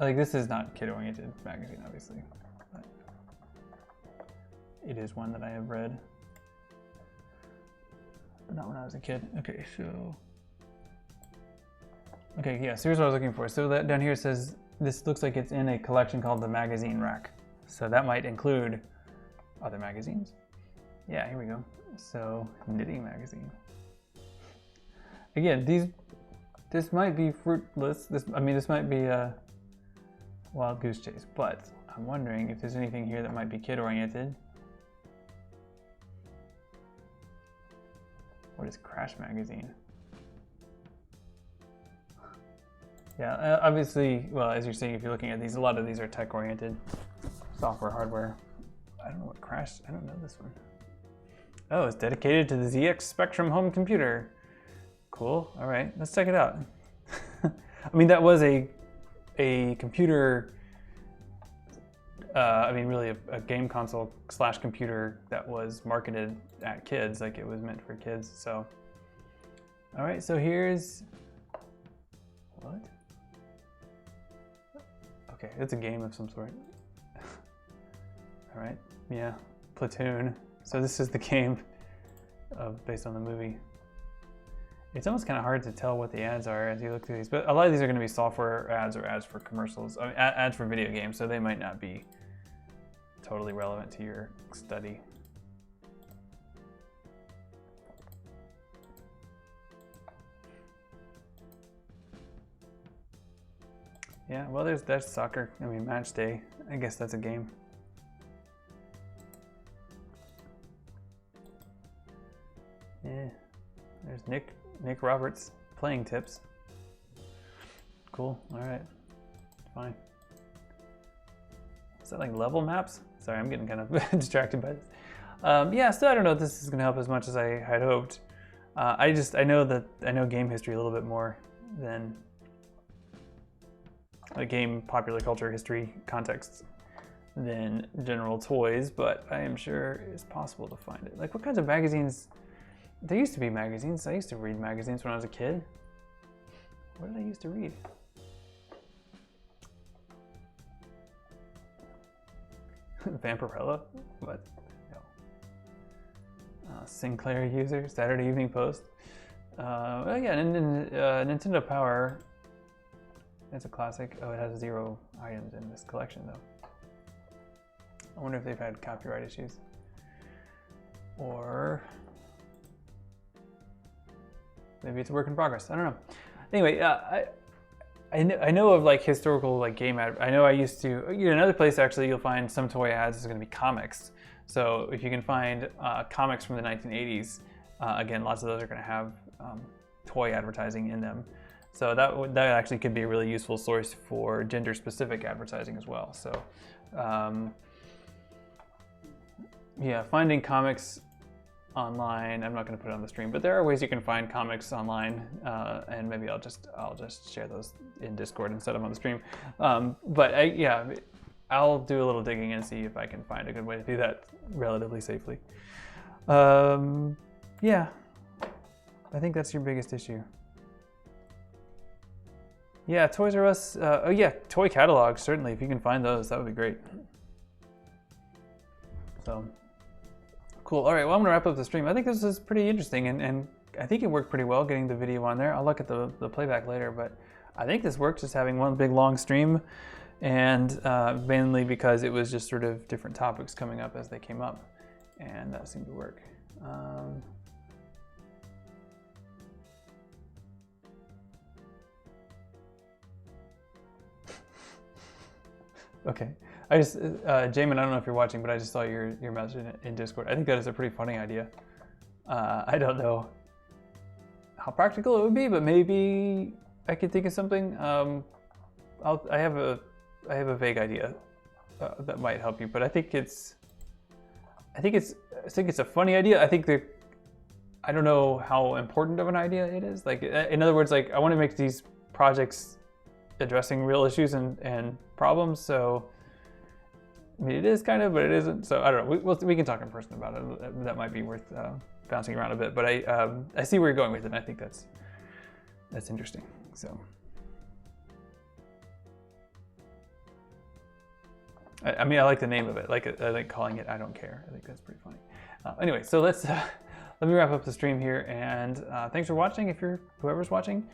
Like, this is not kid-oriented magazine, obviously. But it is one that I have read. But not when I was a kid. Okay, so... Okay, yeah, so here's what I was looking for. So that down here says, this looks like it's in a collection called the Magazine Rack. So that might include other magazines. Yeah, here we go. So, knitting magazine. Again, this might be fruitless. This might be a wild goose chase, but I'm wondering if there's anything here that might be kid-oriented. What is Crash Magazine? Yeah, obviously, well, as you're seeing, if you're looking at these, a lot of these are tech-oriented. Software, hardware. I don't know what Crash, I don't know this one. Oh, it's dedicated to the ZX Spectrum home computer. Cool, all right, let's check it out. I mean, that was a computer, really a game console / computer that was marketed at kids, like it was meant for kids, so. All right, so here's, what? Okay, it's a game of some sort. All right, yeah, Platoon. So this is the game based on the movie. It's almost kind of hard to tell what the ads are as you look through these, but a lot of these are going to be software ads or ads for commercials, I mean, ads for video games, so they might not be totally relevant to your study. Yeah, well, there's soccer. I mean, match day. I guess that's a game. Yeah, there's Nick Roberts playing tips. Cool. All right, fine. Is that like level maps? Sorry, I'm getting kind of distracted by this. Yeah, so I don't know if this is going to help as much as I had hoped. I know game history a little bit more than a game popular culture history context than general toys, but I am sure it's possible to find it. Like, what kinds of magazines? There used to be magazines. I used to read magazines when I was a kid. What did I used to read? Vampirella? What? No. Sinclair user, Saturday Evening Post. Oh yeah, Nintendo Power. It's a classic. Oh, it has 0 items in this collection though. I wonder if they've had copyright issues. Or maybe it's a work in progress. I don't know. Anyway, I know of like historical like game ad. I know I used to. Another place actually you'll find some toy ads is going to be comics. So if you can find comics from the 1980s, again, lots of those are going to have toy advertising in them. So that actually could be a really useful source for gender-specific advertising as well. So yeah, finding comics online. I'm not going to put it on the stream, but there are ways you can find comics online, and maybe I'll just share those in Discord instead of on the stream. But yeah, I'll do a little digging and see if I can find a good way to do that relatively safely. Yeah, I think that's your biggest issue. Yeah, Toys R Us. Oh yeah, toy catalogs, certainly. If you can find those, that would be great. So, cool. All right, well, I'm gonna wrap up the stream. I think this is pretty interesting, and I think it worked pretty well getting the video on there. I'll look at the playback later, but I think this works, just having one big long stream, and mainly because it was just sort of different topics coming up as they came up, and that seemed to work. Okay, I just, Jamin, I don't know if you're watching, but I just saw your message in Discord. I think that is a pretty funny idea. I don't know how practical it would be, but maybe I could think of something. I have a vague idea that might help you, but I think it's a funny idea. I don't know how important of an idea it is. Like, in other words, like, I want to make these projects addressing real issues and problems. So, I mean, it is kind of, but it isn't. So I don't know. We can talk in person about it. That might be worth bouncing around a bit. But I see where you're going with it, and I think that's interesting. So I mean, I like the name of it. I like calling it "I Don't Care." I think that's pretty funny. Anyway, so let me wrap up the stream here, and thanks for watching. Whoever's watching.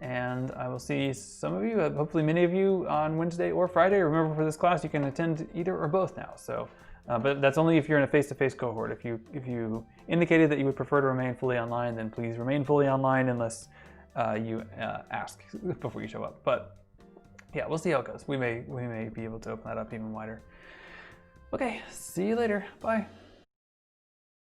And I will see some of you, hopefully many of you, on Wednesday or Friday. Remember, for this class, you can attend either or both now. So, but that's only if you're in a face-to-face cohort. If you indicated that you would prefer to remain fully online, then please remain fully online unless you ask before you show up. But yeah, we'll see how it goes. We may be able to open that up even wider. Okay, see you later. Bye.